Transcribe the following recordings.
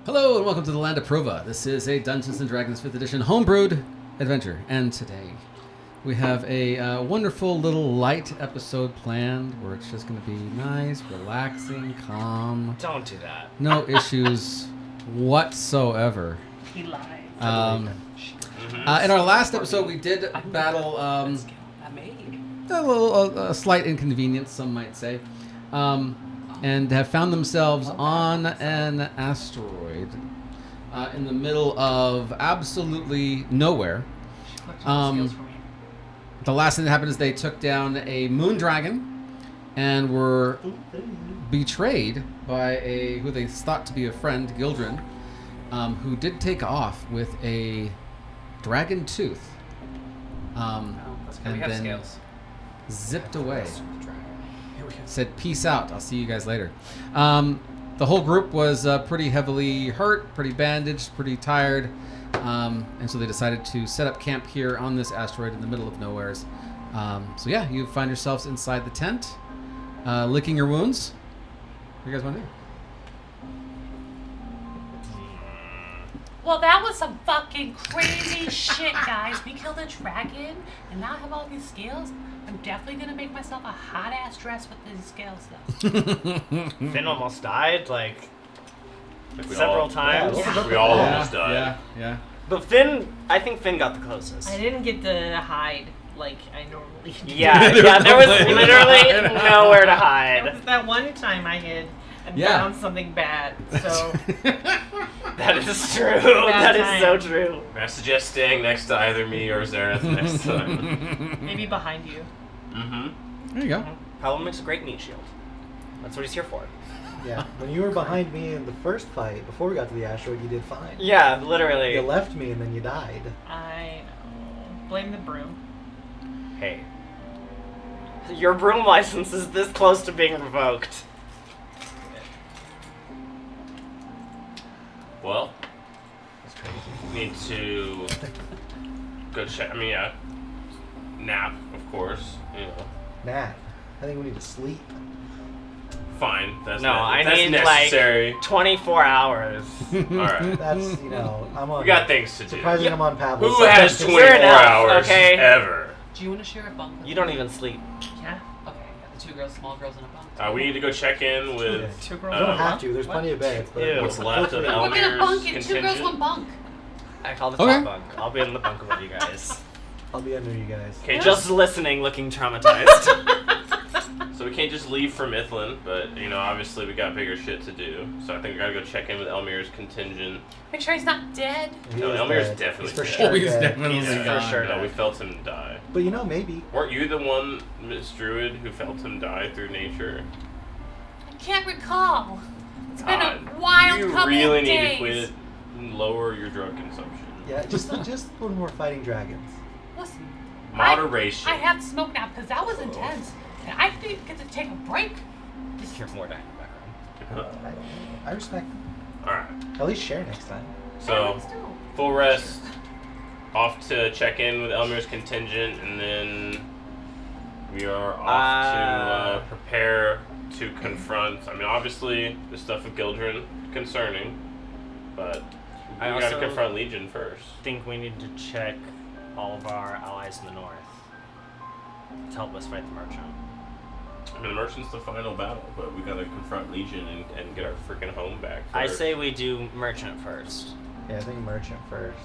Hello and welcome to the land of Prova. This is a Dungeons & Dragons 5th edition homebrewed adventure. And today we have a wonderful little light episode planned where it's just going to be nice, relaxing, calm. Don't do that. No issues whatsoever. He lied. In our last episode we did battle a slight inconvenience, some might say. And have found themselves on an asteroid in the middle of absolutely nowhere. The last thing that happened is they took down a moon dragon and were betrayed by who they thought to be a friend, Gildren, who did take off with a dragon tooth. And then scales. zipped away. Said, peace out. I'll see you guys later. The whole group was pretty heavily hurt, pretty bandaged, pretty tired. And so they decided to set up camp here on this asteroid in the middle of nowheres. So yeah, you find yourselves inside the tent, licking your wounds. What do you guys want to do? Well, that was some fucking crazy shit, guys. We killed a dragon, and now I have all these scales. I'm definitely gonna make myself a hot-ass dress with these scales, though. Finn almost died, like several times. We all almost died. Yeah. But Finn, I think Finn got the closest. I didn't get to hide like I normally do. Yeah, there was literally nowhere to hide. It was that one time I hid and Yeah. found something bad. So That is true. That is so true. I suggest staying next to either me or Zareth next time. maybe behind you. There you go. Paolo makes a great meat shield. That's what he's here for. Yeah, when you were behind me in the first fight, before we got to the asteroid, you did fine. Yeah, literally. You left me and then you died. I know. Blame the broom. Hey. Your broom license is this close to being revoked. Well, need to go check. I mean, yeah, nap, of course. You know, Nat, I think we need to sleep. fine. That's No, I that's need necessary. like 24 hours. All right, That's, I'm on. we got things to do. Surprising I'm on Pablo's Who side. has Fair 24 enough, hours okay. ever? Do you want to share a bunk? You don't even sleep. Yeah. Okay. Got the two girls, small girls, in a bunk. We need to go check in with. Yeah. Two girls. You don't Um, have to. There's plenty of beds. But Ew. What's left of We're gonna bunk Elmir's in two girls, one contingent? bunk. I call the Okay. top bunk. I'll be in the bunk with you guys. I'll be under you guys. Okay, Just listening, looking traumatized. So we can't just leave for Mithlin, but obviously we got bigger shit to do. So I think we gotta go check in with Elmir's contingent. Make sure he's not dead. He No, is Elmir's dead. definitely He's for dead. sure Oh, he's dead. definitely He's gone. for sure No, we felt him die. But maybe. Weren't you the one, Miss Druid, who felt him die through nature? I can't recall. It's been God, a wild you couple really of need days. to quit and lower your drug consumption. Yeah, just when we're fighting dragons. Listen. Moderation. I have to smoke now because that was intense. And I didn't get to take a break. Here's more down in the background. I respect them. Alright, At least share next time. so full rest, off to check in with Elmir's contingent, and then we are off to prepare to confront. I mean, obviously, the stuff with Gildren concerning, but we I gotta also- confront Legion first. I think we need to check all of our allies in the north to help us fight the merchant. I mean, the merchant's the final battle, but we gotta confront Legion and get our freaking home back first. I say we do merchant first. Yeah, I think merchant first.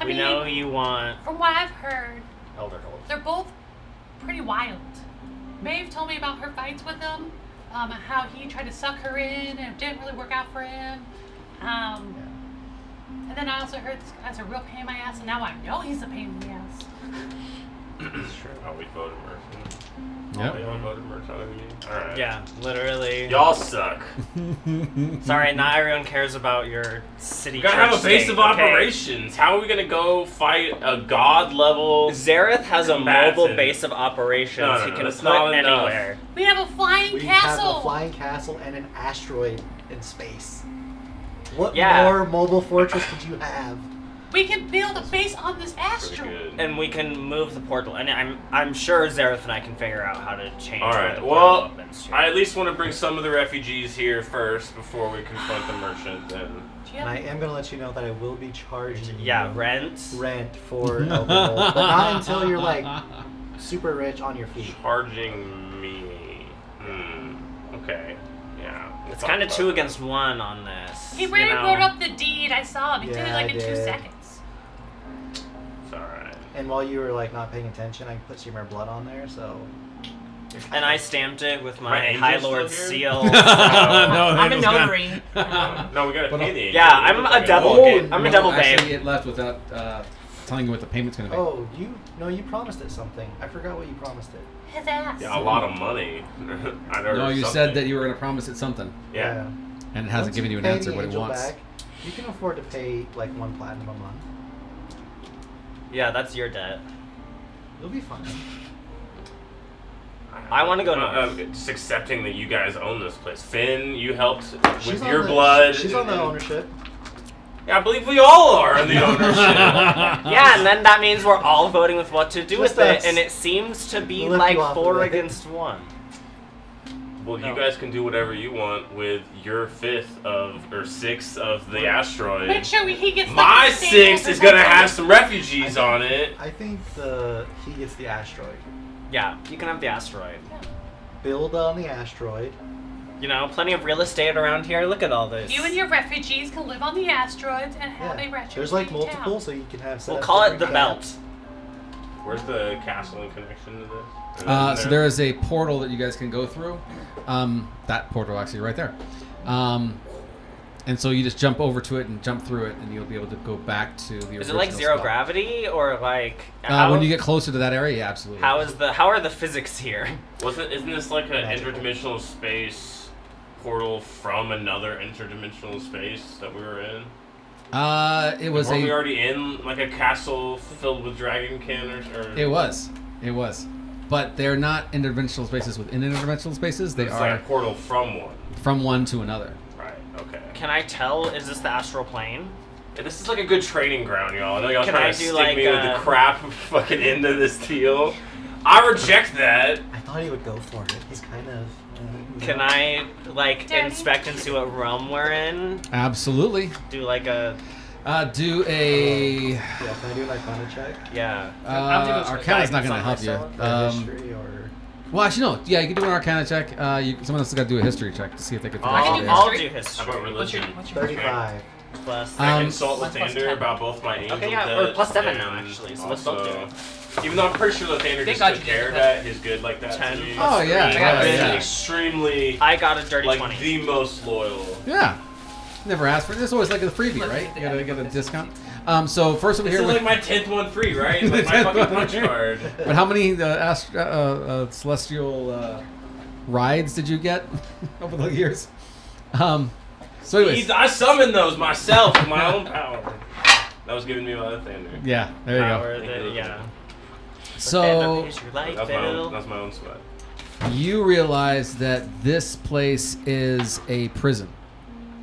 I We mean, know you want from what I've heard, Elderhold. they're both pretty wild. Maeve told me about her fights with him, how he tried to suck her in and it didn't really work out for him. And then I also heard this guy's a real pain in my ass, and now I know he's a pain in the ass. It's true. Oh, we voted merchant. Yep. Oh, y'all voted merchant on me? Alright. Yeah, literally. Y'all suck. Sorry, not everyone cares about your city. We gotta have a church base state, of okay? operations. How are we gonna go fight a god level? Zareth has a combatant? mobile base of operations. No, he can that's put not enough. anywhere. We have a flying We castle. have a flying castle and an asteroid in space. What Yeah. more mobile fortress could you have? We can build a base on this Pretty asteroid. good. And we can move the portal. And I'm sure Zareth and I can figure out how to change. All where right. the portal Well, opens to. I at least want to bring some of the refugees here first before we confront the merchant. And Do you And I have- am going to let you know that I will be charging Yeah, you rent. rent for Elderhold, but not until you're like super rich on your feet. charging me. Okay. Yeah. we'll It's talk kind of about 2 that. against 1 on this. He already you know? wrote up the deed. I saw him. He did it Yeah, like I in 2 did. seconds. It's alright. And while you were like not paying attention, I put some of your blood on there, so. And I stamped it with My my angel's High still Lord here? seal. No, I'm a Angel's gone. notary. No, we gotta But, pay the angel. Yeah, I'm It looks a like devil. Oh, I'm a No, devil actually, babe. it left without telling you what the payment's going to be. Oh, you promised it something. I forgot what you promised it. His ass. Yeah, a lot of money. I know No, you something. said that you were going to promise it something, Yeah. and it hasn't Once given you an pay answer the what it angel wants. back, you can afford to pay like 1 platinum a month. Yeah, that's your debt. You'll be fine. I want to go north. Just accepting that you guys own this place. Finn, you helped She's with on your the- blood. She's on the and- ownership. Yeah, I believe we all are in the ownership. Yeah, and then that means we're all voting with what to do Just with it, us. and it seems to be We'll lift like you off of 4 it. against 1. Well, No. you guys can do whatever you want with your 5th of or 6th of the asteroid. Make sure he gets. My like, the staples 6th or is gonna something. have some refugees on it. I think he gets the asteroid. Yeah, you can have the asteroid. Build on the asteroid. You know, plenty of real estate around here. Look at all this. You and your refugees can live on the asteroids and have a Yeah. refugee There's like town. multiple, so you can have. set We'll up call it the different belt. camps. Where's the castle in connection to this? So there is a portal that you guys can go through. That portal actually right there. And so you just jump over to it and jump through it, and you'll be able to go back to the original Is it like 0 spot. gravity or like? When you get closer to that area, yeah, absolutely. How are the physics here? Isn't this like an Magical. interdimensional space portal from another interdimensional space that we were in? It was Weren't we a. already in like a castle filled with dragon cannons? Or It was. But they're not interdimensional spaces within interdimensional spaces. They it's are like a portal from one. from one to another. Right. Okay. Can I tell? Is this the astral plane? Yeah, this is like a good training ground, y'all. I know y'all Can trying I to do, stick like, me with the crap fucking end of this deal. I reject that. I thought he would go for it. He's kind of. Can I like Daddy? inspect and see what realm we're in? Absolutely. Do like a Do a. Yeah, can I do an Arcana check? yeah. Arcana's not going to help you. Guidance Or history, or. Well, actually, no. Yeah, you can do an Arcana check. Someone else has got to do a history check to see if they can. I can figure do it out. I'll history. do How history. about religion? What's your 35. Plus. I consult with Plus Lathander 10. about both my angel Okay, yeah, debt or plus 7 now, and actually, so let's both do also- it. Even though I'm pretty sure Lathander Thank just God took you care did of that. that, his good like that 10 to me. plus Oh, yeah, I've yeah, been yeah. extremely I got a dirty like 20. the most loyal. Yeah. Never asked for it. There's always like a freebie, right? You gotta get a discount. So first over This here, is like my 10th one free, right? Like my fucking punch card. but how many celestial rides did you get over the years? So anyways, I summoned those myself with my own power. That was given me by Lathander. yeah, there you go. Power that- yeah. So Here's your light That's my bill. own. That's my own sweat. you realize that this place is a prison.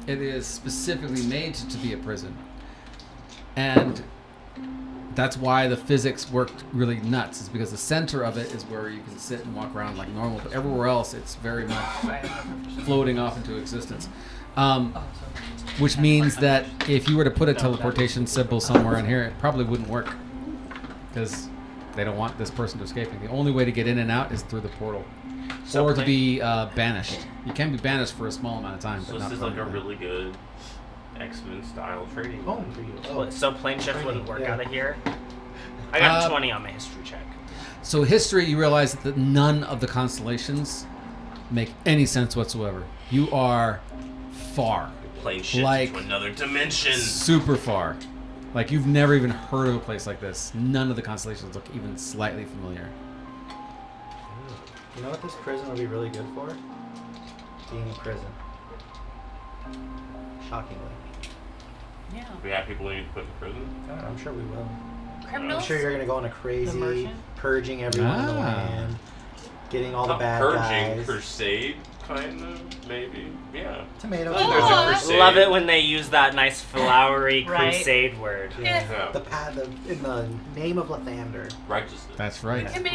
It is specifically made to be a prison. And that's why the physics worked really nuts, is because the center of it is where you can sit and walk around like normal, but everywhere else it's very much floating off into existence. Which means that if you were to put a teleportation symbol somewhere in here, it probably wouldn't work. Because they don't want this person to escape. The only way to get in and out is through the portal. So or to play- be banished. You can be banished for a small amount of time. So but this not is like a permanently. really good X-Men style trading. Oh, for you. Oh. So plane shift wouldn't work Yeah. out of here. I got Uh, 20 on my history check. So history, you realize that none of the constellations make any sense whatsoever. You are far, Plane shift like- to another dimension. super far. Like you've never even heard of a place like this. None of the constellations look even slightly familiar. You know what this prison would be really good for? Being a prison. Shockingly. Yeah. We have people we need to put in prison. I'm sure we will. I'm Criminals. sure you're gonna go on a The crazy merchant? purging everyone in the Ah. land, getting all the Not bad purging guys. crusade. kind of, maybe. Yeah. Tomato. Well, there's a Oh, crusade. Love it when they use that nice flowery Right. crusade word. Yeah. Yeah. The path in the name of Lathander. Righteousness. That's We right. can make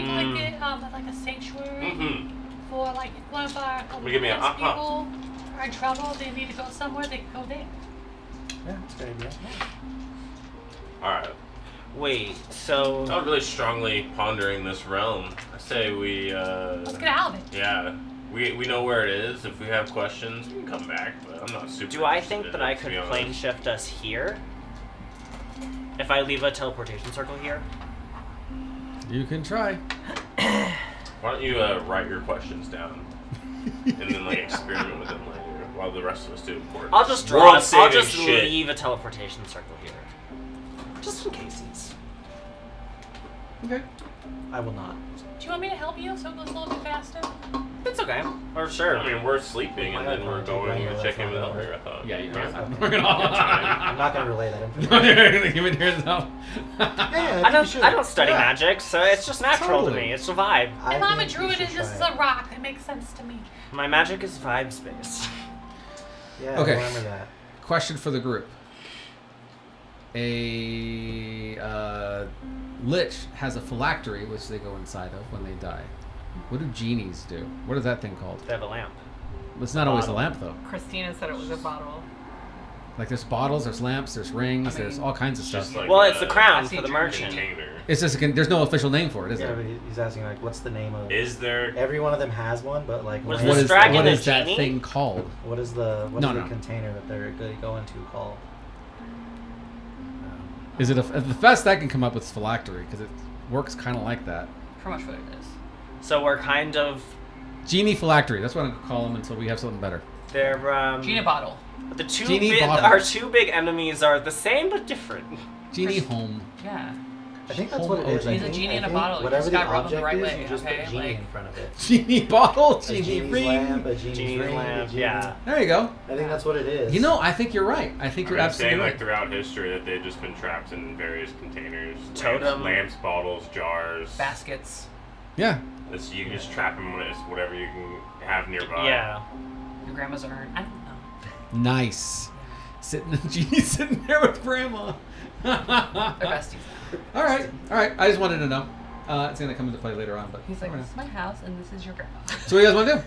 like a sanctuary Mm-hmm. for like if one of our We give me a homeless uh-huh. people are in trouble, they need to go somewhere, they can go there. Yeah, that's a good idea. Alright. Wait, so I'm really strongly pondering this realm. I say we, Let's get out of it. yeah. We know where it is. If we have questions, we can come back, but I'm not super do I interested think in that it, I to could be honest. plane shift us here? If I leave a teleportation circle here? You can try. Why don't you write your questions down and then like experiment with them later while the rest of us do important. I'll just World I'll saving just shit. leave a teleportation circle here. Just in cases. Okay. I will not. Do you want me to help you so it goes a little bit faster? It's okay. Or sure. I mean, we're sleeping and then we're going to check in with Elmer, I thought. Yeah, you know. Right? We're gonna. I'm not going to relay that information. Give it to yourself. Yeah, I don't should. I don't study Yeah. magic, so it's just natural Totally. to me. It's a vibe. I If I'm a think you druid should and this is try a rock, it makes sense to me. My magic is vibes based. it. Yeah, Okay. remember that. Question for the group. A lich has a phylactery which they go inside of when they die. What do genies do? What is that thing called? They have a lamp. It's not always a Bottle. lamp though. Christina said it was a bottle. Like there's bottles, there's lamps, there's rings, there's all kinds of stuff. Just like Well, it's the a crown I've for seen the merchant. container. It's just there's no official name for it, is Yeah, there? but he's asking, like, what's the name of... Is there? Every one of them has one, but, like, Was what this is- What is dragon what a is that genie? thing called? what is the No, no. container that they're going to call? Is it the best I can come up with is phylactery because it works kind of like that. Pretty much what it is. So we're kind of Genie phylactery. That's what I'm gonna call them until we have something better. they're Gina bottle. the two Genie big, bottle. our two big enemies are the same but different. Genie home. Yeah. I think that's what it is. I He's a think- genie I in a think bottle. You Whatever just the gotta rub 'em the object right is, way, you just okay? put genie Like- in front of it. Genie bottle. A Genie genie's ring. lamp, a genie's Genie's ring, a lamp, genie- yeah. There you go. I think that's what it is. You know, I think you're right. I think you're I'm absolutely saying right. like throughout history that they've just been trapped in various containers. Totem. Lamps, bottles, jars. Baskets. Yeah. This, you can just trap them with whatever you can have nearby. Yeah. Your grandma's urn. I don't know. Nice. Genie sitting there with grandma. They're besties now. All right. I just wanted to know. It's gonna come into play later on, but He's like, we're this gonna- is my house and this is your grandma. So what do you guys want to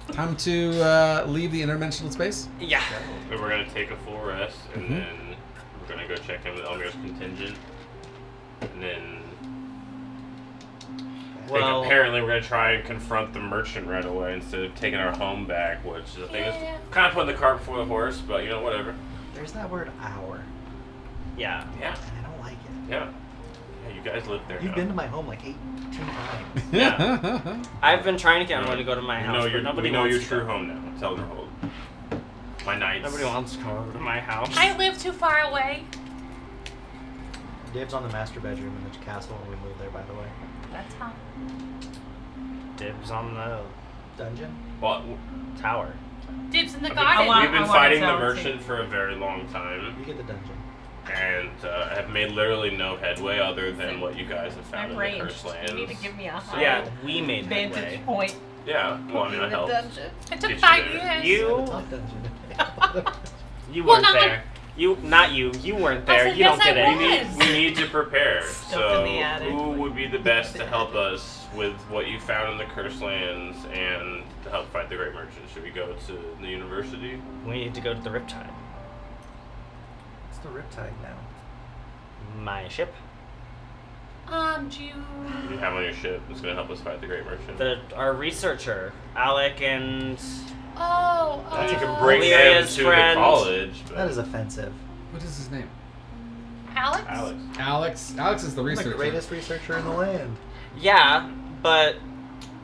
do? Time to leave the interdimensional space. Yeah. So we're gonna take a full rest, and Mhm. then we're gonna go check in with Elmir's contingent, and then I think Well, apparently we're gonna try and confront the merchant right away instead of taking our home back, which I think is Yeah. kind of putting the cart before the horse, but you know, whatever. There's that word "our," yeah. Yeah, and I don't like it. yeah. Yeah, you guys live there You've now. been to my home like 18 times. Yeah. I've been trying to get everyone to go to my house, but nobody we know wants your to true go. home now. It's Elderhold. My knights. Nobody wants to come over to my house. I live too far away. Dibs on the master bedroom in the castle when we moved there, by the way. That's how. Dibs on the Dungeon? Well, tower. Dibs in the we've garden. been I wanna fighting the tell too. merchant for a very long time, You get the dungeon. and have made literally no headway other than what you guys have found I'm in ranged. the cursed lands. You need to give me a So high yeah, we made vantage headway. point. Yeah, well, I mean, I in the helped. dungeon. It took Get you 5 there. years. You- The top dungeon. You Well, weren't not there. You, not you. You weren't I there. said You don't yes, I get was. it. We need to prepare. Stuff So, in the attic. who would be the best to help us with what you found in the cursed lands and to help fight the great merchant? Should we go to the university? We need to go to the Riptide. It's the Riptide now. My ship. Do you... What do you have on your ship that's going to help us fight the great merchant? Our researcher, Alec, and Oh, And you can oh. bring them Lyria's to friend. the college. But That is offensive. What is his name? Alex? Alex. Alex is the I'm the researcher. greatest researcher in the land. yeah, but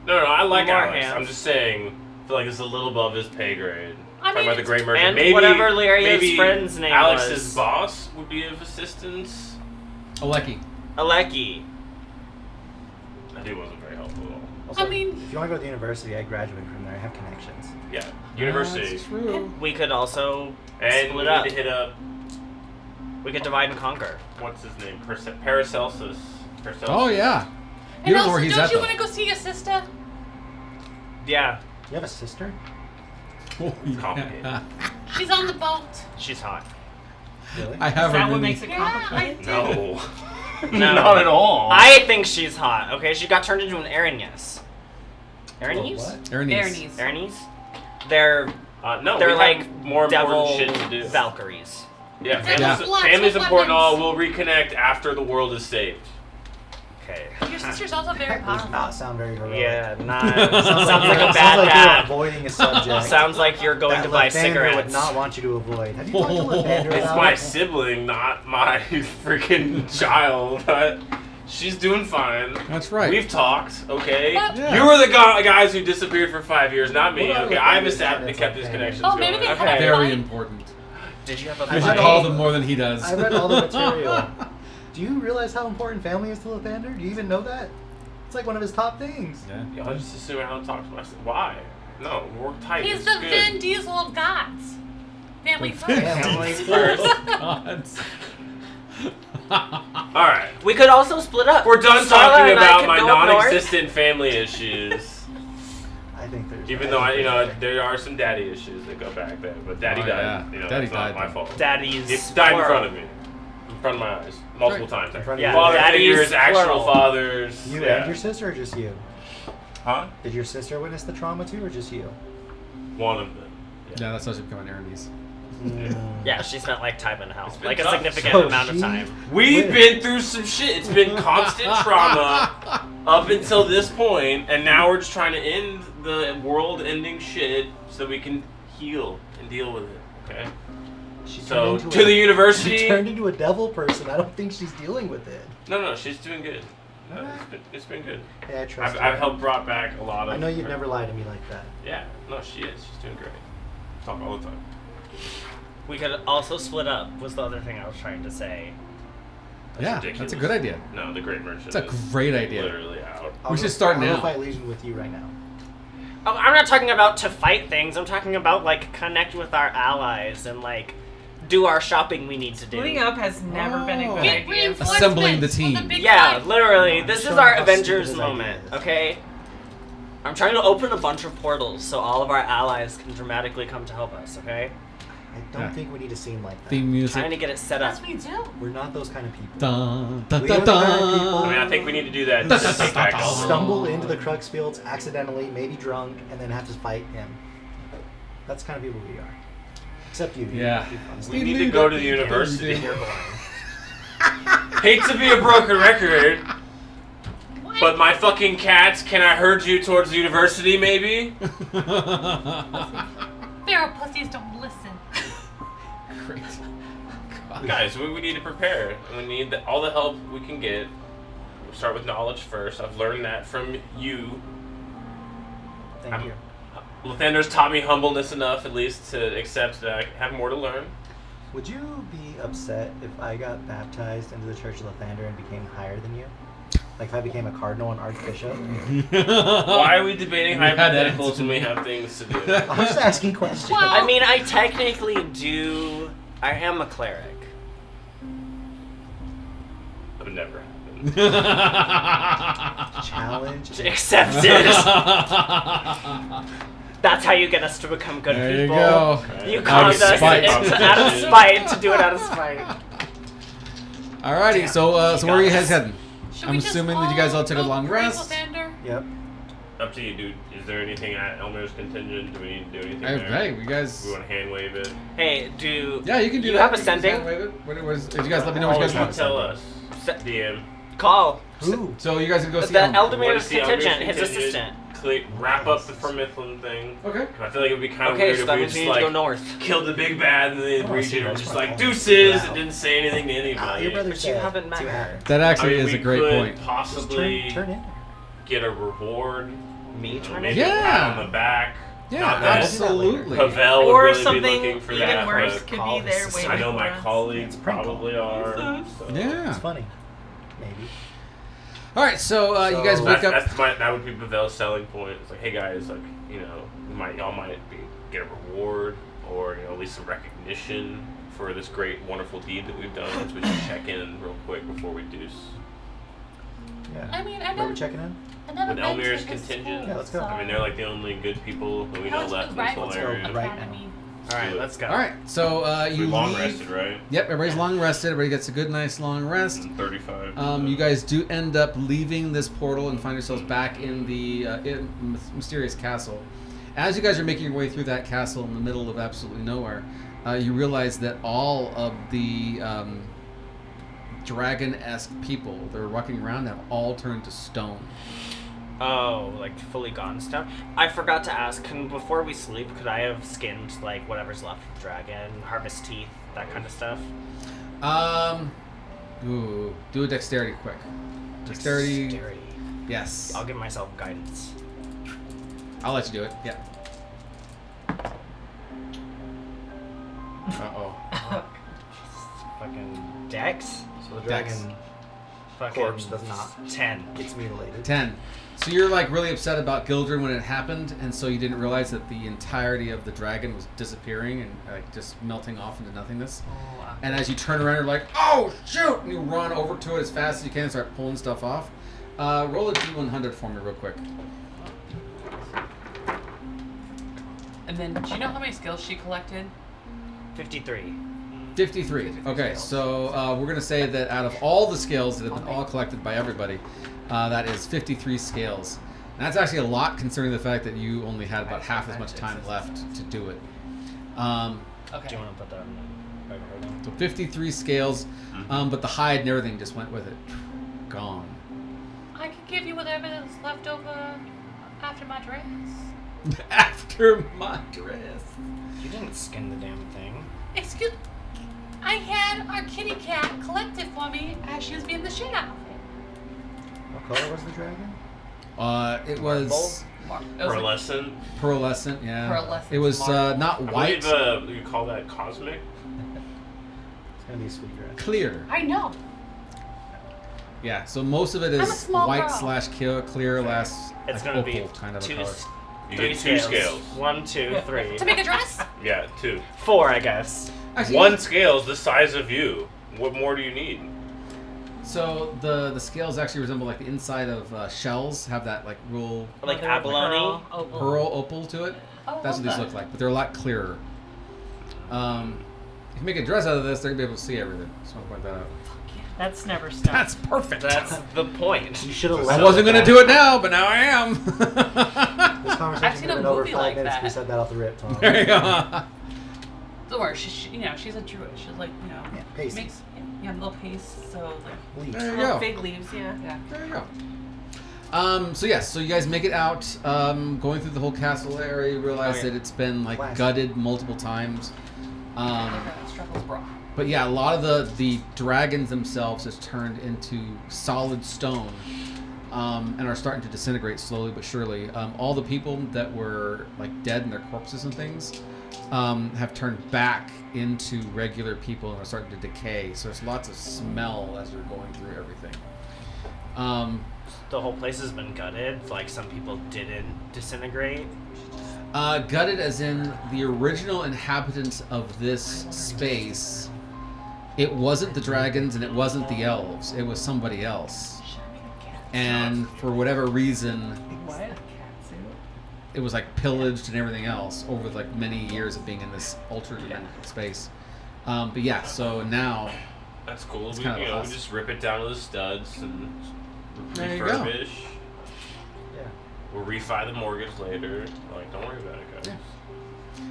No, I like More Alex. hands. I'm just saying, I feel like it's a little above his pay grade. I Talking mean, about the great merchant. and Maybe, whatever Lyria's maybe friend's name Alex's was. boss would be of assistance. Aleki. Aleki. That dude wasn't very helpful at all. Also, I mean- if you want to go to the university, I graduated from there. I have connections. Yeah, university. That's true. We could also And we split need up. to hit up, We could divide and conquer. what's his name? Paracelsus. Oh yeah. And You don't know also, where he's don't at you though. want to go see your sister? Yeah. You have a sister? Oh, It's complicated. yeah. She's on the boat. She's hot. Really? I have Is that a what mini. makes it Yeah, I complicated? did. No. Not at all. I think she's hot. Okay, she got turned into an Aranis. Oh, Aranis? what? Ernie's. Aranis? They're No, they're we like have more devil important shit to do. Valkyries. Yeah, Yeah. family's Lots of important. All weapons. we'll reconnect after the world is saved. Okay. Your sister's also very That does powerful. not sound very heroic. Yeah, not. Sounds sounds like a sounds bad like dad. you're avoiding a subject. Sounds like you're going that to buy Lathander cigarettes. would not want you to avoid. Have you talked to Lathander It's about my it? sibling, not my freaking child. She's doing fine. That's right. We've talked, okay? Yeah. You were the guys who disappeared for 5 years, not me. What about Okay, Lathander's I've established tenants kept like these that? connections Oh, maybe going. they Okay. had a Very fight. important. Did you have a I I should read call all- them more than he does. I read all the material. Do you realize how important family is to Lathander? Do you even know that? It's like one of his top things. Yeah. Y'all just assume I don't talk to myself. Why? No, we're tight. He's it's the good. Vin Diesel of gods. Family first. Family First. Gods. Alright. We could also split up. We're done Starla talking and I about could my go up north. non-existent family issues. I think there's. Even though there are some daddy issues that go back there, but daddy Oh, died. yeah. You know, Daddy that's not died, my though. fault. Daddy's He died in plural. front of me, in front of my eyes, multiple times. In front of Yeah, you. Father daddy's figures, actual plural. fathers. You yeah. and your sister, or just you? Huh? Did your sister witness the trauma too, or just you? One of them. Yeah, that's how she became an Ernie's. Yeah, she spent like time in hell, It's been like a tough. significant So amount of she- time. We've Wait. been through some shit. It's been constant trauma up until this point, and now we're just trying to end the world-ending shit so we can heal and deal with it. Okay. She So turned into to a- the She university. turned into a devil person. I don't think she's dealing with it. No, she's doing good. No, Alright. it's been good. Hey, I trust I've you. helped brought back a lot of. I know you'd her- never lie to me like that. Yeah, no, she is. She's doing great. Talk all the time. We could also split up. Was the other thing I was trying to say. That's Yeah, ridiculous. that's a good idea. No, the Great Merchant. It's a is great idea. Literally out. I'll should go- start I'll now. go fight Legion with you right now. Oh, I'm not talking about to fight things. I'm talking about like connect with our allies and like do our shopping we need to do. Splitting up has never been a Oh. good Get idea. reinforcements Assembling the for team. big Yeah, fight. literally. I'm This is showing our how Avengers stupid this moment, idea is. okay? I'm trying to open a bunch of portals so all of our allies can dramatically come to help us, okay? I don't Yeah. think we need a scene like that. Theme Trying music. to get it set up. Yes, we do. We're not those kind of people. Dun, dun, We dun, are the kind of people- I mean, I think we need to do that. Dun, To dun, take dun, back dun, all the- Stumble into the Crux Fields accidentally, maybe drunk, and then have to fight him. That's the kind of people we are. Except you. Yeah. You're fun. We need to go to the university. You're Hate to be a broken record, What? but my fucking cats, can I herd you towards the university maybe? Feral pussies don't listen. Great. Guys, we need to prepare. We need all the help we can get. We'll start with knowledge first. I've learned that from you. Thank you. Lathander's taught me humbleness enough, at least, to accept that I have more to learn. Would you be upset if I got baptized into the Church of Lathander and became higher than you? Like if I became a cardinal and archbishop? Why are we debating We had that hypotheticals when we incident. have things to do? I'm just asking questions. Well- I mean, I technically do. I am a cleric. That would never happen. Challenge. Accepted. That's how you get us to become good There you people. go. You Out conned of us spite. out of spite to do it out of spite. Alrighty, so where are you guys heading? Should I'm we just assuming that you guys all took a go long praise rest. Lathander? Yep. Up to you, dude. Is there anything at Elmer's contingent? Do we need to do anything Hey, there? hey, you guys. We want to hand wave it. Hey, do Yeah, you can do you that. have You can ascending? just hand wave it. What was? Did you guys let me know what you guys You want? tell us. Se- DM. call Ooh. So you guys can go see the him. What Eldermanor's is the contingent, Elmer's his contingent? assistant. Wrap up the Vermithlin thing. Okay. I feel like it would be kind of Okay, weird so if that we means just we need to go like north. killed the big bad and the I wanna see region were those just fight. like deuces Wow. and didn't say anything to anybody. Your brother But you said haven't met to her. Adam. That actually I mean, is we a great could point. Just possibly turn in. get a reward. Me trying Maybe to a pat Yeah. on the back. Yeah, Not that absolutely. Pavel would Or really be something looking for even that. worse but could call be there this- waiting I know for my us. colleagues It's a prank probably are. So. Yeah. It's funny. Maybe. All right, so you guys So wake up. That would be Pavel's selling point. It's like, hey guys, like y'all might get a reward or at least some recognition for this great, wonderful deed that we've done. So we should check in real quick before we deuce. Yeah. I mean, I Where we know. checking in? I've never With been to Elmir's his contingent? school, Yeah, let's go. so- I mean, they're like the only good people that we know left in this whole Let's go area. right now. Academy. All right, let's go. All right, so So you we long leave. rested, right? Yep, everybody's long rested. Everybody gets a good, nice long rest. And 35. You guys do end up leaving this portal and find yourselves back in the mysterious castle. As you guys are making your way through that castle in the middle of absolutely nowhere, you realize that all of the dragon-esque people that are walking around have all turned to stone. Oh, like fully gone stuff. I forgot to ask. Before we sleep, could I have skinned like whatever's left of the dragon, harvest teeth, that kind of stuff? Ooh, do a dexterity quick. Dexterity. Dexterity. Yes. I'll give myself guidance. I'll let you do it. Yeah. Uh-oh. Fucking Dex. So the Dex. dragon Fucking corpse does not 10. gets mutilated. 10. So you're like really upset about Gildren when it happened, and so you didn't realize that the entirety of the dragon was disappearing and like just melting off into nothingness. Oh, wow. And as you turn around, you're like, "Oh shoot!" And you run over to it as fast as you can and start pulling stuff off. Roll a D100 for me real quick. And then, do you know how many skills she collected? 53. 53. Okay, so we're gonna say that out of all the scales that have been all collected by everybody, that is 53 scales. And that's actually a lot considering the fact that you only had about half as much time left to do it. Okay. Do you want to put that in the regular one? So 53 scales, but the hide and everything just went with it. Gone. I could give you whatever is left over after my dress. After my dress. You didn't skin the damn thing. Excuse. I had our kitty cat collect it for me as she was being the shit out of it. What color was the dragon? It was Pearlescent. pearlescent, yeah. Pearlescent It was marble. not I white, believe you call that cosmic. It's gonna be a sweet dress. clear. I know. Yeah, so most of it I'm a is small white girl. clear less It's like gonna be opal kind of a two, color. You three get 2 scales. 1, 2, 3. To make a dress? Yeah, 2. 4, I guess. Actually, 1 scale's the size of you. What more do you need? So the scales actually resemble like the inside of shells, have that like real Like Mother of abalone. pearl, opal. pearl opal to it. Oh, That's what these okay. look like, but they're a lot clearer. If you make a dress out of this, they're gonna be able to see everything. Just want to point that out. That's never stopped. That's perfect. That's the point. You should have. I wasn't gonna do it now, but now I am. This I've conversation seen could have a been over movie 5 like minutes. that. We said that off the rip, Tom. There you go. Don't worry, she's a druid. She's like, Yeah, pasties. makes little paste, so like Leaves. There you little go. fig leaves, yeah. There you go. So yes, so you guys make it out, going through the whole castle area. You realize Okay. that it's been like Blast. gutted multiple times. Struggles bra. But yeah, a lot of the dragons themselves has turned into solid stone, and are starting to disintegrate slowly but surely. All the people that were like dead and their corpses and things have turned back into regular people and are starting to decay. So there's lots of smell as you're going through everything. The whole place has been gutted. Like some people didn't disintegrate. Gutted as in the original inhabitants of this space. It wasn't the dragons and it wasn't the elves. It was somebody else. And for whatever reason, What? it was like pillaged and everything else over like many years of being in this ultra space. But yeah, so now That's cool. It's We, kind of you a know, husk. we just rip it down to the studs and There you go. refurbish. Yeah. We'll refi the mortgage later. Like, don't worry about it, guys.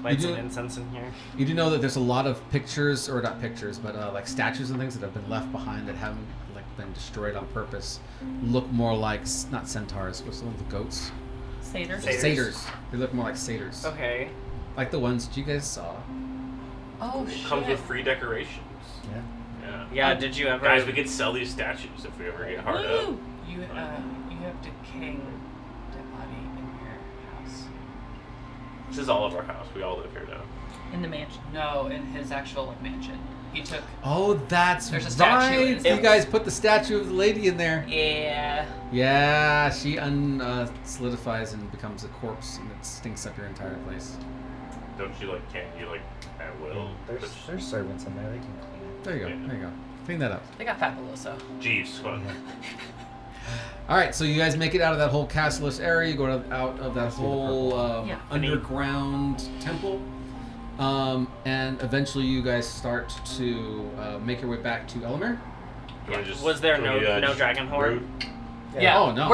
Light You some do- incense in here. you do know that there's a lot of pictures, or not pictures, but like statues and things that have been left behind that haven't like been destroyed on purpose. Look more like not centaurs, what's the goats? Satyrs. Satyrs. Satyrs. They look more like satyrs, Okay. like the ones that you guys saw. Oh shit. Comes with free decorations. Yeah. Yeah. Yeah. Did you ever? Guys, we could sell these statues if we ever get hard up. Woo! You have decaying dead body in your house. This is all of our house. We all live here now. In the mansion. No, in his actual mansion. He took. Oh, that's There's a statue in right. his You house. guys put the statue of the lady in there. Yeah. Yeah, she solidifies and becomes a corpse, and it stinks up your entire place. Don't you like? Can't you like at will? There's servants in there. They can clean it. There you go. Yeah. There you go. Clean that up. They got fabuloso. Jeeves, what? All right, so you guys make it out of that whole castle-ish area. You go out of that whole Yeah. underground temple, and eventually you guys start to make your way back to Elamir. Was there no dragon horde? Yeah. Oh, no.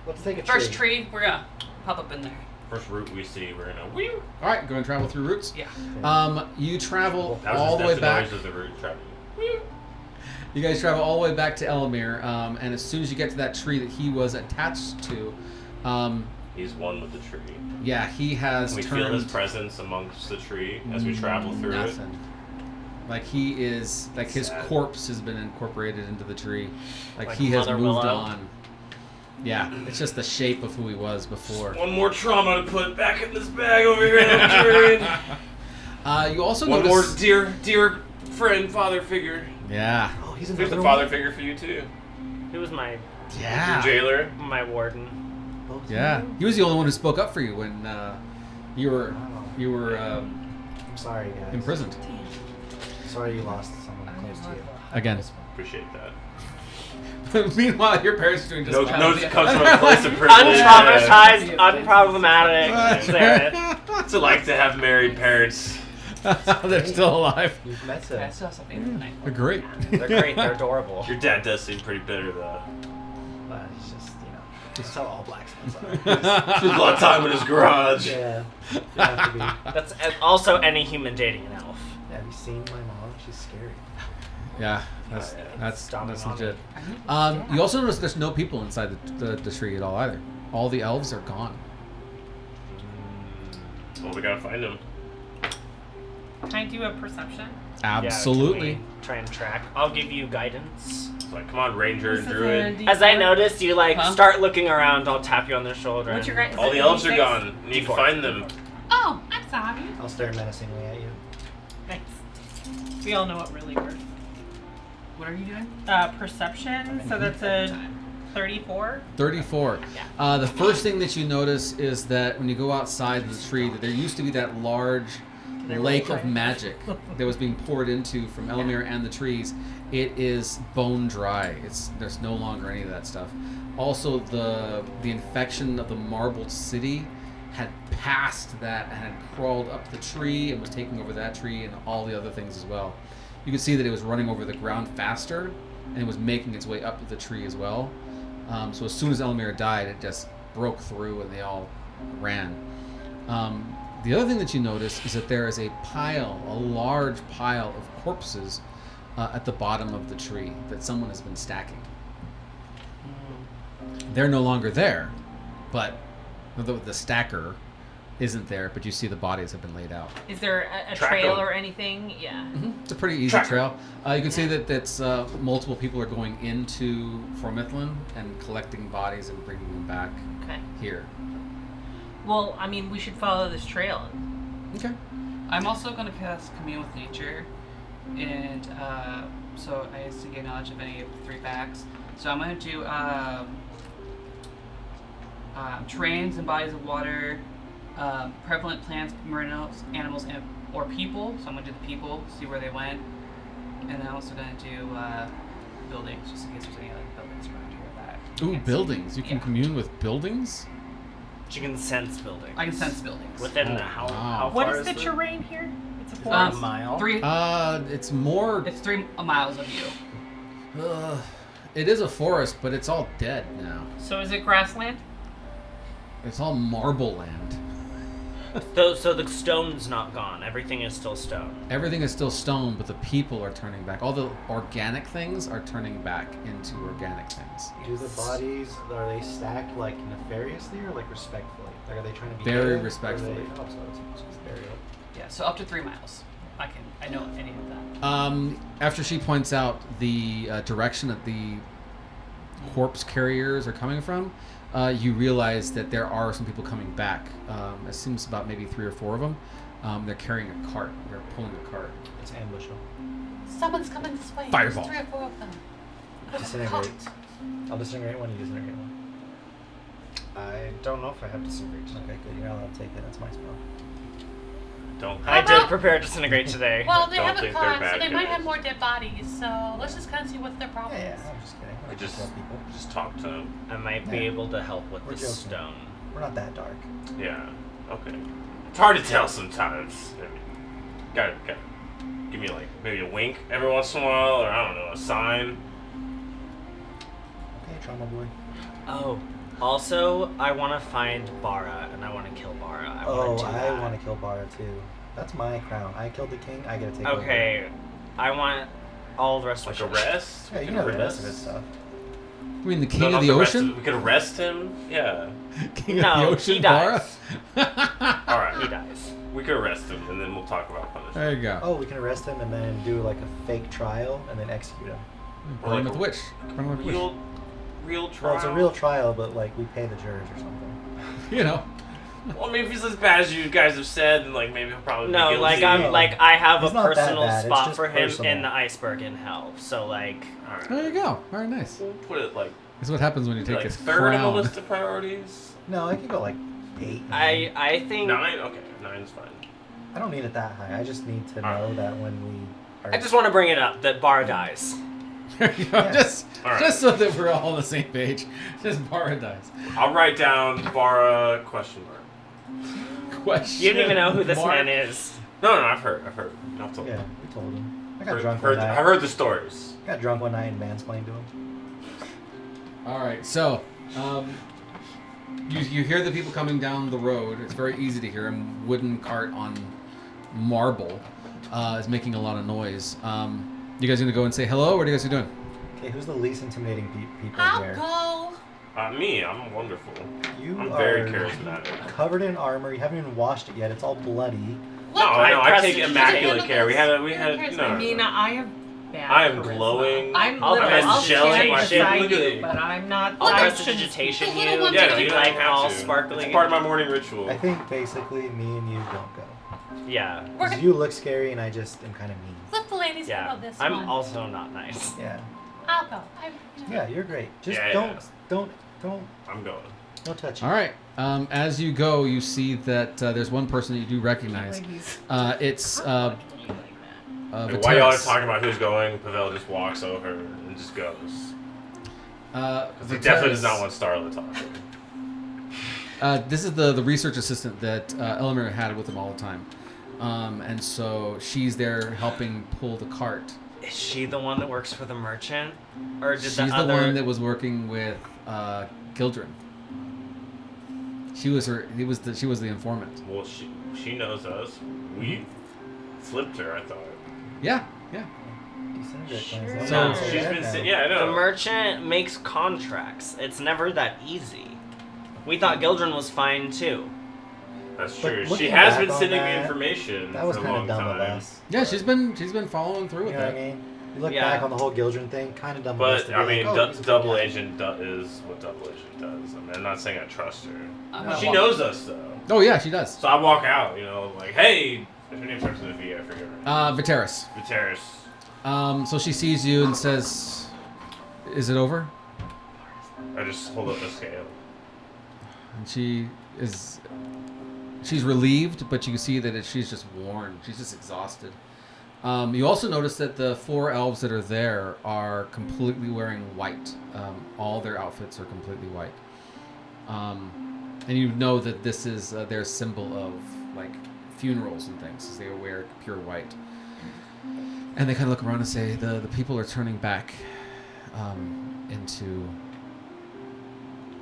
Let's take a First tree, we're gonna pop up in there. First route we see, we're gonna wheel. All right, go and travel through routes. Yeah. You travel That was all the way back. Noise of the route traveling. You guys travel all the way back to Elamir, and as soon as you get to that tree that he was attached to, He's one with the tree. yeah, he has We turned. feel his presence amongst the tree as we travel through Nothing. Like he is, like his Sad. corpse has been incorporated into the tree. Like Like he has Mother moved Willow. on. Yeah, it's just the shape of who he was before. it. One more trauma to put back in this bag over here in the tree. You also One more notice. dear friend, father figure. Yeah. Oh, he's There's another a father figure for you too. He was my Yeah. Jailer. warden. one. Yeah. He was the only one who spoke up for you when you were I'm sorry, guys. imprisoned. Sorry you lost someone close to you. Again. Appreciate that. Meanwhile, your parents are doing just No, fine. no, it comes from a place of privilege. Untraumatized, unproblematic. There. What's it like to have married parents? They're still alive. You've met I him. still have something tonight. They're great. They're great. They're adorable. Your dad does seem pretty bitter though. But he's just, that's how all blacksmiths are. Spends a lot of time in his garage. Yeah. You have to be. That's also any human dating an elf. Have you seen my mom? She's scary. Yeah, that's Yeah, that's stop that's it on legit. me. You also notice there's no people inside the tree at all either. All the elves are gone. Well, we gotta find him. Can I do a perception? Absolutely. Yeah, can we try and track. I'll give you guidance. It's like, come on, ranger and This is druid. a As I D4. notice you Huh? start looking around, I'll tap you on the shoulder. What's your and- guys? All Is the it elves are D6? gone. You need to D4. find them. Oh, I'm sorry. I'll stare menacingly at you. Thanks. We all know what really works. What are you doing? Perception. So that's a 34. 34. Yeah. The first thing that you notice is that when you go outside the tree, that there used to be that large lake of magic that was being poured into from Elamir and the trees. It is bone dry. There's no longer any of that stuff. Also, the infection of the marbled city had passed that and had crawled up the tree and was taking over that tree and all the other things as well. You could see that it was running over the ground faster and it was making its way up the tree as well. So as soon as Elamir died, it just broke through and they all ran. The other thing that you notice is that there is a large pile of corpses at the bottom of the tree that someone has been stacking. They're no longer there, but the stacker isn't there, but you see the bodies have been laid out. Is there a Track trail 'em. or anything? Yeah. It's a pretty easy Track 'em. trail. You can see that that's multiple people are going into Formithlin and collecting bodies and bringing them back Okay. here. Well, I mean, we should follow this trail. Okay. I'm also going to cast Commune with Nature, and so I have to get knowledge of any of the 3 packs. So I'm going to do terrains and bodies of water, prevalent plants, marine animals, or people. So I'm going to do the people, see where they went. And I'm also going to do buildings, just in case there's any other buildings around here that. Ooh, buildings. You can Yeah. commune with buildings? You can sense buildings. I can sense buildings. Within Oh, how wow. What far is the it? terrain here? It's a Is it forest. a mile? 3. It's more. It's 3 miles of you. It is a forest, but it's all dead now. So is it grassland? It's all marble land. So the stone's not gone. Everything is still stone. Everything is still stone, but the people are turning back. All the organic things are turning back into organic things. Do the bodies, are they stacked like nefariously or like respectfully? Like are they trying to be Very good, or are they- respectfully. Oh, so it's just burial. Yeah, so up to 3 miles. I know any of that. After she points out the direction that the corpse carriers are coming from, you realize that there are some people coming back. It seems about maybe 3 or 4 of them. They're carrying a cart. They're pulling a cart. It's ambush them. Someone's coming this way. Fireball. There's 3 or 4 of them. Disintegrate. I'll disintegrate one, you disintegrate one. I don't know if I have disintegrate. Okay, good. You're not allowed to take it. That's my spell. Don't. I about- did prepare disintegrate today. Well, they Don't haven't think they're caught, so bad they might guys. have more dead bodies. So let's just kind of see what their problem Yeah, is. I'm just kidding. I We're just kill people. just talk to them. I might be Yeah. able to help with We're the joking. stone. We're not that dark. Yeah. Okay. It's hard to tell sometimes. I mean, gotta give me like maybe a wink every once in a while, or I don't know, a sign. Okay, trauma boy. Oh, also, I want to find Bara, and I want to kill Bara. I Oh, want to do that. I want to kill Bara too. That's my crown. I killed the king. I gotta take over. Okay, I want all the rest Like of a rest. Yeah, We you could know the rest arrest- of his stuff. I mean, the king No, of not the rest ocean? we could arrest him. Yeah. King No, of the he ocean, dies. Bara? All right. He dies. We could arrest him, and then we'll talk about punishment. There you go. Oh, we can arrest him and then do like a fake trial and then execute him. Burn him with witch. Burn him with witch. Real trial. Well, it's a real trial, but like we pay the jurors or something. You know. Well, I mean, if he's as bad as you guys have said, then like maybe he'll probably be No, guilty. like No. I have He's a not that personal bad, it's spot just for him personal. in the iceberg in hell. So like, All right. There you go. Very nice. We'll put it like This is what happens when you take like his third on the crown. list of priorities. No, I can go like 8. 9. I think 9. Okay, 9's fine. I don't need it that high. I just need to Alright. know that when we are. I just want to bring it up that Bara dies. There you go. Yeah. Just, All right. just so that we're all on the same page. Just paradise. I'll write down Bara question mark. Question. You don't even know who this mark. man is. No, I've heard. Not told. Yeah, we told him. I got Heard, drunk heard, one night. I've heard the stories. Got drunk one night and mansplained to him. All right, so you hear the people coming down the road. It's very easy to hear them. Wooden cart on marble is making a lot of noise. You guys gonna go and say hello? What are you guys doing? Okay, who's the least intimidating people I'll here? go. Me, I'm wonderful. You I'm are very charismatic. covered in armor. You haven't even washed it yet. It's all bloody. No, I I pressed take it to immaculate the care. We had charisma. no. I mean, I have bad I am charisma. glowing. I'm I'll literally, press I'll angelic stand shit. beside Look at you, it. but I'm not. I'll I press shouldn't- digitation The you. little one Yeah, that no, you keep don't like have all to. sparkly. It's part of my morning ritual. I think basically me and you don't go. Yeah. We're 'Cause gonna you look scary and I just am kind of mean. let the ladies Yeah. handle this I'm one. also not nice. Yeah. I'll go. Yeah, you're great. Just Yeah, don't I'm going. touch it. All right. As you go, you see that there's one person that you do recognize. It's Why y'all are Viteris. talking about who's going? Pavel just walks over and just goes. He Viteris. definitely does not want Starla talking. This is the research assistant that Elmer had with him all the time. And so she's there helping pull the cart. Is she the one that works for the merchant, or did She's the the other? one that was working with Gildren. She was she was the informant. Well, she knows us. We flipped her, I thought. Yeah. Disintegrate Sure. plans. So- That's all She's I been know. yeah, I know. The merchant makes contracts. It's never that easy. We thought Gildren was fine too. That's But true. She looking has back been on sending me that, information That was for a kind long of dumb time. of us. Yeah, she's been following through You with know what I that. mean? You look Yeah. back on the whole Gildren thing, kind of dumb of us. But to be I mean, like, oh, he's a good double guy. agent is what double agent does. I mean, I'm not saying I trust her. I'm gonna She walk- knows us though. Oh yeah, she does. So I walk out, like, hey, her name starts with a V. I forget her. Viteris. Viteris. So she sees you and says, "Is it over?" I just hold up the scale. And she's relieved, but you can see that she's just worn. She's just exhausted. You also notice that the 4 elves that are there are completely wearing white. All their outfits are completely white. And you know that this is their symbol of like funerals and things, as they wear pure white. And they kind of look around and say, the people are turning back into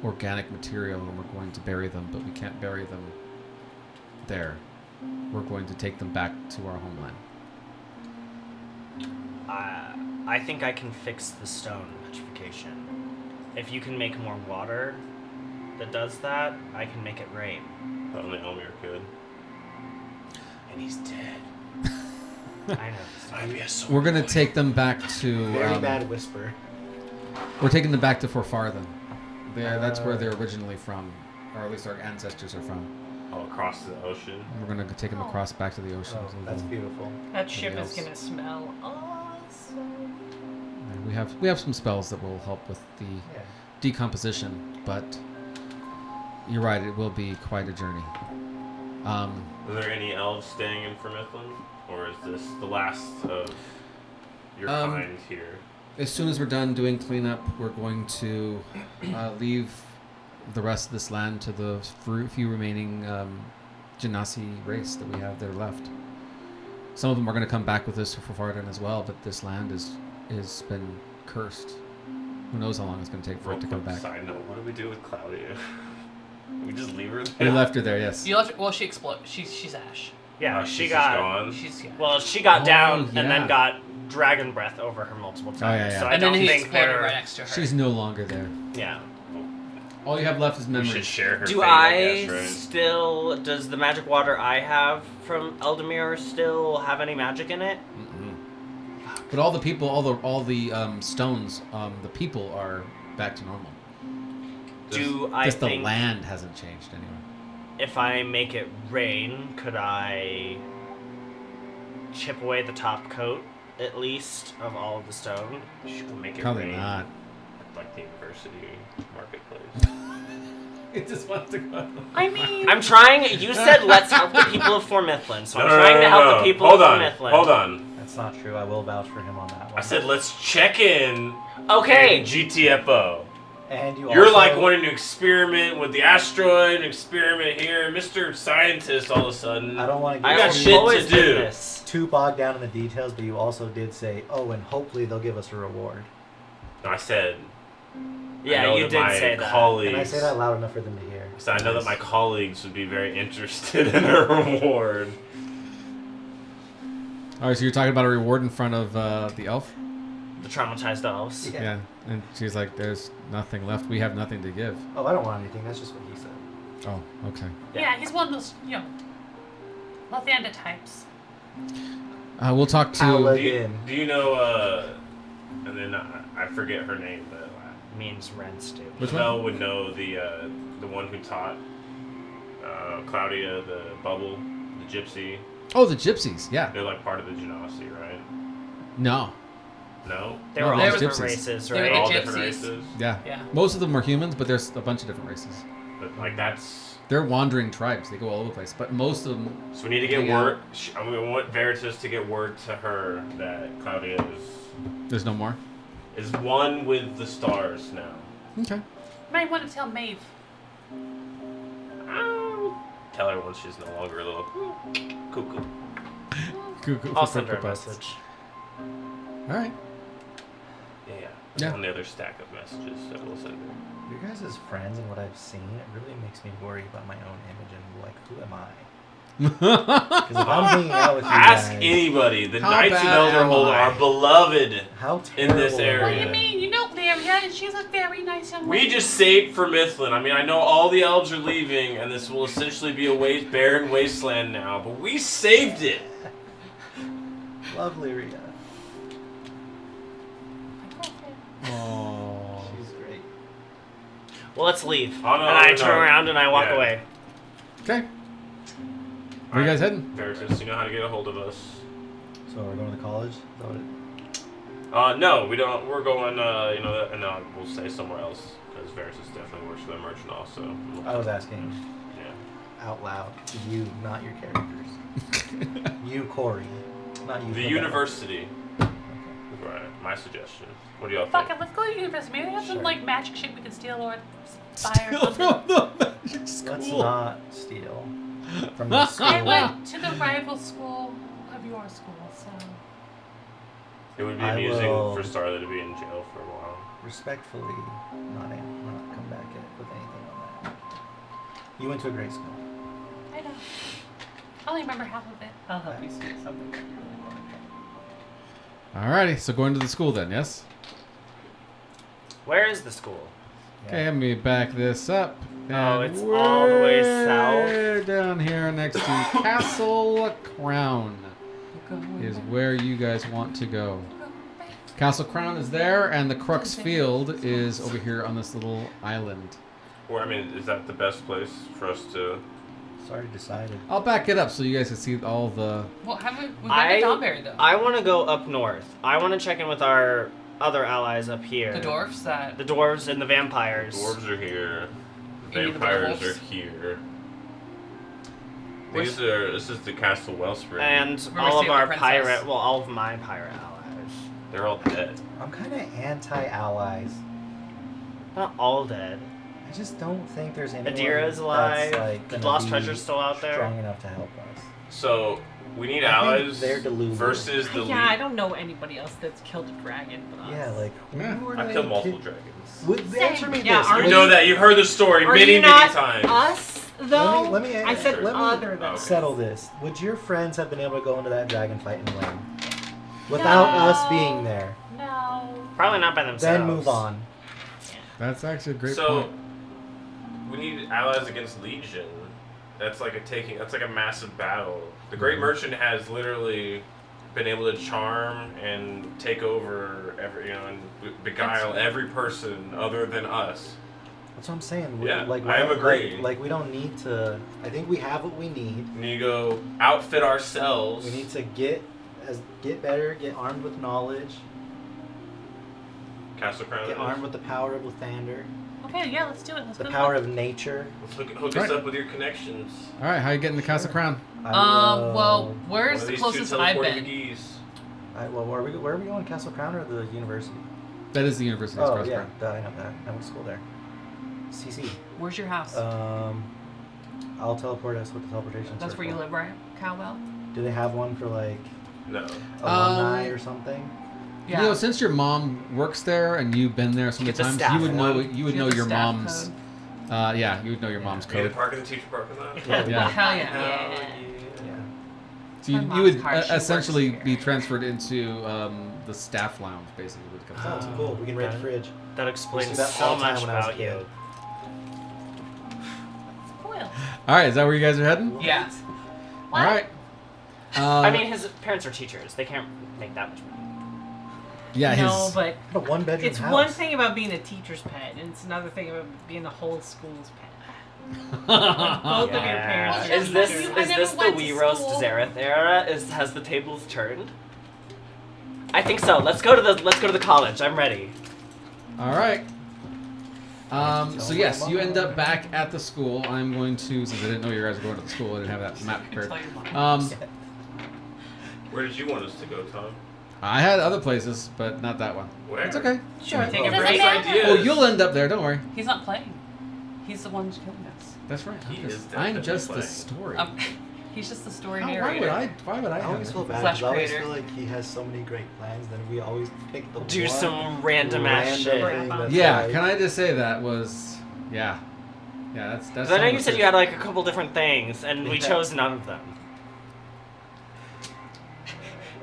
organic material, and we're going to bury them, but we can't bury them there. We're going to take them back to our homeland. I think I can fix the stone petrification. If you can make more water that does that, I can make it rain. Only Elmir could. And he's dead. I know. Might be a sword. We're going to take them back to... Very bad whisper. We're taking them back to Forfarthen. That's where they're originally from, or at least our ancestors are from. Oh, across the ocean. We're going to take them across back to the ocean. Oh, that's beautiful. That ship Something is else. gonna smell awesome. And we have some spells that will help with the Yeah. decomposition, but you're right, it will be quite a journey. Are there any elves staying in Vermithlin? Or is this the last of your kind here? As soon as we're done doing cleanup, we're going to leave the rest of this land to the few remaining Genasi race that we have that are left. Some of them are going to come back with us for Farden as well, but this land has been cursed. Who knows how long it's going to take for it to come back. Side note, what do we do with Claudia? We just leave her We there? left her there, yes. You left her, well, she exploded. She's ash. Yeah, Oh, she she's got. gone? Well, she got down yeah. and then got dragon breath over her multiple times. yeah. So I And then don't he think exploded they're. right next to her. She's no longer there. Yeah. All you have left is We should memories. share her Do fate, I guess, right? still? Does the magic water I have from Eldamir still have any magic in it? But all the people, all the stones, the people are back to normal. Do I Just the think land hasn't changed anyway. if I make it rain, could I chip away the top coat at least of all of the stone? She can make it Probably rain not. at, like the university marketplace. It just wants to go. I mean, I'm trying. You said let's help the people of Formithlin, so I'm trying to help the people Hold of on. Formithlin. Hold on. That's not true. I will vouch for him on that one. I said let's check in. Okay. in GTFO. And You're also, like wanting to experiment with the asteroid, experiment here, Mr. Scientist. All of a sudden, I don't want to I get got I've shit always to done do. this. too bogged down in the details, but you also did say, "Oh, and hopefully they'll give us a reward." I said. I Yeah, know you that did my say that. colleagues, And I say that loud enough for them to hear. So I know that my colleagues would be very interested in a reward. All right, so you're talking about a reward in front of the elf? The traumatized elves. Yeah. And she's like, "There's nothing left. We have nothing to give." Oh, I don't want anything. That's just what he said. Oh, okay. yeah, he's one of those, Lathander types. We'll talk to. I'll Do you know? And then I forget her name, but Means rents too. Which Mel would know the one who taught Claudia the bubble, the gypsy. Oh, the gypsies. Yeah. They're like part of the Genasi, right? No. No, They No, were all those different gypsies. races, They were right? the all gypsies. different races. Yeah. Yeah. Most of them are humans, but there's a bunch of different races. But like that's. They're wandering tribes. They go all over the place. But most of them. So we need to get Yeah. word. I mean, we want Veritas to get word to her that Claudia There's no more. is one with the stars now. Okay. You might want to tell Maeve. Tell her once she's no longer a little cuckoo. Cuckoo I'll for send her a Cocoa Puffs. message. All right. Yeah. Yeah. On the other stack of messages that we'll send her. You guys as friends and what I've seen, it really makes me worry about my own image and like, who am I? Because if I'm hanging out with you Ask guys, anybody. The How Knights of bad am Elderhold I? are beloved. how in this terrible am What I? do area. you mean? You know Lyria, and she's a very nice young lady. We just saved for Mithlin. I mean, I know all the elves are leaving, and this will essentially be a barren wasteland now, but we saved it. Lovely Rhea. Oh. She's great. Well, let's leave. Oh, no, and I no. turn around and I walk Yeah. away. Okay. Where you guys heading? Veritas, you know how to get a hold of us. So we're going to college? Is that what it... No, we don't. We're going, and we'll stay somewhere else, because Veritas definitely works for the merchant also. I was asking Yeah. out loud. You, not your characters. You, Corey. Not you. The Fabella. university. Okay. Right. My suggestion. What do y'all Fuck think? it, let's go to the university. Maybe they have some Sure. like magic shit we can steal or buy or Steal something. from the magic Let's school. not steal from the school. I went to the rival school of your school, so It would be I amusing will- for Starla to be in jail for a while. Respectfully, not come back with anything on that. You went to a great school. I know. I only remember half of it. I'll help you see something that you really want to Alrighty, so going to the school then, yes? Where is the school? Okay, let me back this up. Oh, And it's all the way we're down here next to Castle Crown is where you guys want to go. Castle Crown is there, and the Crux Field is over here on this little island. Or, I mean, is that the best place for us to... It's already decided. I'll back it up so you guys can see all the... Well, we got the Donberry though. I want to go up north. I want to check in with our other allies up here. The dwarfs that. The dwarves and the vampires. Dwarves are here. You mean the Vampires are werewolves? here. This is the Castle Wellspring. And Where we all of saved our the princess. all of my pirate allies. They're all dead. I'm kind of anti-allies. Not all dead. I just don't think there's anyone Adira's alive. that's like The gonna Lost be Treasure's still out there. strong enough to help us. So we need I think allies they're delusional. versus the Yeah, I lead. don't know anybody else that's killed a dragon but us. Yeah, like Yeah. who are I've they killed multiple ki- dragons. Answer me Yeah, this. are You know that. You've heard the story Are many, you many not times. us though? Let me I said let me other than us. settle this. Would your friends have been able to go into that dragon fight and win without us being there? No. Probably not by themselves. Then move on. That's actually a great So point. we need allies against Legion. That's like a massive battle. The Great Merchant has literally been able to charm and take over and beguile every person other than us. That's what I'm saying. Yeah, like, I am agreeing. Like we don't need to. I think we have what we need. We need to go outfit ourselves. We need to get better, get armed with knowledge, Castle Crown. get armed with the power of Lathander, Okay, yeah, let's do it. Let's the go. power of nature. Let's hook Right. us up with your connections. All right, how you getting the Castle Crown? Well, One where's of the these closest two I've teleporting been? McGees. where are we going? Castle Crown or the university? That is the University's Oh Castle yeah, Crown. duh, I know that. I went to school there. CC. Where's your house? I'll teleport us with the teleportation. That's where you circle. live, right, Cowbell? Do they have one for like No. alumni or something? Yeah. You know, since your mom works there and you've been there so many Get the times, staff you would know one. you would Do know have the your staff mom's. code? Yeah, you would know your mom's You need to code. park in the teacher parking lot? Yeah. Hell yeah. Yeah. So you, My you would mom's card, she works essentially here. be transferred into the staff lounge, basically. When it comes Sounds out. cool. We can raid the Okay. fridge. That Used explains to that so all the time much when I was a about you. kid. Cool. All right, is that where you guys are heading? Yeah. All right. I mean, his parents are teachers. They can't make that much money. yeah, No, his. but What a one-bedroom it's house. one thing about being a teacher's pet, and it's another thing about being the whole school's pet. Both of your parents are Is this teachers. I is never this the went to We Roast school. Zareth era? Has the tables turned? I think so. Let's go to the college. I'm ready. All right. So yes, you end up back at the school. I'm going to, since I didn't know you guys were going to the school, I didn't have that map prepared. Tell your mom. Where did you want us to go, Tom? I had other places, but not that one. Where? It's okay. Sure, take a Doesn't break. matter. Ideas. Oh, you'll end up there. Don't worry. He's not playing. He's the one who's killing us. That's right. He is I'm definitely just the playing. story. He's just the story Why narrator. would I? Why would I? I have always it? feel bad Slash because I always creator. feel like he has so many great plans. Then we always pick the Do one some random ass random shit. thing that's Yeah. like- Can I just say that was? Yeah. Yeah. That's. Because I know you said you had like a couple different things, and we Yeah. chose none of them.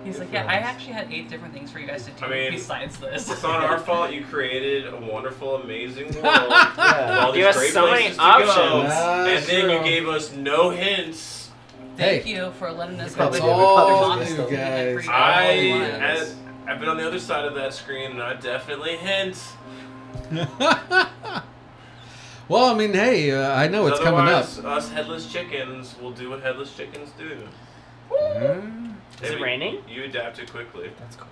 He's like, yeah, I actually had 8 different things for you guys to do I mean, besides this. It's not our fault you created a wonderful, amazing world. Yeah. All these Give us great so many places to options. go, That's and then you true. gave us no hints. Thank Hey. you for letting us Probably go did. to We probably all just you missed them. guys. I've been on the other side of that screen, and I definitely hint. Well, I mean, hey, I know it's coming up. Otherwise, us headless chickens will do what headless chickens do. Is it raining? You adapted quickly. That's cool.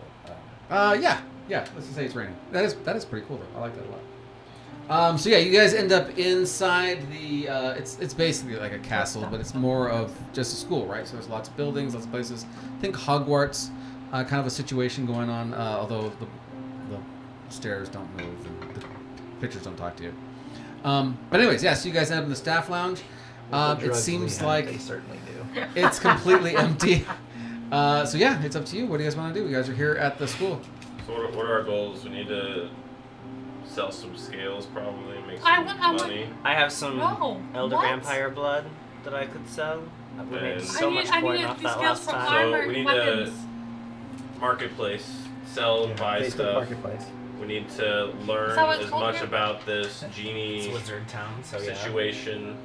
Yeah. Let's just say it's raining. That is pretty cool though. I like that a lot. So yeah, you guys end up inside the. It's basically like a castle, but it's more of just a school, right? So there's lots of buildings, lots of places. Think Hogwarts, kind of a situation going on. Although the stairs don't move and the pictures don't talk to you. But anyways, yeah. So you guys end up in the staff lounge. The It drugs seems we have, like they certainly do. it's completely empty. So yeah, it's up to you. What do you guys want to do? You guys are here at the school. So what are our goals? We need to sell some scales, probably, make I some want- money. I have some No, elder what? vampire blood that I could sell. We made And- so much more I off need that these last scales for time. So armor we and need to- weapons. Marketplace, sell and buy Facebook stuff. Marketplace. We need to learn Is that what it's as called much here? about this It's genie Wizard Town, so yeah. situation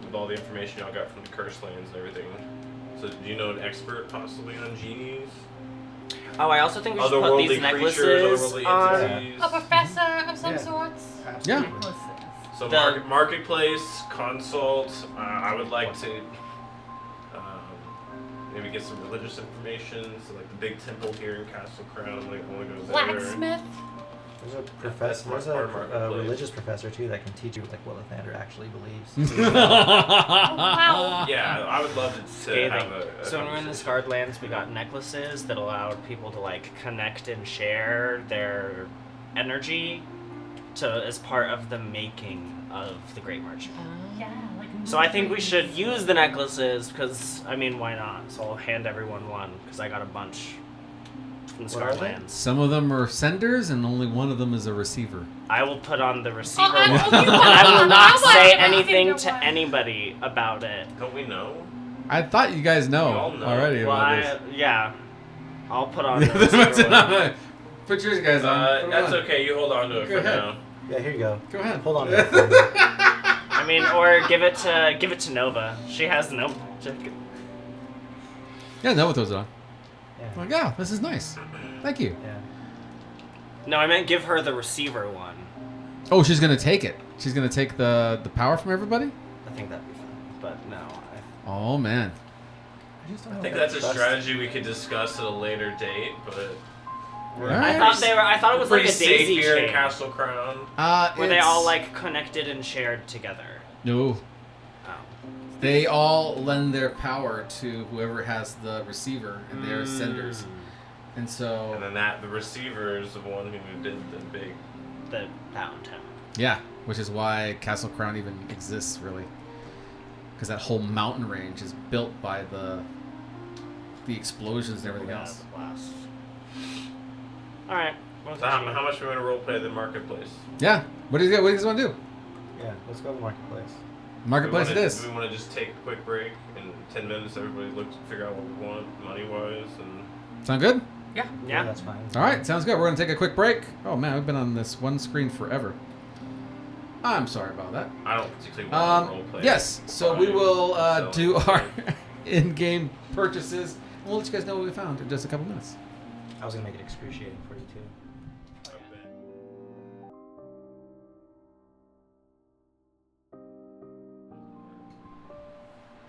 with all the information y'all got from the curse lands and everything. So do you know an expert possibly on genies? Oh, I also think we should put Otherworldly these creatures, necklaces otherworldly on. entities. A professor of some Yeah. sorts. Yeah. Absolutely. So The- marketplace, consult. I would like to maybe get some religious information. So like the big temple here in Castle Crown, like I want to go there. Blacksmith. There's a That's professor. There's part of Marketplace. religious professor too that can teach you like what Lathander actually believes. Wow. Yeah, I would love to Scathing. have a So when we're in the conversation. Scarred Lands, we got necklaces that allowed people to like connect and share their energy as part of the making of the Great Merchant. Yeah, like. So I think we should use the necklaces because I mean, why not? So I'll hand everyone one because I got a bunch from the What are Scarred they? Lands. Some of them are senders, and only one of them is a receiver. I will put on the receiver I- one, oh, and you I will want- not I want say the anything receiver to one. anybody about it. Don't we know? I thought you guys know, We all know. already Well, about yeah, I'll put on this. the receiver one. Put yours guys on. Put 'em That's on. okay. You hold on to it Go for ahead. now. Yeah, here you go. Go ahead. Hold on to that for me. I mean, or give it to Nova. She has no. Yeah, know what those are. Yeah. Like, yeah, this is nice. Thank you. Yeah. No, I meant give her the receiver one. Oh, she's gonna take it. She's gonna take the power from everybody. I think that'd be fun, but no. Oh man. I just don't I know think if that's a trust- strategy we could discuss at a later date, but we're Alright. I thought it was like pretty a safe daisy here in chain Castle Crown. where they all like connected and shared together. No. Oh. They all lend their power to whoever has the receiver, and they're senders. And so, And then the receiver is the one who did the big. The pound him. yeah, which is why Castle Crown even exists, really, because that whole mountain range is built by the explosions and everything else. The blast. All right. So how much we want to roleplay the marketplace? Yeah. What do you guys want to do? Yeah, let's go to the marketplace. Marketplace it Do is. we want to just take a quick break in 10 minutes? Everybody figure out what we want money wise, and Sound good? Yeah. that's fine. All right, sounds good. We're gonna take a quick break. Oh man, we've been on this one screen forever. I'm sorry about that. I don't particularly want to roleplay. Yes, so we Fine. will So- do our in-game purchases. We'll let you guys know what we found in just a couple minutes. I was gonna make it excruciating for you too.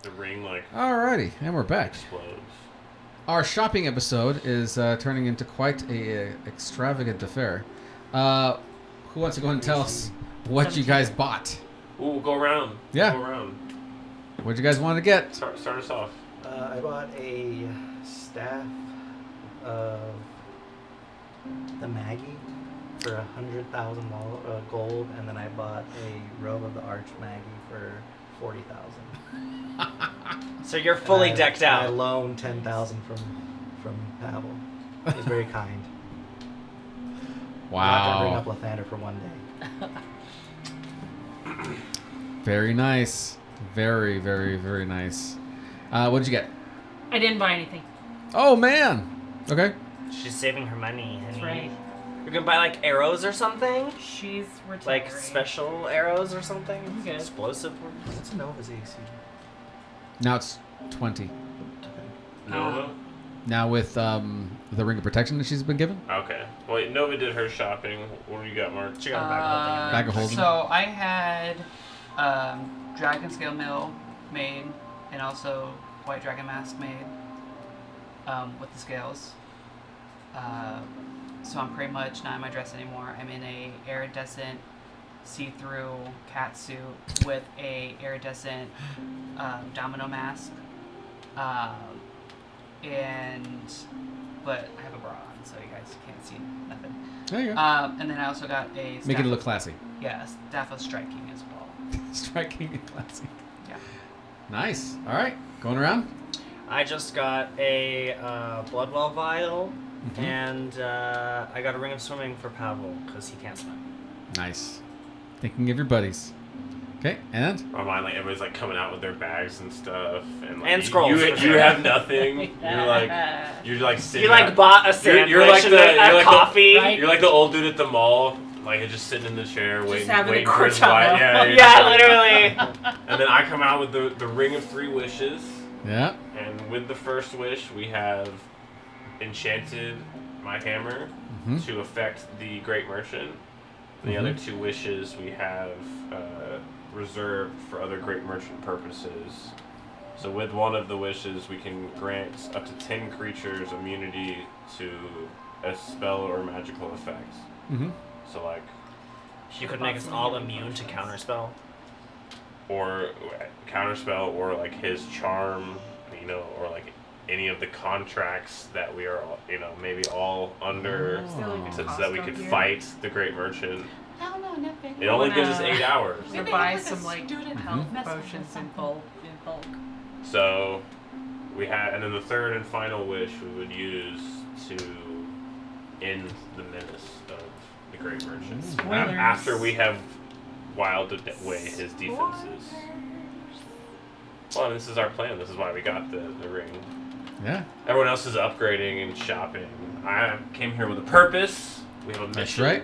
The ring Alrighty, and we're back. explodes. Our shopping episode is turning into quite a extravagant affair. Who wants to go and tell us what you guys bought? Ooh, go around. Yeah. Go around. What you guys want to get? Start us off. I bought a staff of the Maggie for 100,000 gold, and then I bought a robe of the Arch Maggie for 40,000. So you're fully decked I out. loaned 10,000 from Pavel. He was very kind. I'm not gonna Wow. bring up Lathander for one day. Very nice. Very, very, very nice. What did you get? I didn't buy anything. Oh man. Okay. She's saving her money. That's honey. right. You're gonna buy like arrows or something? She's retiring. Like special arrows or something? I'm good. Explosive ones? What's Nova's AC? Now it's 20. Nova? Now with the ring of protection that she's been given. Okay. Well, Nova did her shopping. What do you got, Mark? She got a bag of holding. Bag of holding. So I had dragon scale mill made, and also white dragon mask made with the scales. So I'm pretty much not in my dress anymore. I'm in a iridescent see-through cat suit with a iridescent domino mask. But I have a bra on, so you guys can't see nothing. There you go. And then I also got a Make it look classy. yeah, a staff of striking as well. Striking and classy. Yeah. Nice. All right. Going around. I just got a Bloodwell vial, Mhm. and I got a ring of swimming for Pavel because he can't swim. Nice. Thinking of your buddies. Okay. And My mind, like everybody's like coming out with their bags and stuff, and like And scrolls, You, for you sure. have nothing. You're like sitting. You like bought a sandwich you're like and the- a you're like the- coffee. Right. You're like the old dude at the mall, like just sitting in the chair waiting, having a waiting for his Cortado. wife. Yeah, you're Yeah, just like- literally. And then I come out with the ring of 3 wishes, yeah. and with the first wish we have enchanted my hammer Mhm. to affect the Great Merchant. The Mhm. other 2 wishes we have reserved for other Great Merchant purposes. So with one of the wishes, we can grant up to 10 creatures immunity to a spell or magical effect. Mhm. So like, You could make us all immune to counterspell. or counterspell, or like his charm, you know, or like any of the contracts that we are, maybe all under, Oh. so that we could fight the Great Merchant. No, nothing. It only gives us wanna- 8 hours. Or Maybe buy like a some like student Mhm. health message or potions in something. bulk. So we had, and then the third and final wish we would use to end the menace of the Great Merchant. Spoilers. After we have wiled away his defenses. Well, this is our plan. This is why we got the ring. Yeah. Everyone else is upgrading and shopping. I came here with a purpose. We have a mission. That's right.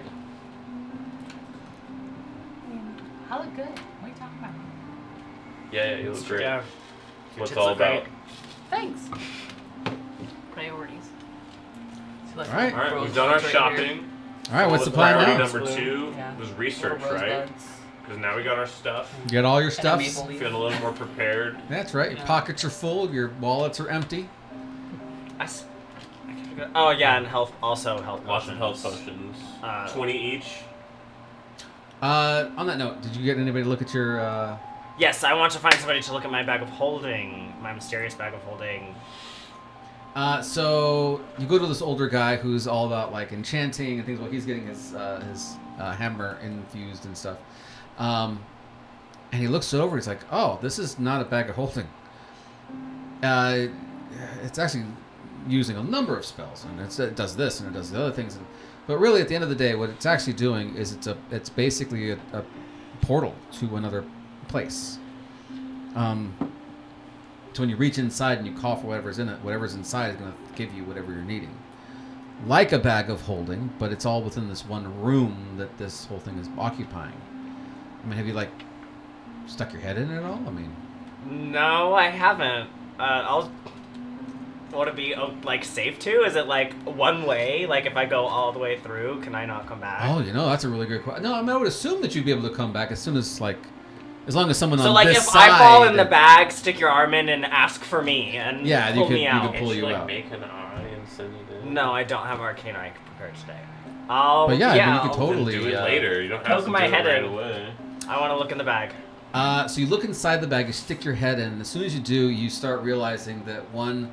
I look good. What are you talking about? Yeah, you look great. Yeah. That's Your what it's tits all look about. great. Thanks. Priorities. So, like, All right. All right, we've rose done our buds right here. shopping. All right, what's So the plan priority now? number 2 Yeah. was research, Little right? rosebuds. Because now we got our stuff. You get all your And a stuff. maple leaf. Feeling a little more prepared. That's right. Your Yeah. pockets are full. Your wallets are empty. I keep forgetting- Oh yeah, and health also health. Lots of health potions. potions. 20 each. On that note, did you get anybody to look at your? Yes, I want to find somebody to look at my bag of holding, my mysterious bag of holding. So you go to this older guy who's all about like enchanting and things. Well, he's getting his hammer infused and stuff. And he looks it over. He's like, "Oh, this is not a bag of holding. It's actually using a number of spells, and it does this and it does the other things. But really, at the end of the day, what it's actually doing is it's basically a portal to another place. So when you reach inside and you call for whatever's in it, whatever's inside is going to give you whatever you're needing. Like a bag of holding, but it's all within this one room that this whole thing is occupying. I mean, have you, like, stuck your head in it at all? I mean... No, I haven't. Would it be like safe to? Is it like one way? Like if I go all the way through, can I not come back? Oh, that's a really good question. No, I mean, I would assume that you'd be able to come back as soon as, like... As long as someone So on like this if side... I fall in the bag, stick your arm in and ask for me and Yeah, pull me you out. could pull you like out. make an eye and send it in. No, I don't have Arcane Eye prepared today. But yeah, I mean, you could I'll- totally... Do it later. You don't have poke to my do it head right in. away. I want to look in the bag. So you look inside the bag, you stick your head in, and as soon as you do, you start realizing that, one,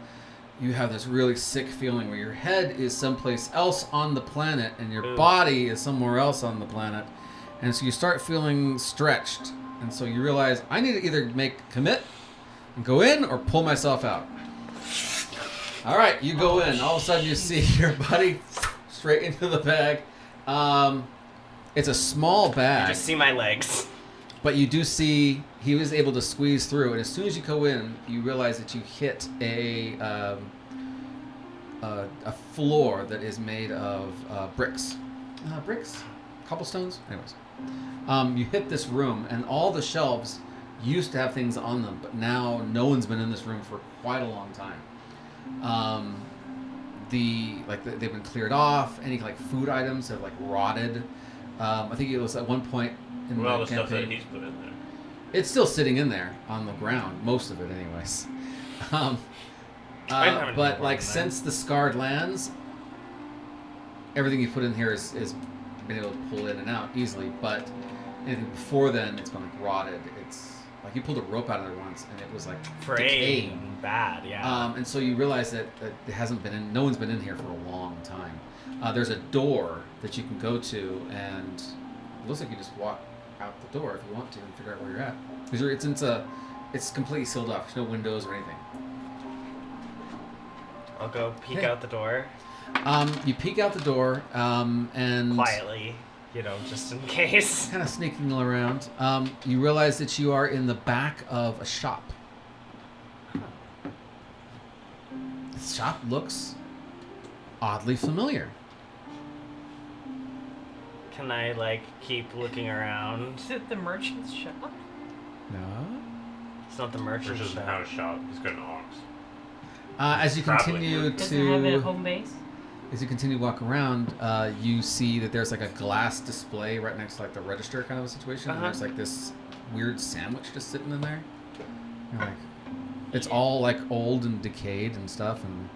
you have this really sick feeling where your head is someplace else on the planet and your Ooh. body is somewhere else on the planet. And so you start feeling stretched. And so you realize, I need to either commit and go in or pull myself out. All right, you go in. All of a sudden you see your buddy straight into the bag. It's a small You bag. just see my legs. But you do see he was able to squeeze through, and as soon as you go in, you realize that you hit a floor that is made of bricks. Bricks? Cobblestones? Anyways. You hit this room, and all the shelves used to have things on them, but now no one's been in this room for quite a long time. They've been cleared off. Any like food items have like rotted. I think it was at one point in Well, the the stuff that campaign. he's put in there. It's still sitting in there on the ground, most of it, anyways. I didn't have any But more like than that. since the scarred lands, everything you put in here is been able to pull in and out easily. But anything before then, it's been like rotted. It's like you pulled a rope out of there once, and it was like decaying. Fraying. Bad, yeah. And so you realize that it hasn't been in. No one's been in here for a long time. There's a door that you can go to, and it looks like you just walk out the door if you want to and figure out where you're at. Because it's completely sealed off. There's no windows or anything. I'll go peek Okay. out the door You peek out the door, and quietly, just in case. kind of sneaking around. You realize that you are in the back of a shop. The shop looks oddly familiar. Can I keep looking around? Is it the merchant's shop? No. It's not the merchant Church doesn't shop. have a shop. He's got an ox. As you Traveling. continue Does it have a to home base? As you continue to walk around, you see that there's like a glass display right next to like the register kind of a situation. And Uh-huh. there's like this weird sandwich just sitting in there. You're like, it's all like old and decayed and stuff, and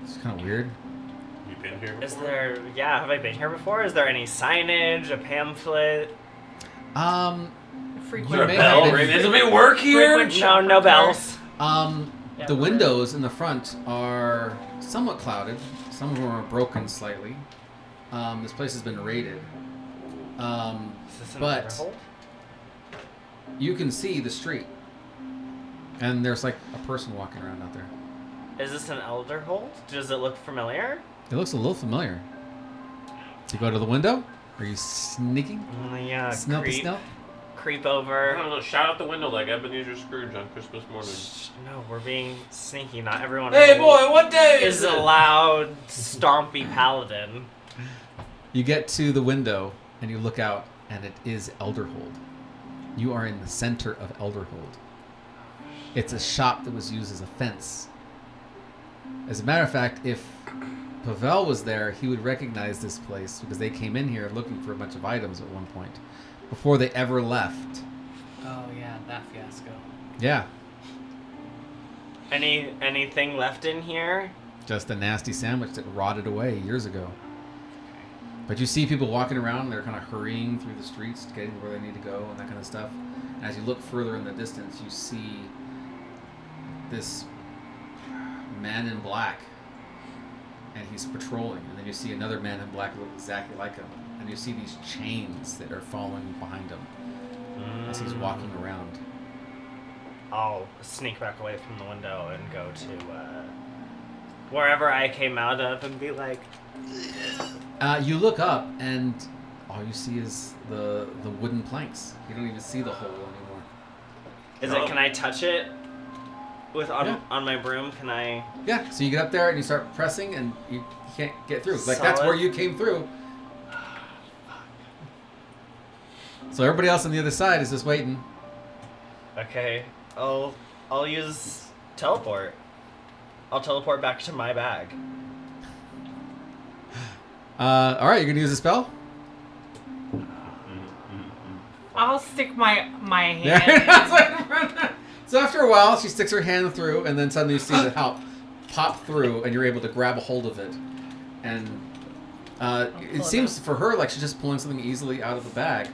it's kind of weird. You been here before? Is there? Yeah, have I been here before? Is there any signage, a pamphlet? Frequent Is there a may bell have been- ring? Does anybody work here? Frequent No, no bells. Yeah, The we're- windows in the front are somewhat clouded. Some of them are broken slightly. This place has been raided. Is this an But- Elderhold? You can see the street, and there's like a person walking around out there. Is this an Elderhold? Does it look familiar? It looks a little familiar. You go to the window? Are you sneaking? Yeah, Snelpy snelp? creep I over. don't know. Shout out the window like Ebenezer Scrooge on Christmas morning. Shh, no, we're being sneaky. Not everyone Hey boy, what day is is a it? loud, stompy paladin. You get to the window, and you look out, and it is Elderhold. You are in the center of Elderhold. It's a shop that was used as a fence. As a matter of fact, if Pavel was there, he would recognize this place because they came in here looking for a bunch of items at one point before they ever left. Oh yeah, that fiasco. Yeah, Anything left in here? just a nasty sandwich that rotted away years ago. But you see people walking around, they're kind of hurrying through the streets, getting where they need to go and that kind of stuff. And as you look further in the distance, you see this man in black, and he's patrolling. And then you see another man in black who looks exactly like him. And you see these chains that are falling behind him as he's walking around. I'll sneak back away from the window and go to wherever I came out of and be like, You look up, and all you see is the wooden planks. You don't even see the hole anymore. is No. it, can I touch it with on, Yeah. on my broom? Can I? Yeah, so you get up there and you start pressing, and you can't get through. Like, that's Solid. where you came through. So everybody else on the other side is just waiting. Okay, I'll use teleport. I'll teleport back to my bag. All right, you're gonna use a spell. I'll stick my hand. Yeah. So after a while, she sticks her hand through, and then suddenly you see the help pop through, and you're able to grab a hold of it. And it pull seems for her like she's just pulling something easily out of the bag,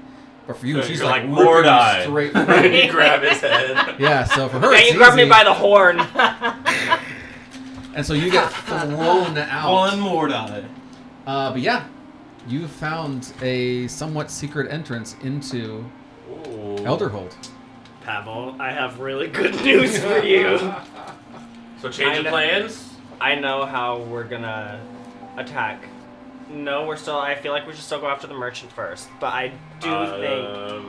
but for you, So she's you're like like ripping Mordai. straight. You grab his head. Yeah, so for her, Yeah, it's you grabbed me easy. by the horn. And so you get thrown out. One more die. But yeah, you found a somewhat secret entrance into Ooh. Elderhold. Pavel, I have really good news for you. So change I of know- plans? I know how we're gonna attack. No, I feel like we should still go after the merchant first. But I do think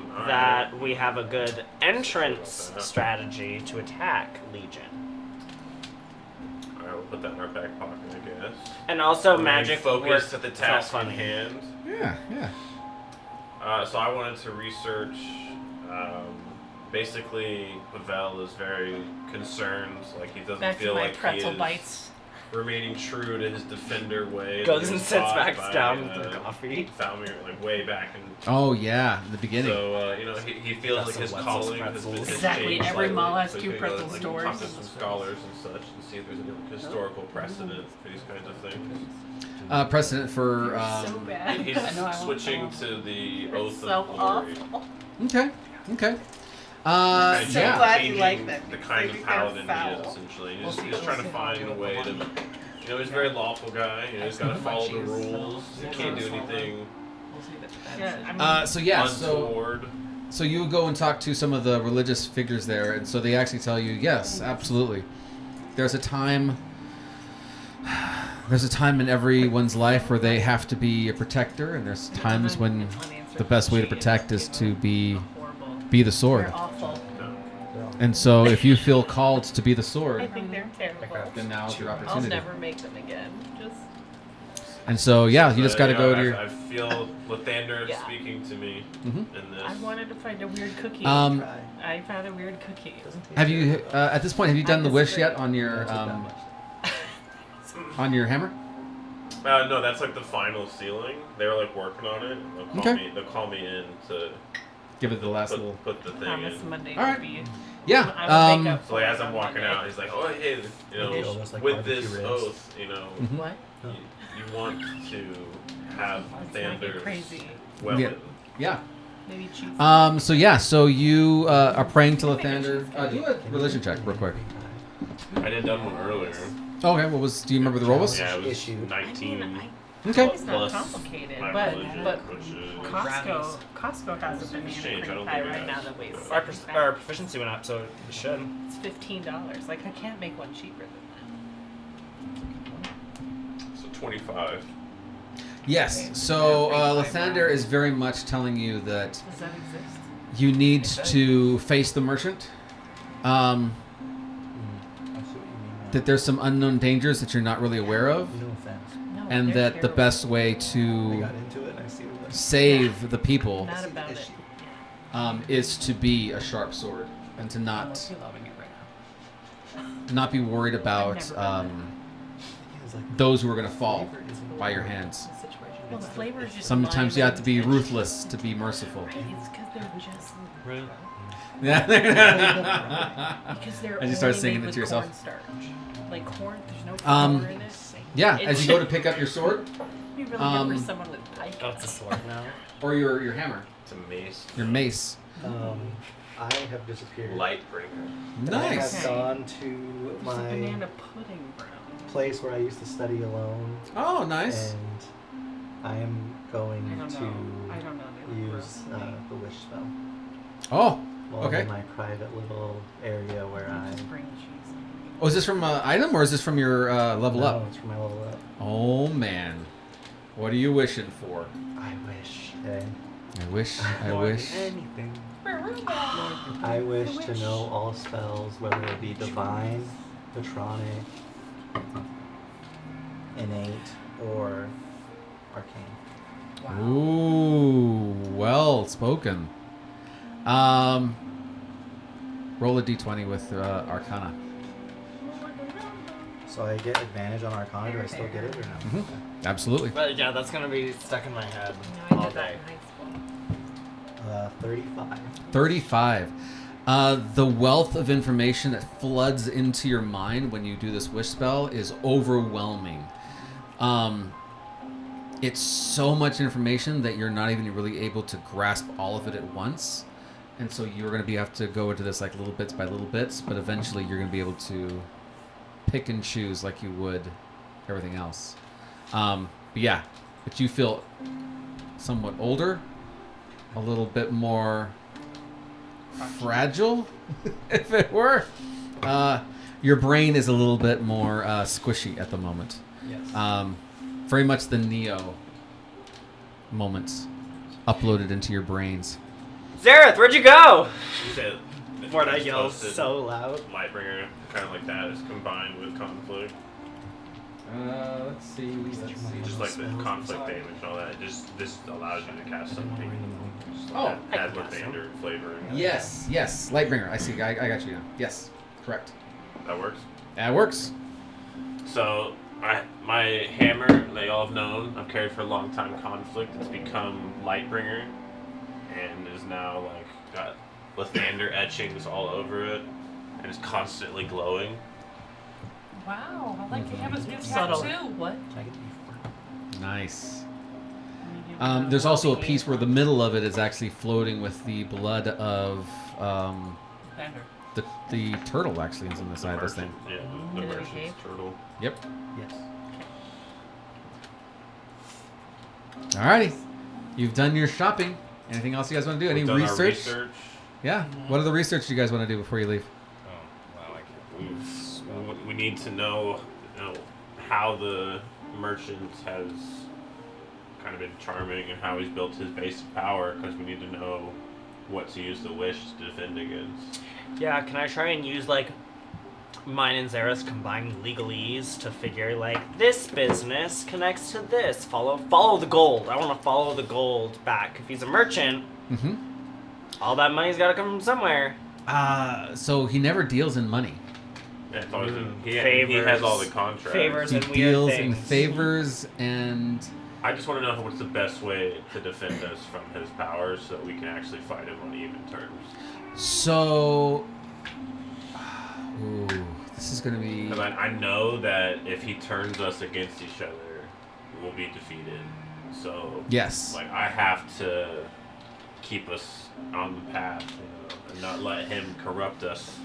alright. that we have a good entrance strategy to attack Legion. Alright, we'll put that in our back pocket, I guess. And also Remain magic focused work at the felt task in funny. hand. Yeah. So I wanted to research. Basically, Pavel is very concerned. Like he doesn't Back to feel my like pretzel he is bites. remaining true to his defender way. Goes that he and was sits taught back by, down with the coffee. Falmir, like way back in. Oh yeah, in the beginning. So he feels Got like some his Wetzel's calling has pretzels. been has Exactly, changed every slightly. mall has So he's two gonna go, pretzel like, stores. talk to some scholars and such and see if there's any historical precedent for these kinds of things. Precedent for. So bad. He's I know I want switching them to the It's Oath so of Glory. awful. Okay. Okay. Kind of So Yeah. glad you changing like them, the because kind they of think they're paladin he foul. is, essentially. We'll He's see- just trying to we'll see. find a way to. He's a very lawful guy. He's got to follow the rules. He can't do anything We'll see that. Yeah, I mean, So yeah, so untoward. so you go and talk to some of the religious figures there, and so they actually tell you, yes, absolutely. There's a time. There's a time in everyone's life where they have to be a protector, and there's times when the best way to protect is to be the sword. they're awful. And so if you feel called to be the I sword, think they're terrible. then now's your I'll opportunity. never make them again. Just And so yeah, you just got to go to I, your. I feel Lathander Yeah. speaking to me Mhm. in this. I wanted to find a weird cookie. Um, I found a weird cookie. Have you at this point have you done the wish disagree. yet on your on your hammer? No, that's like the final ceiling. They were like working on it. They'll call me in to Give it the last little. put the thing Promise in. Monday All right. will be. Yeah. I will make up So like, for as it I'm on walking Monday. out, he's like, "Oh, hey, Yeah, that's like with barbecue this ribs. oath, Mhm. What? you want to have Let's not get Thander's crazy. weapon. Yeah. Maybe cheese. So you are praying to Lathander. Do a religion check real quick. I did done one earlier. Okay, what was? Do you remember the roll was? Yeah, it was Issued. 19. Okay. It's not Plus complicated, my but religion, which is Costco has a banana Exchange, I cream don't pie think it right now has. that weighs Our, 7 our pounds. proficiency went up, so it should. It's $15. Like I can't make one cheaper than So 25. Yes. So Lathander is very much telling you that that. Does that exist? you need to face the merchant. I see what you mean. That there's some unknown dangers that you're not really aware of, No offense. No. and they're that the terrible. best way I to got into it and I see what save the people Not about it. issue. is to be a sharp sword and to I'm not mostly loving it right not be worried about never done It's like those who are going to fall flavor isn't by your hands. the situation. now. Well, the flavor is just. Sometimes you have to be lime and- ruthless to be merciful. Right, it's because they're just. Yeah. Because they're As you start only singing made it with to yourself. Cornstarch. Like corn, there's no Um, flour in it. Yeah, It's- as you go to pick up your sword It'd be really um, good for someone with pike. Oh, it's a sword now. or your hammer, It's a mace. your mace. I have disappeared. Lightbringer. I Nice. have gone to There's a my banana pudding brown. place where I used to study alone, Oh, nice. and I am going I don't to know. I don't know. They look use gross to me. the wish spell. Oh, Well, okay. in my private little area where I. Just bring cheese. Oh, is this from an item or is this from your level No, up? it's for my level up. Oh man, what are you wishing for? I wish. Okay. I wish. I More than wish. anything. I wish to know all spells, whether they be divine, patronic, innate, or arcane. Ooh, well spoken. Roll a d20 with Arcana. So I get advantage on Arcana. Do I still get it or no? Mhm. Absolutely. But yeah, that's gonna be stuck in my head No, I all did that day. in high school. 35. 35. The wealth of information that floods into your mind when you do this wish spell is overwhelming. It's so much information that you're not even really able to grasp all of it at once. And so you're going to have to go into this like little bits by little bits, but eventually you're going to be able to pick and choose like you would everything else. But you feel somewhat older, a little bit more fragile, if it were. Your brain is a little bit more squishy at the moment. Yes. Very much the Neo moments uploaded into your brains. Zareth, where'd you go? You said Before I yell posted so loud. Lightbringer, kind of like that, is combined with conflict. Let's see. Just like the conflict damage and all that. This allows you to cast something. Oh, I add can cast Lathander flavoring. Yes, Lightbringer. I see. I got you now. Yes, correct. That works. That works. So, my hammer, they all have known, I've carried for a long time conflict. It's become Lightbringer, and is now like got Lathander etchings all over it, and is constantly glowing. Wow, I like Emma's new Subtle. tattoo. What? Can I get you? Nice. There's also a piece where the middle of it is actually floating with the blood of Thunder. the turtle actually is on the side of this thing. Yeah, the Did it merchant's behave? turtle. Yep. Yes. Alrighty. You've done your shopping. Anything else you guys want to do? Any We've done our research? Yeah. What other research do you guys want to do before you leave? We need to know, how the merchant has kind of been charming and how he's built his base of power, because we need to know what to use the wish to defend against. Yeah, can I try and use like mine and Zara's combined legalese to figure like this business connects to this? Follow the gold. I want to follow the gold back. If he's a merchant, Mm-hmm. all that money's got to come from somewhere. So he never deals in money. Yeah, it's always he Favors. has all the contracts. Favors. He and weird deals in things. favors and I just want to know what's the best way to defend us from his powers so that we can actually fight him on even terms. so. Ooh, this is gonna be. Because I know that if he turns us against each other, will be defeated. So Yes. like I have to keep us on the path, and not let him corrupt us.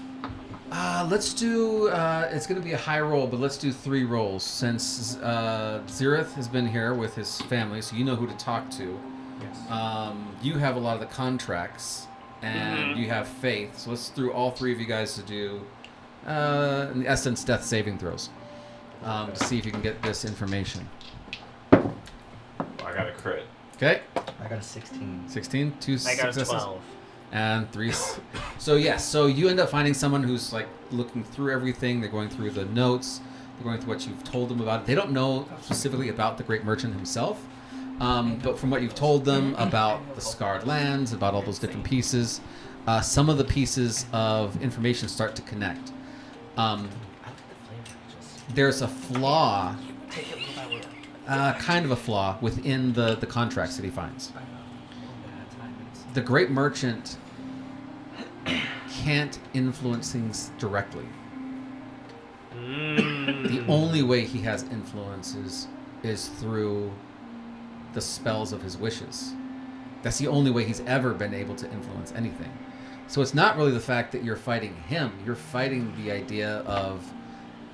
Let's do. It's going to be a high roll, but let's do 3 rolls since Zereth has been here with his family, so you know who to talk to. Yes. You have a lot of the contracts, and you have faith. So let's through all 3 of you guys to do, in essence, death saving throws, to see if you can get this information. I got a crit. Okay. I got a 16. 16, 2 I got successes. 12. And 3. So yes, so you end up finding someone who's like looking through everything. They're going through the notes. They're going through what you've told them about it. They don't know specifically about the Great Merchant himself, but from what you've told them about the Scarred Lands, about all those different pieces, some of the pieces of information start to connect. There's a flaw, kind of a flaw within the contracts that he finds. The Great Merchant can't influence things directly. The only way he has influences is through the spells of his wishes. That's the only way he's ever been able to influence anything. So it's not really the fact that you're fighting him. You're fighting the idea of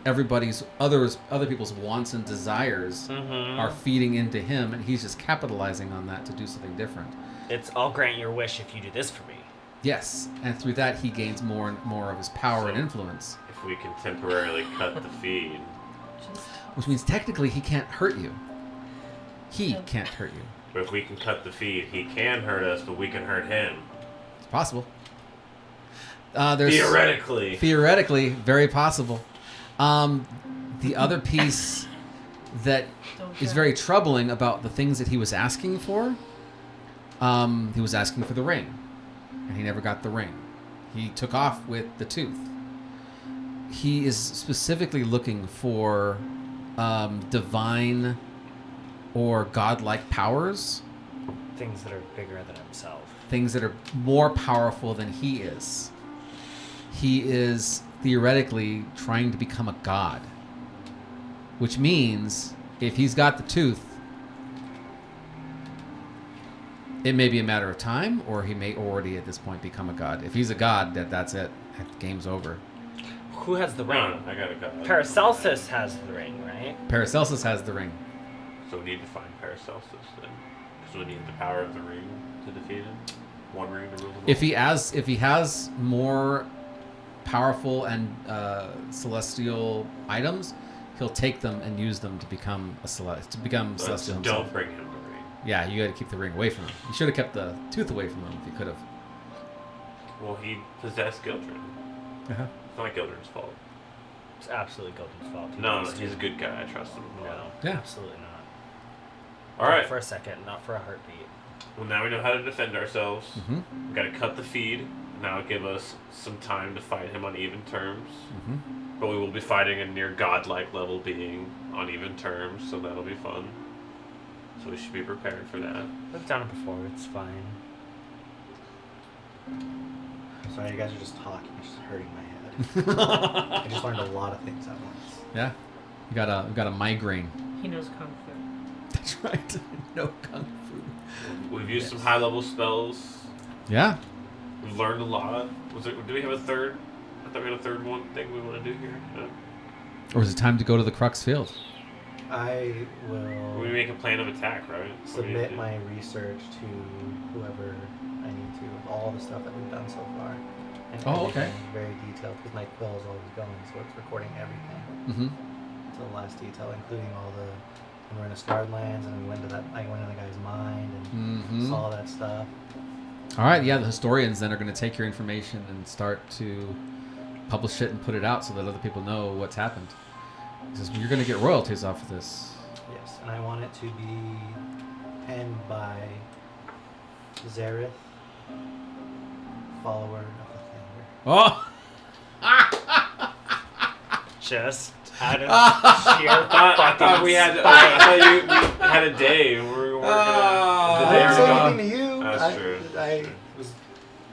other people's wants and desires are feeding into him, and he's just capitalizing on that to do something different. It's I'll grant your wish if you do this for me. Yes, and through that he gains more and more of his power and influence. If we can temporarily cut the feed. Which means technically he can't hurt you. He can't hurt you. But if we can cut the feed, he can hurt us, but we can hurt him. It's possible. There's Theoretically, very possible. The other piece that is very troubling about the things that he was asking for, he was asking for the ring, and he never got the ring. He took off with the tooth. He is specifically looking for divine or godlike powers. Things that are bigger than himself. Things that are more powerful than he is. He is theoretically trying to become a god. Which means, if he's got the tooth, it may be a matter of time, or he may already at this point become a god. If he's a god, that's it. Game's over. Who has the ring? No, I got a god. Paracelsus has the ring, right? Paracelsus has the ring. So we need to find Paracelsus then. Because we need the power of the ring to defeat him. One ring to rule them all. If he has more powerful and celestial items, he'll take them and use them to become celestial himself. Don't bring him the ring. Yeah, you got to keep the ring away from him. You should have kept the tooth away from him if you could have. Well, he possessed Gildren. Uh-huh. It's not Gildren's fault. It's absolutely Golden's fault. No, he's a good guy. I trust him. No, Yeah. absolutely not. All right. Not for a second, not for a heartbeat. Well, now we know how to defend ourselves. Mm-hmm. We got to cut the feed. Now give us some time to fight him on even terms. Mm-hmm. But we will be fighting a near godlike level being on even terms, so that'll be fun. So we should be prepared for that. We've done it before. It's fine. Sorry, you guys are just talking. It's just hurting my head. I just learned a lot of things at once. Yeah, you got a migraine. He knows kung fu. That's right. No kung fu. We've used some high-level spells. Yeah. We've learned a lot. Do we have a third? I thought we had a third one thing we want to do here. No? Or is it time to go to the Crux Field? I will We make a plan of attack, right? What do you submit do? my research to whoever I need to with all the stuff that we've done so far. And Oh, okay. everything very detailed because my quill is always going, so it's recording everything Mm-hmm. to the last detail, including all the. And we're in the Scarred Lands, and we went to that. I went in the guy's mind and Mm-hmm. saw that stuff. All right, yeah, the historians then are going to take your information and start to publish it and put it out so that other people know what's happened. Because you're going to get royalties off of this. Yes, and I want it to be penned by Zareth, follower of the Finger. Oh! Just out of I sheer I thought we had. I thought you had a day. We were working Oh. the I day didn't say we got- anything to you. That's true. I was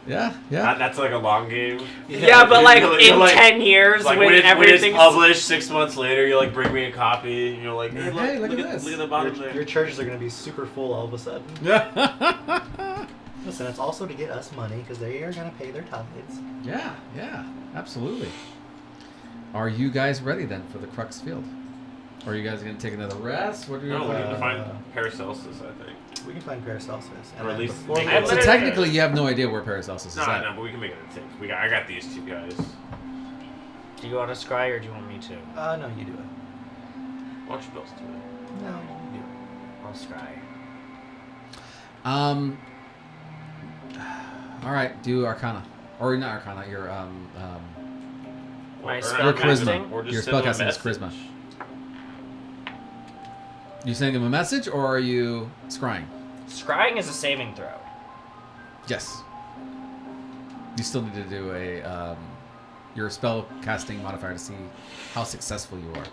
Yeah, yeah. That's like a long game. Yeah, but like You're in like- 10 years, Like when when it's everything's published 6 months later, you like bring me a copy. And you're like, hey, Hey, look at this. Look at the bottom there. Your churches are going to be super full all of a sudden. Yeah. Listen, it's also to get us money because they are going to pay their tithes. Yeah, absolutely. Are you guys ready then for the Crux Field? Or are you guys going to take another rest? What are you No, we gonna need to do? find Paracelsus, I think. We can find Paracelsus. And Or at then least before make we it- So literally- technically, you have no idea where Paracelsus is No, at. no, but we can make it a thing. I got these two guys. Do you want to scry or do you want me to? No, you do it. Why don't you both do it? No, you do it. I'll scry. All right, do Arcana. Or not Arcana, your My Or spell your not, charisma. or just Your send them a spellcasting is message. charisma. You sending him a message, or are you scrying? Scrying is a saving throw. Yes. You still need to do a your spell casting modifier to see how successful you are.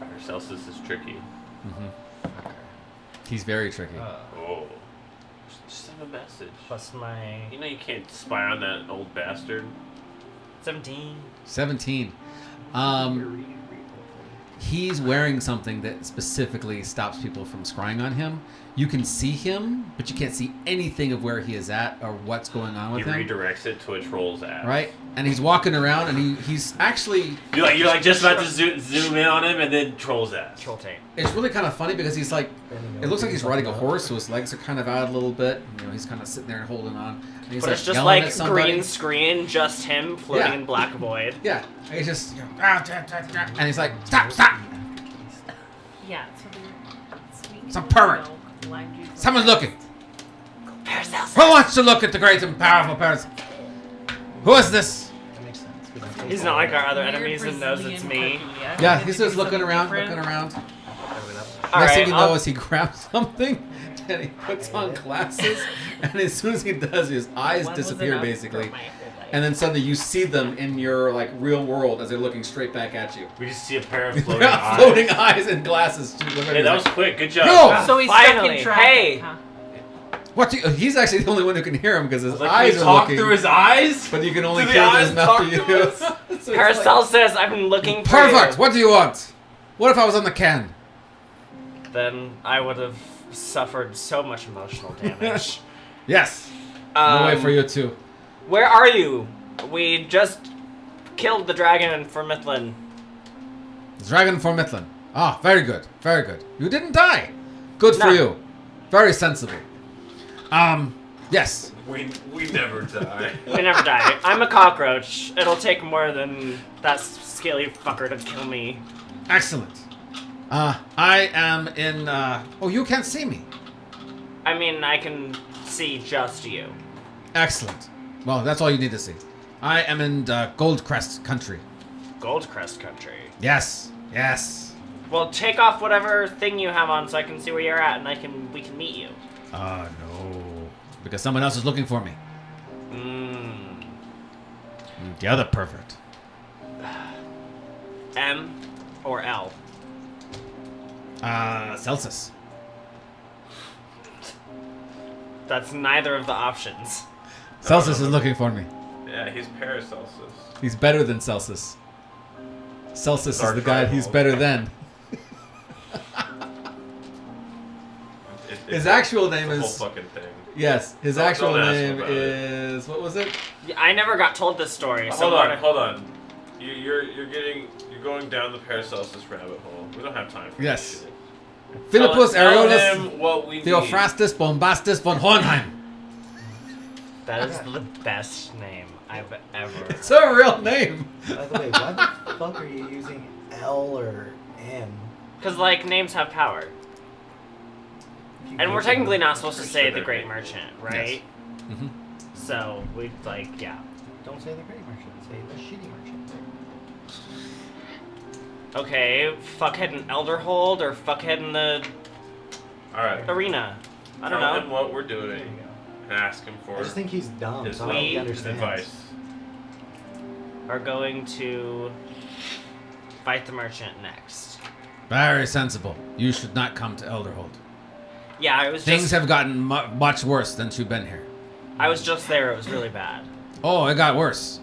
Paracelsus is tricky. He's very tricky. Oh. Just send a message. Plus my You know you can't spy on that old bastard. 17. 17. He's wearing something that specifically stops people from scrying on him. You can see him, but you can't see anything of where he is at or what's going on He with him. redirects it to a troll's ass. Right? And he's walking around, and he's actually... You're like just about to zoom in on him, and then troll's ass. Troll tape. It's really kind of funny because he's like... It looks like he's riding a horse, so his legs are kind of out a little bit. You know, he's kind of sitting there and holding on. And he's But like it's just yelling at like somebody. green screen, just him floating Yeah. in black void. Yeah. And he's just... And he's like, stop! Yeah, so they're sweet. Some pervert. milk, lime juice, and Someone's ice. looking. Paracelsus. Who wants to look at the great and powerful parents? Who is this? That makes sense. 'cause I'm He's not like our other Weird enemies and knows it's Brazilian me. cookie, Yeah, Did he's you just do looking something around, different? looking around. All Next right, thing you know I'll- is he grabs something and he puts on glasses, and as soon as he does, his eyes One was disappear enough for basically, my whole life. and then suddenly you see them in your like real world as they're looking straight back at you. We just see a pair of floating Yeah, eyes. floating eyes and glasses. Hey, that was quick. Good job. Go! So he's stuck Finally, in traffic, hey! huh? What? He's actually the only one who can hear him because his Like, eyes can you are talk looking. through his eyes? But you can only Do the hear eyes his mouth talk to you. to us? So it's like- Paracelsus, I've been looking for Perfect. you. What do you want? What if I was on the can? Then I would have suffered so much emotional damage. Yes. No way Um, for you too. Where are you? We just killed the dragon for Mithlin. Dragon for Mithlin. Ah, very good. Very good. You didn't die. Good for No. you. Very sensible. Yes. We never die. We never die. I'm a cockroach. It'll take more than that scaly fucker to kill me. Excellent. I am in, oh, you can't see me. I mean, I can see just you. Excellent. Well, that's all you need to see. I am in Goldcrest country. Goldcrest country. Yes. Yes. Well, take off whatever thing you have on so I can see where you're at and we can meet you. No. Because someone else is looking for me. The other pervert. M or L? Celsus. That's neither of the options. Celsus is looking for me. Yeah, he's Paracelsus. He's better than Celsus. Celsus Dark is the guy he's better than. His actual name the is... whole fucking thing. Yes, his Don't actual ask name about it. is... What was it? Yeah, I never got told this story. So Hold on. You're going down the Paracelsus rabbit hole. We don't have time for Yes. this shit. Philippus Tell Areolus him what we need. Theophrastus Bombastus von Hohenheim. That is the best name I've ever. It's a real name. By the way, why the fuck are you using L or M? Because like names have power, and we're technically not supposed to say the Great Merchant, right? Mhm. So we yeah. Don't say the great merchant, say the shitty merchant. Okay, fuckhead in Elderhold or fuckhead in the All right. arena. I don't Tell know. him what we're There doing you go. and ask him for I just think he's dumb, his so I don't think he We- understands. advice. Are going to fight the merchant next. Very sensible. You should not come to Elderhold. Yeah, I was Things just. have gotten much worse since you've been here. I was just there. It was really bad. Oh, it got worse.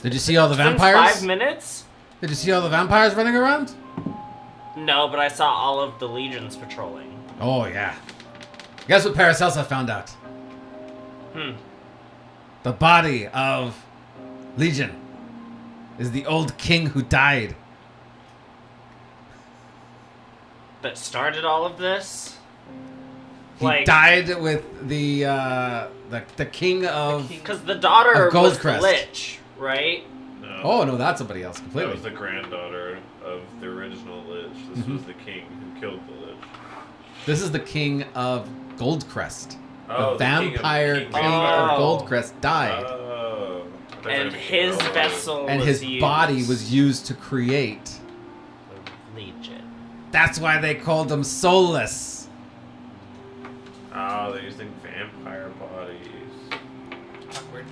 Did you see all the It's been vampires? 5 minutes? Did you see all the vampires running around? No, but I saw all of the legions patrolling. Oh, yeah. Guess what Paracelsa found out? The body of Legion is the old king who died. That started all of this? He died with the king of... Because the daughter Of was the Goldcrest. Lich, right? No. Oh, no, that's somebody else That completely. was the granddaughter of the original Lich. This was the king who killed the Lich. This is the king of Goldcrest. Oh, the vampire King king Vampire. of Goldcrest died. Oh. I thought you were And gonna his kill- vessel and was his used. body was used to create. The Legion. That's why they called him soulless. Oh, they're using vampire bodies. Awkward.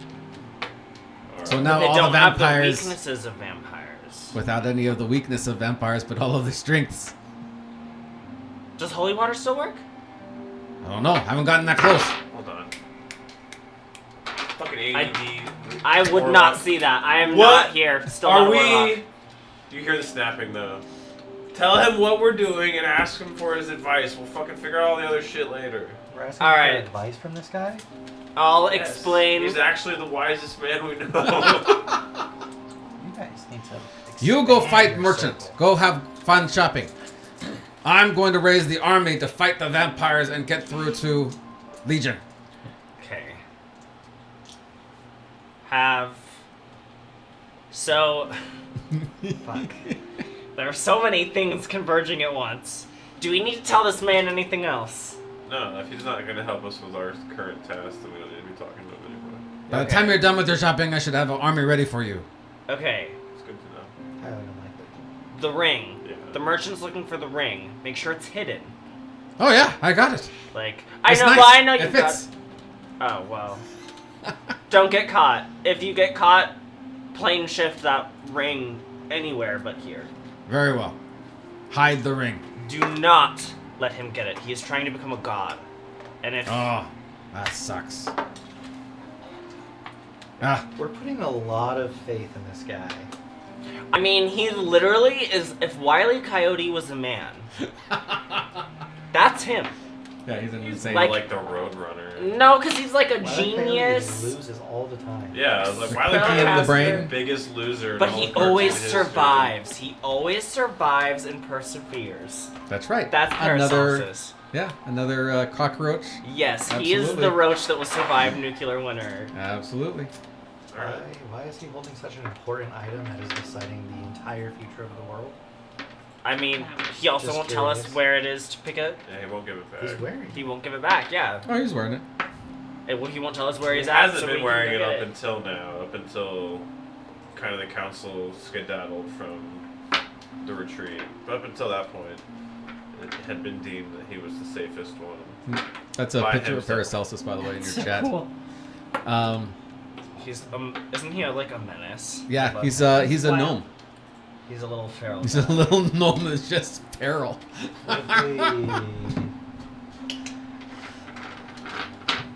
So now They all don't the have the vampires, weaknesses of vampires. without any of the weakness of vampires, but all of the strengths. Does holy water still work? I don't know. I haven't gotten that close. Hold on. Fucking ADD. I would Warlock. not see that. I am What not here. Still Are not a we? warlock. You hear the snapping though. Tell him what we're doing and ask him for his advice. We'll fucking figure out all the other shit later. We're asking All for right. advice from this guy? I'll Yes. explain. He's actually the wisest man we know. You guys need to. You go expand fight your merchant. circle. Go have fun shopping. I'm going to raise the army to fight the vampires and get through to Legion. Okay. Have. So. Fuck. Oh, There are so many things converging at once. Do we need to tell this man anything else? No, if he's not going to help us with our current task, then we don't need to be talking to him anymore. By the Okay. time you're done with your shopping, I should have an army ready for you. Okay. It's good to know. I don't like that. The ring. Yeah. The merchant's looking for the ring. Make sure it's hidden. Oh yeah, I got it. Like I It's know. nice. Well, I know It you got. fits. Oh well. Don't get caught. If you get caught, plane shift that ring anywhere but here. Very well. Hide the ring. Do not let him get it. He is trying to become a god. And if Oh, that sucks. Ah, We're putting a lot of faith in this guy. I mean, he literally is. If Wile E. Coyote was a man, that's him. yeah, he's an insane. Like- Like the Roadrunner. No, because he's like a Why do genius. He loses all the time. Yeah, I was like, why Cookie in the brain. biggest loser? in But all he of cartoon always history. survives. He always survives and perseveres. That's right. That's another. Paracelsus. Yeah, another cockroach. Yes, he is Absolutely. the roach that will survive nuclear winter. Absolutely. All right. Why is he holding such an important item that is deciding the entire future of the world? I mean, he also Just won't tell us curious. where it is to pick it. Yeah, he won't give it back. He's wearing He won't give it back. Yeah, Oh, he's wearing it. he won't tell us where He he's at. hasn't so we been can wearing go it get up until now, up until kind of the council skedaddled from the retreat. But up until that point, it had been deemed that he was the safest one. That's a By picture himself. of Paracelsus, by the way, in your So chat. cool. He's isn't he like a menace? Yeah, But he's a Wow. gnome. He's a little feral. He's a little gnome that's just feral.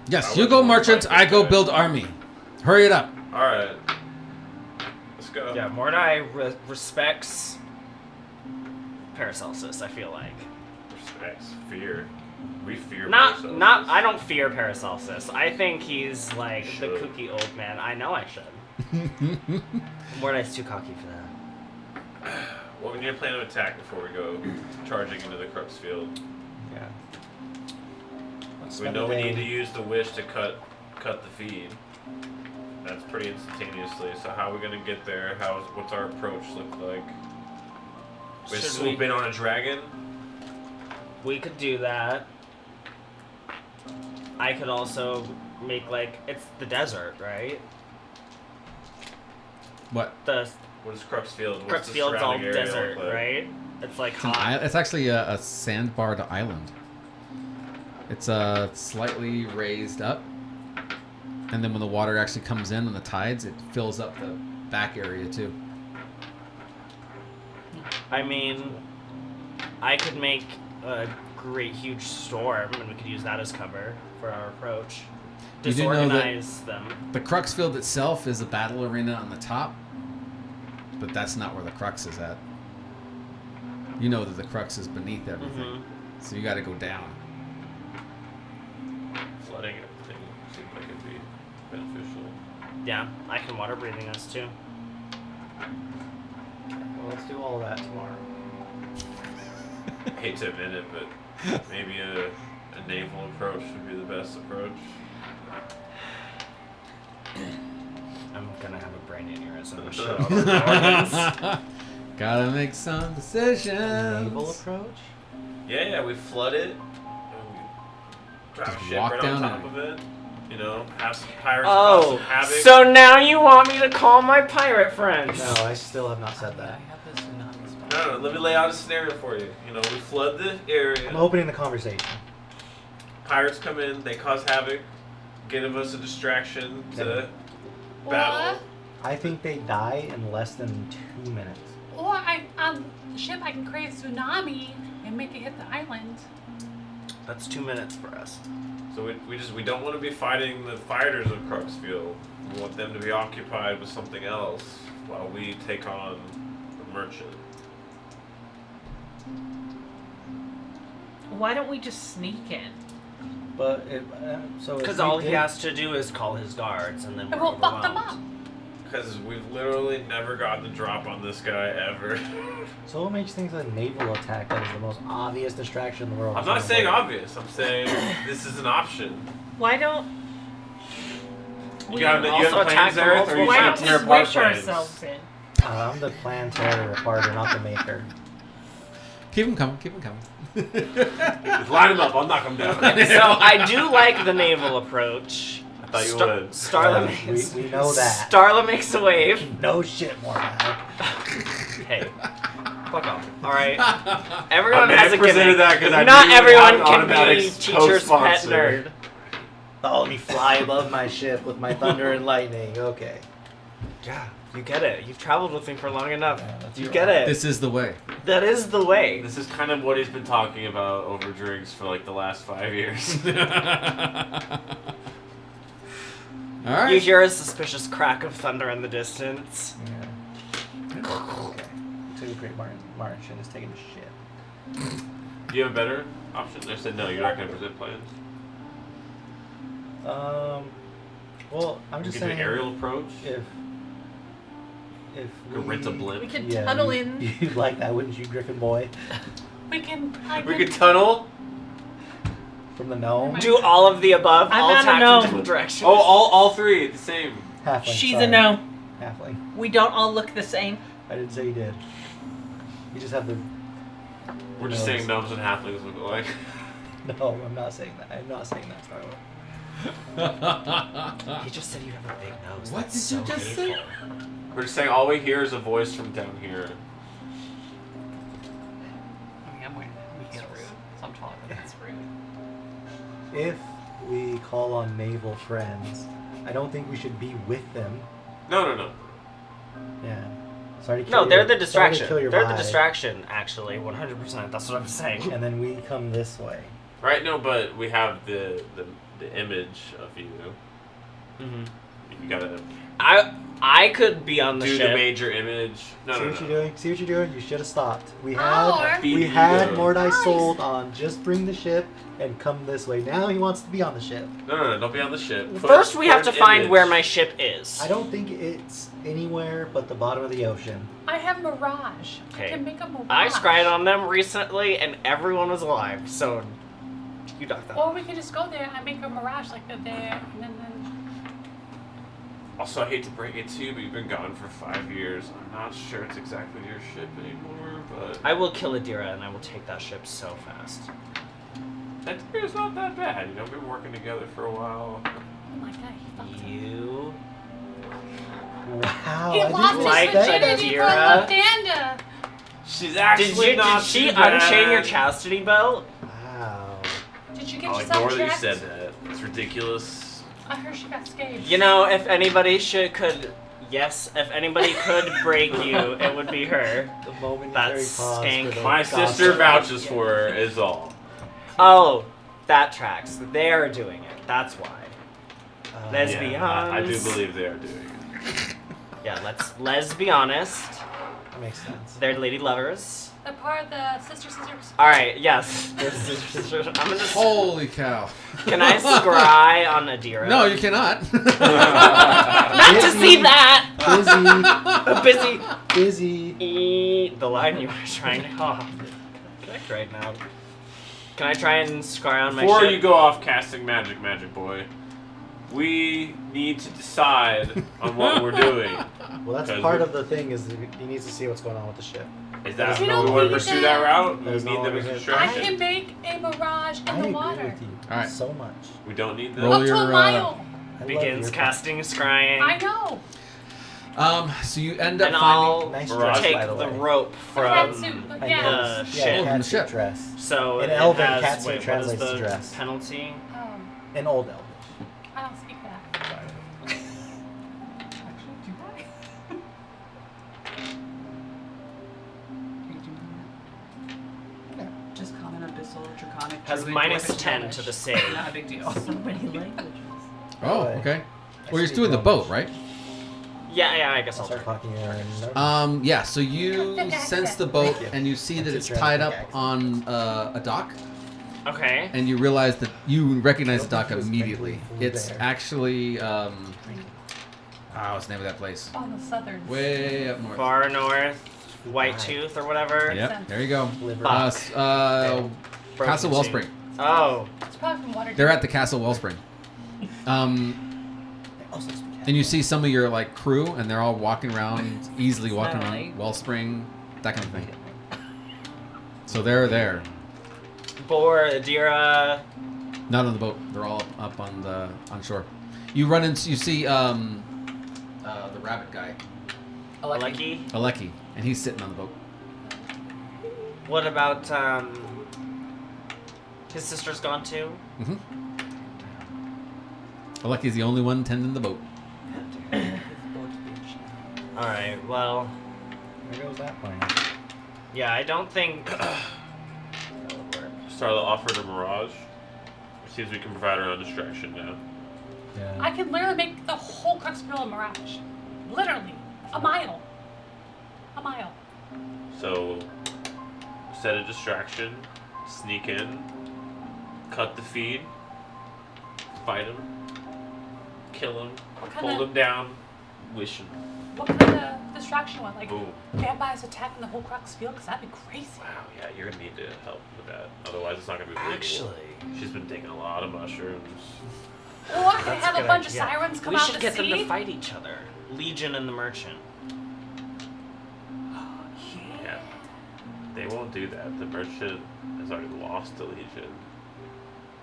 Yes, I you go wouldn't merchant, fight I this go guy. build army. Hurry it up. All right, let's go. Yeah, Mordai respects Paracelsus. I feel like Respects, fear. We fear. not. Paracelsus. I don't fear Paracelsus. I think he's like the Should. kooky old man. I know I should. Mordai's too cocky for that. Well, we need a plan of attack before we go charging into the Crux field. Yeah. We know we need to use the wish to cut the feed. That's pretty instantaneously. So how are we gonna get there? What's our approach look like? We Should swoop we- in on a dragon. We could do that. I could also make like it's the desert, right? What? The What is Crux Field? What's Crux the Field's all surrounding area desert, look like? right? It's like It's, an hot. it's actually a sandbarred island. It's slightly raised up, and then when the water actually comes in on the tides, it fills up the back area too. I mean, I could make a great huge storm, and we could use that as cover for our approach. You do know that Disorganize them. the Crux Field itself is a battle arena on the top, but that's not where the Crux is at. You know that the Crux is beneath everything, so you got to go down. Flooding everything seems like it'd be beneficial. Yeah, I can water breathing us too. Well, let's do all that tomorrow. I hate to admit it, but maybe a naval approach would be the best approach. I'm gonna have a brain aneurysm. Shit all over the organs. Gotta make some decisions. Naval approach? Yeah, we flood it. And we drop Just shit walk right down on top it. of it. You know, have some pirates cause some Oh, havoc. so now you want me to call my pirate friends? No, I still have not said I that. have this tsunami spell. No, let me lay out a scenario for you. You know, we flood the area. I'm opening the conversation. Pirates come in, they cause havoc, give us a distraction to battle. I think they die in less than 2 minutes. Or on the ship I can create a tsunami and make it hit the island. That's 2 minutes for us. So we don't want to be fighting the fighters of Cruxfield. We want them to be occupied with something else while we take on the merchant. Why don't we just sneak in? But so Because if we all he did- has to do is call his guards, and then And we're we'll fuck them up. overwhelmed. Because we've literally never gotten the drop on this guy ever. So what makes things a naval attack that is the most obvious distraction in the world? I'm not saying obvious. I'm saying this is an option. Why don't You have also plans attack from there, or multiple you why can't don't tear we apart wish plans? ourselves in? I'm the plan tearer reporter, not the maker. Keep them coming. Keep them coming. Just line him up. I'll knock him down. So I do like the naval approach. I thought you would. Starla We makes, know that. Starla makes a wave. No shit, more guy. Hey, fuck off. All right. Everyone I has a presented gimmick. that 'cause I Not knew we everyone had an can automatic be teacher's pet co-sponsor. nerd. Follow me fly above my ship with my thunder and lightning. Okay. Yeah, you get it. You've traveled with me for long enough. Yeah, that's You right. get it. This is the way. That is the way. This is kind of what he's been talking about over drinks for like the last 5 years. All right. You hear a suspicious crack of thunder in the distance. Yeah. Okay. Took a great Martian is taking a shit. Do you have a better option? I said no. You're not going to present plans. Well, I'm You just can do saying. an aerial approach. If You could rent a blimp. We could yeah, tunnel you- in. You'd like that, wouldn't you, Griffin boy? We can. We could tunnel. From the gnome. Do all of the above. I'm all not a attack gnome. in different directions. Oh, all three the same. Halfling. She's sorry. a gnome. Halfling. We don't all look the same. I didn't say you did. You just have the. We're just saying gnomes and halflings look alike. No, I'm not saying that. I'm not saying that, Starla. He just said you have a big nose. What That's did you so just hateful. say? We're just saying all we hear is a voice from down here. I mean, I'm wearing heels, so I'm taller, but that's rude. If we call on naval friends, I don't think we should be with them. No. Yeah. Sorry to kill No, they're your- the sorry to distraction. kill your They're the vibe. distraction, actually. 100%. That's what I'm saying. And then we come this way. Right? No, but we have the image of you. Mm-hmm. You gotta I could be on the do ship. the major image. No, See no, what no. you're doing? See what you're doing? You should have stopped. We Or- had Be we had ego. Mordai Nice. sold on just bring the ship and come this way. Now he wants to be on the ship. No, don't be on the ship. First, we have to an find image. where my ship is. I don't think it's anywhere but the bottom of the ocean. I have Mirage. Okay. I can make a Mirage. I scryed on them recently, and everyone was alive. So, you dock that. Or we could just go there and make a Mirage like they're there, and then. Also, I hate to break it to you, but you've been gone for 5 years. I'm not sure it's exactly your ship anymore, but I will kill Adira, and I will take that ship so fast. that is not that bad. You know, we've been working together for a while. Oh my god, he fucked me. You. Wow. He I lost didn't like his expect that. virginity for Adira. Latanda. She's actually Did not she too bad. unchain your chastity belt? Wow. Did you get I'll yourself ignore that you checked? said that. It's ridiculous. I heard she got scathed. You know, if anybody if anybody could break you, it would be her. The momentary That's pause skank. for the My gossip. sister vouches for her, is all. Oh, that tracks. They're doing it. That's why. Let's be Yeah, I do honest. believe they are doing it. Yeah, let's be honest. That makes sense. They're lady lovers. They're part of the Sister Scissors. All right. Yes. I'm gonna. Holy cow! Can I scry on Adira? No, you cannot. Not to see that. Busy. Busy. Busy. The line you were trying to connect right now. Can I try and scry on my Before ship? you go off casting magic, Magic Boy, we need to decide on what we're doing. Well, that's Because part we- of the thing is that he needs to see what's going on with the ship. Is that You we don't want to need pursue that. that route? We There's need no them as a other- I distraction. can make a mirage in I the agree water. with you All right. so much. We don't need them. Roll Up to your, a mile. I love Begins your- casting scrying. I know. So you end up And finding. I'll Nice dress, take by the the way. rope Catsuit, from but I yeah. noticed. the Yeah, ship. From the catsuit ship. dress. So In it Elven, has, catsuit wait, what is translates to the dress. penalty? In Old Elvish. I don't speak that. Actually, do I? Just common, abyssal, draconic. Has druid, minus dwarvish, 10 elvish. to the save. Not a big deal. So many languages. Oh, Right. okay. I Well, you're speak doing the Elvish. boat, right? Yeah, I guess I'll I'll start try. talking in Yeah. So you Thick sense accent. the boat, Thank you. and you see that That's it's a tied thick up accent. on a dock, Okay. and you realize that you recognize the dock It was immediately. technically It's there. actually what's the name of that place? On the southern. Way up north. Far north, White Tooth or whatever. Yep. There you go. Liver. Broken Castle Tooth. Wellspring. Oh. It's probably from water. They're at the Castle Wellspring. Also speak And you see some of your like crew, and they're all walking around, easily walking that around right? Wellspring, that kind of thing. So they're there, Bor, Adira. not on the boat. They're all up on shore. You run into, you see the rabbit guy, Lucky. Aleki, and he's sitting on the boat. What about, his sister's gone too? Mm-hmm. Aleki's the only one tending the boat. Alright, well, There goes that plan. yeah, I don't think. Starla offered a mirage. It seems we can provide our own distraction now. Yeah. I could literally make the whole Cruxville a mirage. Literally. A mile. A mile. So, set a distraction, sneak in, cut the feed, fight him, kill him, What kind hold of him down, wish him. what kind of distraction one? Like Boom. vampires attacking the whole Cruxville? Because that'd be crazy. Wow, yeah, you're gonna need to help with that. Otherwise, it's not gonna be believable. Actually, She's been taking a lot of mushrooms. Or I could That's have a a good bunch idea. of sirens come we out should to get them sea. to fight each other. Legion and the Merchant. Yeah. They won't do that. The merchant has already lost to Legion.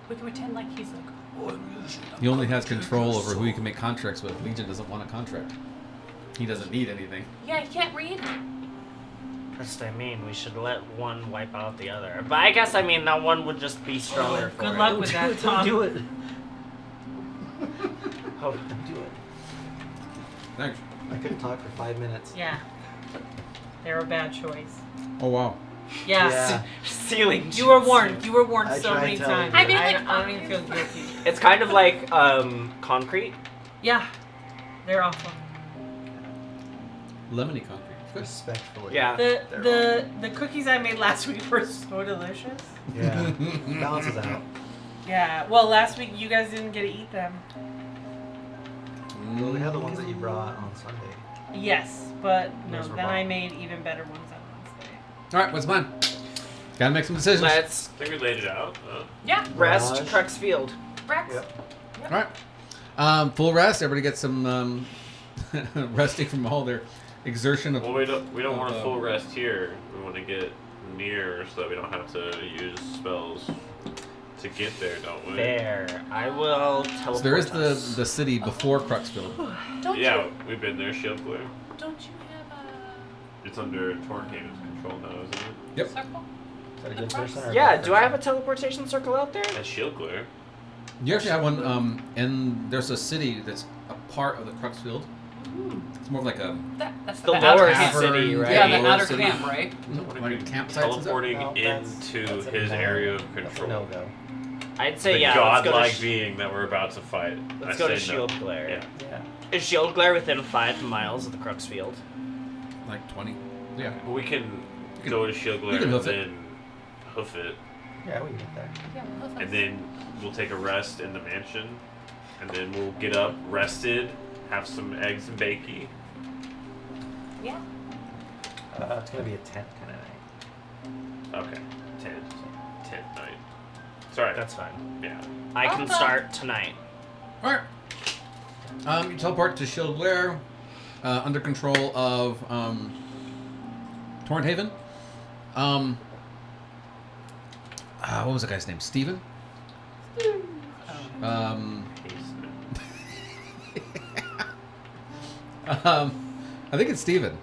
We can pretend like he's like, He only has control over who he can make contracts with. Legion doesn't want a contract. He doesn't need anything. yeah, he can't read. That's what I mean. We should let one wipe out the other. But I guess, I mean, that one would just be stronger for Good it. luck with that, Tom. Do it. Oh, Do it. Thanks. I couldn't talk for 5 minutes. Yeah. They're a bad choice. Oh wow. Yeah. Yeah. ceiling. You were jutsu. warned. You were warned I so tried many telling times. you. I mean, like, I don't even feel guilty. It's kind of like concrete. Yeah. They're awful. Lemony concrete. Good. Respectfully. Yeah. The cookies I made last week were so delicious. Yeah. Balances out. Yeah. Well, last week you guys didn't get to eat them. Well, we had the ones that you brought on Sunday. Yes, but no. Those were Then I bomb. made even better ones on Wednesday. All right, what's mine? Gotta make some decisions. Let's I think we laid it out. Yeah, rest Mirage. Crux Field. Rex. Yep. All right. Full rest. Everybody get some resting from all their exertion of. Well, we don't want a of, full rest here. We want to get near so that we don't have to use spells to get there, don't we? There. I will teleport So there is us. the city before Cruxville. Don't Yeah, you? we've been there, Shield Glare. Don't you have a It's under Tornhaven's control now, isn't it? Yep. circle? Is that a good person or a Yeah, bad do I have a person? teleportation circle out there? That's Shield Glare. You actually have one, and there's a city that's a part of the Cruxfield, It's more of like a That's The bad. lower tavern, city, right? Yeah, the Lower outer city. camp, right? like campsites and stuff. Teleporting No, that's into a his no. area of That's a control. no-go. I'd say The yeah. Let's go godlike to, being that we're about to fight. let's I go to say Shield no. Glare. Yeah. Yeah. Is Shield Glare within 5 miles of the Crux Field? Like 20. Yeah. But we can can- go to Shield Glare can and hoof it. then hoof it, Yeah, we can get there. Yeah, well, and that's- then we'll take a rest in the mansion, and then we'll get up, rested, have some eggs and bakey. Yeah. It's gonna be a tent kind of night. Okay, 10 night. It's alright. That's fine. Yeah. I can Okay. start tonight. All right. You teleport to Shield Glare, under control of Torrent Haven. What was the guy's name? Steven? I think it's Steven.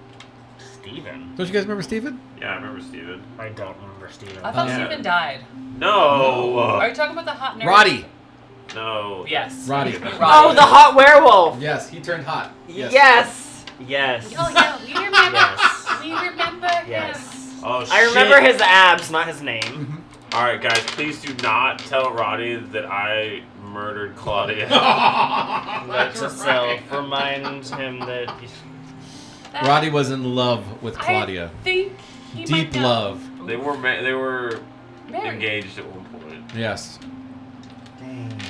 Steven? Don't you guys remember Steven? Yeah, I remember Steven. I don't remember Steven. I thought Yeah. Steven died. No! Are you talking about the hot nerd? Roddy. No. Yes. Roddy. Oh, the hot werewolf! Yes, he turned hot. Yes! Yes. Oh yeah, we remember. Yes. We remember him. Yes. Oh, shit. I remember his abs, not his name. Alright, guys, please do not tell Roddy that I murdered Claudia. Let yourself remind him that. That- Roddy was in love with Claudia. I think he Deep might know. love. They were Married. engaged at one point. Yes. Dang.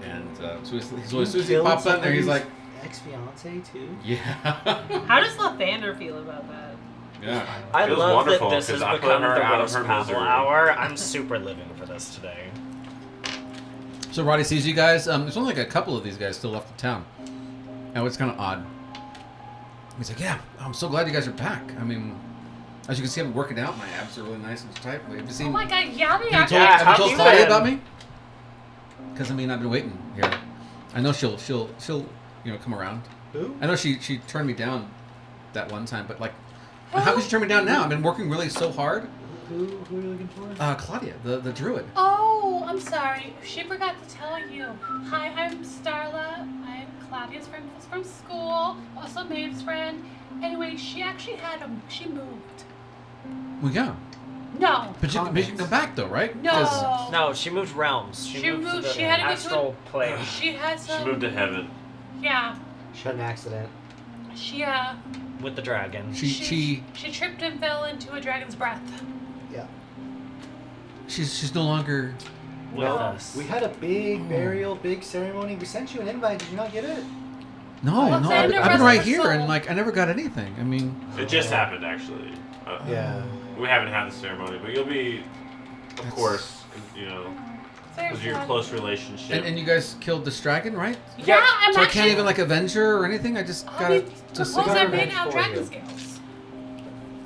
And so as soon You as he killed pops in there, he's somebody's like, ex-fiance too. yeah. How does Lathander feel about that? Yeah. I Feels love that wonderful, this has 'cause I put become her the out of roast her Pavel misery. hour. I'm super living for this today. So Roddy sees you guys. There's only like a couple of these guys still left in town. And it's kind of odd. He's like, yeah, I'm so glad you guys are back. I mean, as you can see, I'm working out. My abs are really nice and tight. Have you seen? Oh my god, yeah, they Have are. you told, Yeah, have how you told you Claudia been? about me? Because I mean, I've been waiting here. I know she'll come around. Who? I know she turned me down that one time, but like, how could she turn me down now? I've been working really so hard. Who are you looking for? Claudia, the druid. Oh, I'm sorry. She forgot to tell you. Hi, I'm Starla. I'm Claudia's friend from school. Also Maeve's friend. Anyway, she actually she moved. Well, yeah, No. but you can come back though, right? No. 'Cause- No, she moved realms. She to moved- the she had to go to astral plane. She had some. She moved to heaven. Yeah. She had an accident. She With the dragon. She tripped and fell into a dragon's breath. Yeah. she's no longer. With No, us. we had a big burial, big ceremony. We sent you an invite. Did you not get it? No, Alexander, I've been rest right her here, soul. and like I never got anything. I mean, It just happened, actually. Yeah. We haven't had the ceremony, but you'll be, of That's- course, because of your close relationship. and you guys killed this dragon, right? Yeah, I'm So I actually. can't even like avenge her or anything. I just I gotta mean, just. suppose got I revenge made out for dragon you. scales.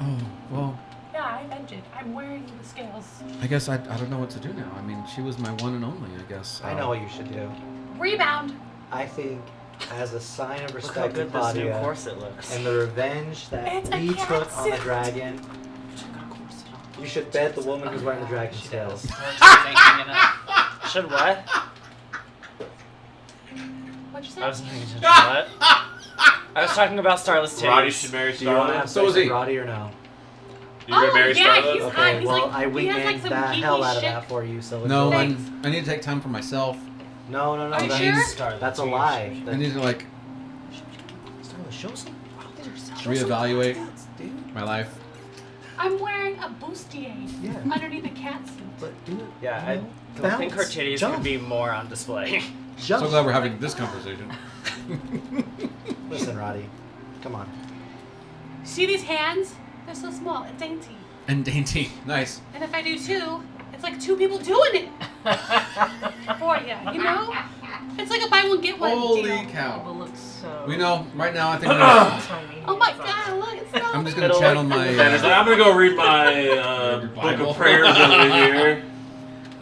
Oh well, Yeah, I avenged it. I'm wearing the scales. I guess I don't know what to do now. I mean, she was my one and only. I guess. I know what you should do. Rebound. I think, as a sign of Look how respect to good this new Claudia corset looks. and the revenge that It's a we cat took on the suit. dragon, you should bed the woman who's wearing the dragon She scales. does. Thinking enough. Should what? What'd you say? I was thinking what? I was talking about Starless titties. Roddy should marry Do you want to have Starlet. So sex is with he. Roddy or no? You gonna marry yeah, Starlet? he's Okay, hot. He's well, like, I he has like wingmaned some the geeky hell out of shit. that for you, so No, Thanks. I need to take time for myself. No, Are you that's, sure? that's a lie. I need to like Starlet, show some. reevaluate Dude. my life. I'm wearing a bustier Yeah. underneath a cat suit. But do it. Yeah, you know, I don't think her bounce, titties jump, could be more on display. Jump. So glad we're having this conversation. Listen, Roddy. Come on. See these hands? They're so small and dainty. And dainty, nice. And if I do two, it's like two people doing it for you. You know? It's like a buy one get one Holy deal. It cow! looks so. We know right now. I think I'm Oh my god! Look, it's so. just gonna Middle channel like- my. Ben's like, I'm gonna go read my book Bible. of prayers over here.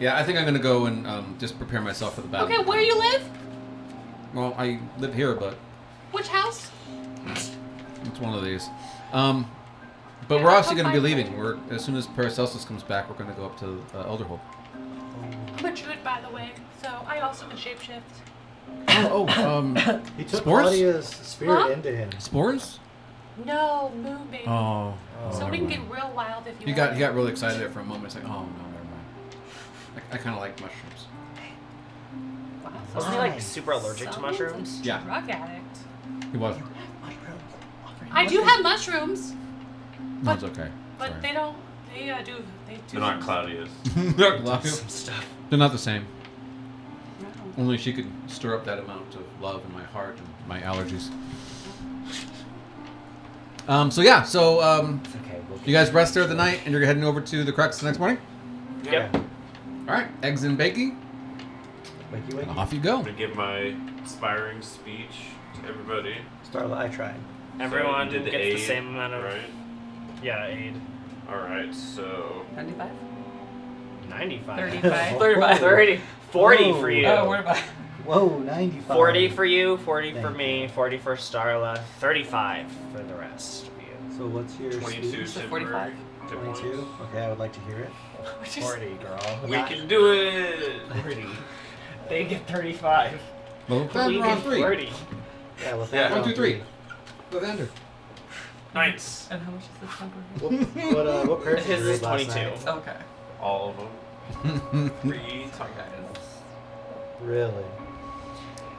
Yeah, I think I'm gonna go and just prepare myself for the battle. Okay, where you live? Well, I live here, but Which house? it's one of these. But Yeah, we're I'll actually come gonna be find leaving. you. We're as soon as Paracelsus comes back, we're gonna go up to Elderhold. I'm a druid, by the way, so I also can shapeshift. He took Spores? Claudia's spirit Huh? into him. Spores? No, Moon Baby. Oh. So we never can get mind. real wild if you He want. got really excited there for a moment. It's like, oh no, never mind. I kind of like mushrooms. Wow, Wasn't he like super allergic to someone's mushrooms? a Yeah. drug addict. He was. I do have mushrooms, No, it's okay. but Sorry. they don't. They do. They do. They're not Claudia's. They're not- Some stuff. They're not the same. No. Only she could stir up that amount of love in my heart and my allergies. So It's okay. We'll you guys rest there the night, and you're heading over to the Crux the next morning. Yep. All right, eggs and bacon. Wakey, wakey. Off you go. I'm gonna give my inspiring speech to everybody. Starla, I tried. Everyone So you did gets the aid, same amount of right? yeah aid. All right, so 95? 95. 35. 35. 30. 40 for Whoa. you. Oh, what about? Whoa, 95. 40 for you, 40 for Thank me, 40 for Starla, 35 for the rest of you. So what's your 22 speech? temporary. 22? Okay, I would like to hear it. 40, girl. We can do it. 40. They get 35. Well, We we're on get 3. 40. Yeah, well, Yeah. 1, 2, 3. Go Vander. Nice. And how much is this number? What parents did His you is read last 22. night? Okay. All of them. 3 times. Really?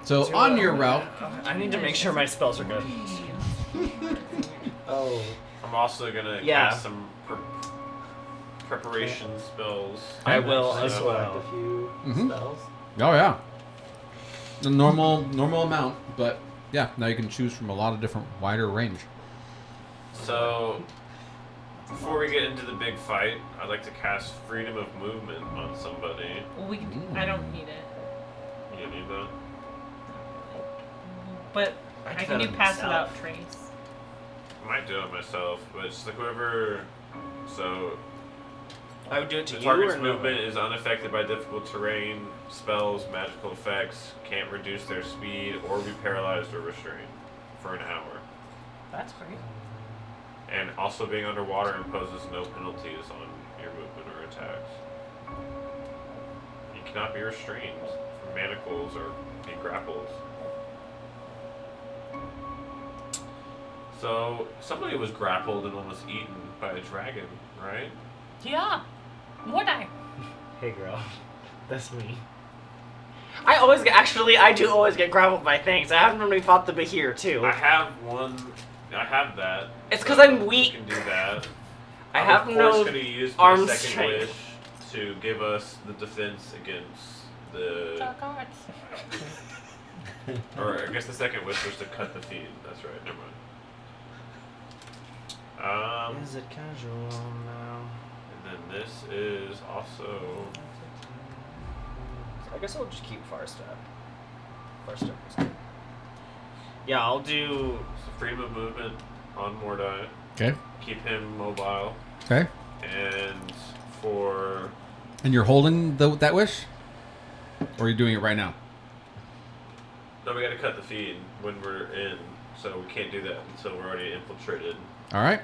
So on your route, I need to make sure my spells are good. Oh, I'm also gonna Yeah. cast some preparation spells. I will I as select well. a few Mhm. spells. oh yeah, the normal amount, but yeah, now you can choose from a lot of different wider range. So, before we get into the big fight, I'd like to cast freedom of movement on somebody. Well, we can, I don't need it, You need that? but I I can can do do it pass myself. without trace. I might do it myself, but it's like whoever. So, I would do it to the you target's or movement no? is unaffected by difficult terrain, spells, magical effects, can't reduce their speed, or be paralyzed or restrained for an hour. That's great. And also being underwater imposes no penalties on your movement or attacks. You cannot be restrained from manacles or be grappled. So, somebody was grappled and almost eaten by a dragon, right? Yeah. More die. Hey girl, that's me. I do always get grappled by things. I haven't really fought the Bahir too. I have one. I have that. It's 'cause so I'm weak. You can do that. I I'm have of no course going to use my arm second strength. wish to give us the defense against the. Dark arts. Or I guess the second wish was to cut the feed. That's right. Never mind. Is it casual now? And then this is also. I guess I'll just keep Far Step. Far Step is good. Yeah, I'll do. Freedom of movement on Mordai. Okay. Keep him mobile. Okay. And for. And you're holding that wish, or are you doing it right now? No, we gotta cut the feed when we're in, so we can't do that until we're already infiltrated. All right.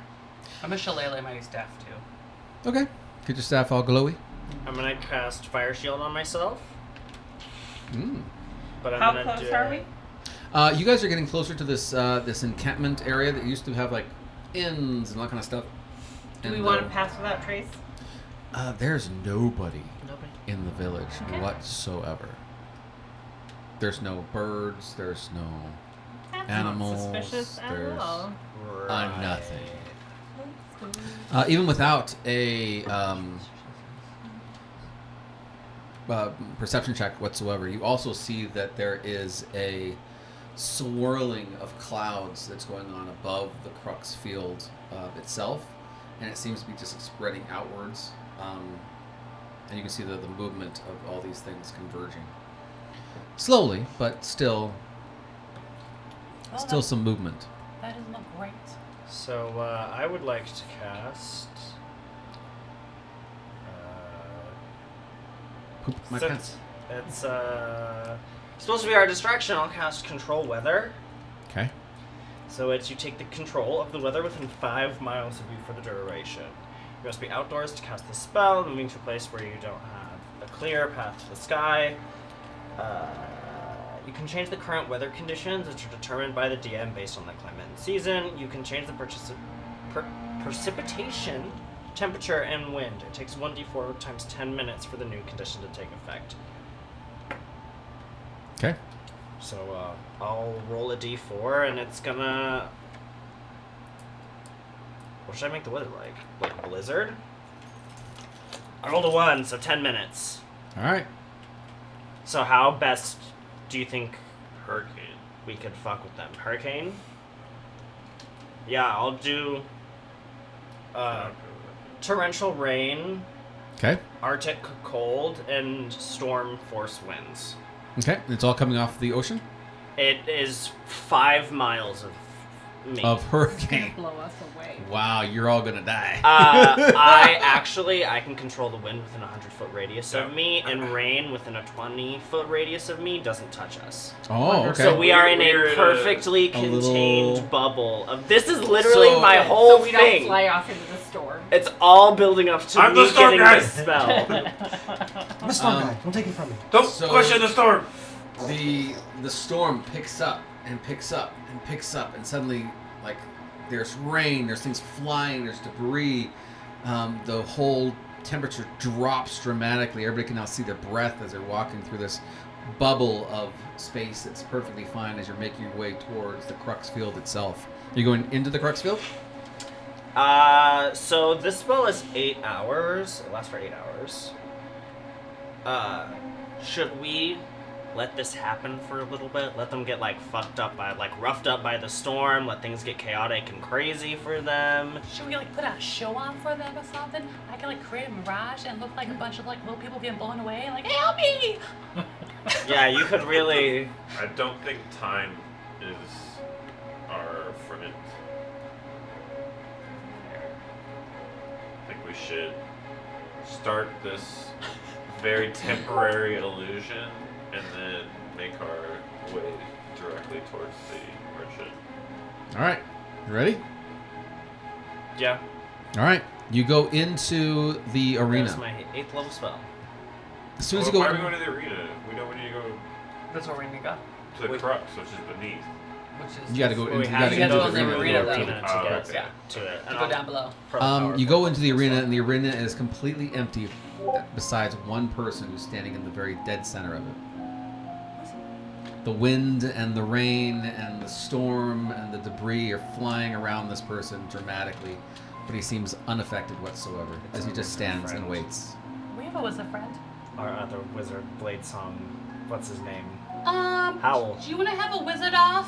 I'm a shillelagh my staff too. Okay. Get your staff all glowy. I'm gonna cast Fire Shield on myself. Mm. But I'm How gonna close do. are we? You guys are getting closer to this this encampment area that used to have like inns and that kind of stuff. Do we And, want to pass without trace? There's nobody Nobody. in the village Okay. whatsoever. There's no birds. There's no That's animals. not suspicious at There's all. nothing. Even without a perception check whatsoever, you also see that there is a swirling of clouds that's going on above the Crux field itself, and it seems to be just spreading outwards. And you can see the movement of all these things converging slowly, but still Well, some movement. that doesn't look great. So I would like to cast. Poop my Since pants. it's supposed to be our distraction, I'll cast Control Weather. Okay. So it's you take the control of the weather within 5 miles of you for the duration. You must be outdoors to cast the spell, moving to a place where you don't have a clear path to the sky. You can change the current weather conditions, which are determined by the DM based on the climate and season. You can change the precipitation, temperature, and wind. It takes 1d4 times 10 minutes for the new condition to take effect. Okay. So I'll roll a d4, and it's gonna... What should I make the weather like? Like a blizzard? I rolled a 1, so 10 minutes. All right. So how best do you think Hurricane. we could fuck with them? Hurricane? Yeah, I'll do torrential rain, Okay. Arctic cold, and storm force winds. Okay. It's all coming off the ocean It is 5 miles of me. of It's hurricane. gonna blow us away. Wow, you're all gonna die. I can control the wind within a 100-foot radius of Yeah. me, and rain within a 20-foot radius of me doesn't touch us. Oh, okay. So we are in We're a in perfectly a contained little- bubble. This is literally So- my Good, whole so we thing. don't fly off into the storm. It's all building up to I'm me the storm getting guy. this spell. I'm a storm Um, guy. Don't take it from me. Don't So- question the storm. the storm picks up and picks up and picks up, and suddenly, like, there's rain, there's things flying, there's debris. The whole temperature drops dramatically. Everybody can now see their breath as they're walking through this bubble of space that's perfectly fine as you're making your way towards the Crux Field itself. You're going into the Crux Field? So this spell is 8 hours. It lasts for 8 hours. Should we let this happen for a little bit? Let them get roughed up by the storm, let things get chaotic and crazy for them. Should we like put a show on for them or something? I can like create a mirage and look like a bunch of like little people getting blown away. Like, help me! Yeah, you could really... I don't think time is our friend. I think we should start this very temporary illusion and then make our way directly towards the merchant. All right. You ready? Yeah. All right. You go into the arena. That's my 8th level spell. As soon as Well, you why go are we going to the arena? We know we need to go That's where we're gonna go. to the Wait. crux, which is beneath. Which is You gotta go We into, you have gotta to into go the to the arena. arena though. to Oh, get okay. to it. to go down below. You go into the arena, and the arena is completely empty, besides one person who's standing in the very dead center of it. The wind and the rain and the storm and the debris are flying around this person dramatically, but he seems unaffected whatsoever as he just stands and waits. We have a wizard friend. Our other wizard blade song. What's his name? Howl. Do you want to have a wizard off?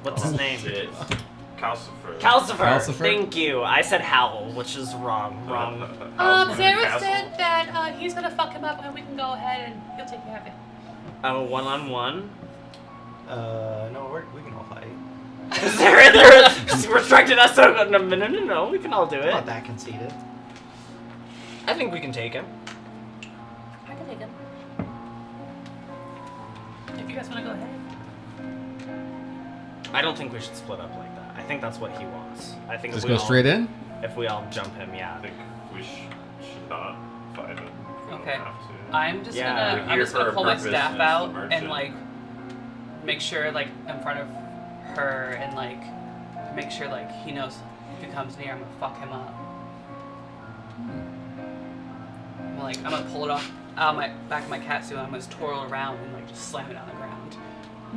What's his name? Shit. Calcifer. Calcifer. Calcifer? Thank you. I said Howl, which is wrong. Calcifer Sarah Castle. said that he's gonna fuck him up and we can go ahead and he'll take care of it. A one-on-one. No, we can all fight. They're restricted us. So no, we can all do I'm not it. that conceited. I think we can take him. I can take him. If you guys wanna go ahead. I don't think we should split up like that. I think that's what he wants. I think Just if we go all, straight in? If we all jump him, I yeah. think we should not fight him. We don't Okay. have to. I'm just Yeah. gonna We're I'm here just gonna for a pull my purpose, staff and it's out the and merchant. like make sure like in front of her and like make sure like he knows if he comes near I'm gonna fuck him up. I'm gonna pull it off out of my back of my cat suit and I'm gonna just twirl around and like just slam it on the ground.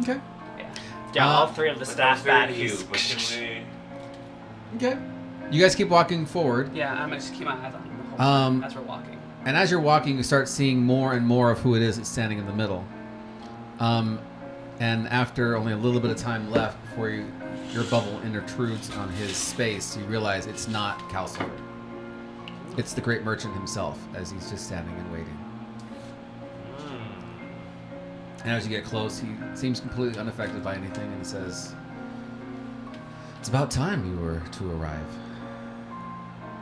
Okay. Yeah. Yeah, Uh, all three of the That staff sounds very baddies. cute, but can we... Okay. You guys keep walking forward. Yeah, I'm gonna just keep my eyes on him the whole Um, time as we're walking. And as you're walking, you start seeing more and more of who it is that's standing in the middle. And after only a little bit of time left before your bubble intrudes on his space, you realize it's not Calcifer. It's the great merchant himself, as he's just standing and waiting. And as you get close, he seems completely unaffected by anything, and he says, "It's about time you were to arrive.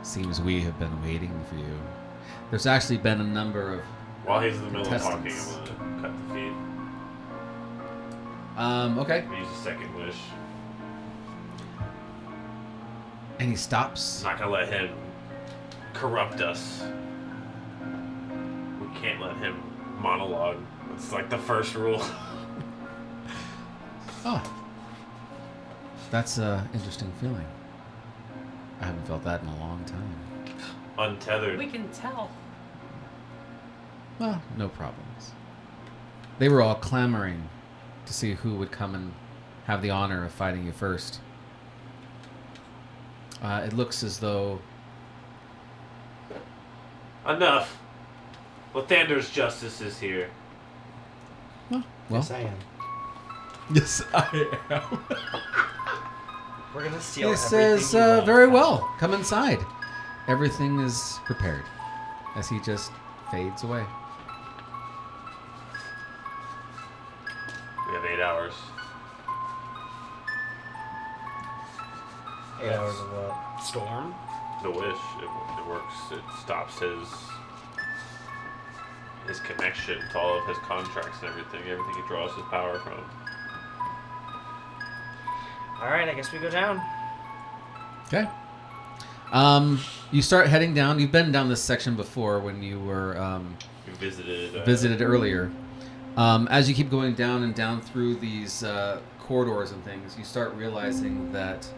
Seems we have been waiting for you." There's actually been a number of While he's in the middle of talking, Contestants. I'm gonna cut the feed. Okay. Use a second wish. And he stops. I'm not gonna let him corrupt us. We can't let him monologue. It's like the first rule. Oh. That's an interesting feeling. I haven't felt that in a long time. Untethered. We can tell. Well, no problems. They were all clamoring to see who would come and have the honor of fighting you first. It looks as though... Enough. Lathander's justice is here. Well, Yes, I am. yes, I am. We're gonna steal He everything says, you love. very well. Come inside. Everything is prepared. As he just fades away. We have 8 hours. 8 hours of what? Storm. The wish, it works. It stops his connection to all of his contracts and everything he draws his power from. All right, I guess we go down. Okay. You start heading down. You've been down this section before when you were We visited. visited earlier. As you keep going down and down through these corridors and things, you start realizing that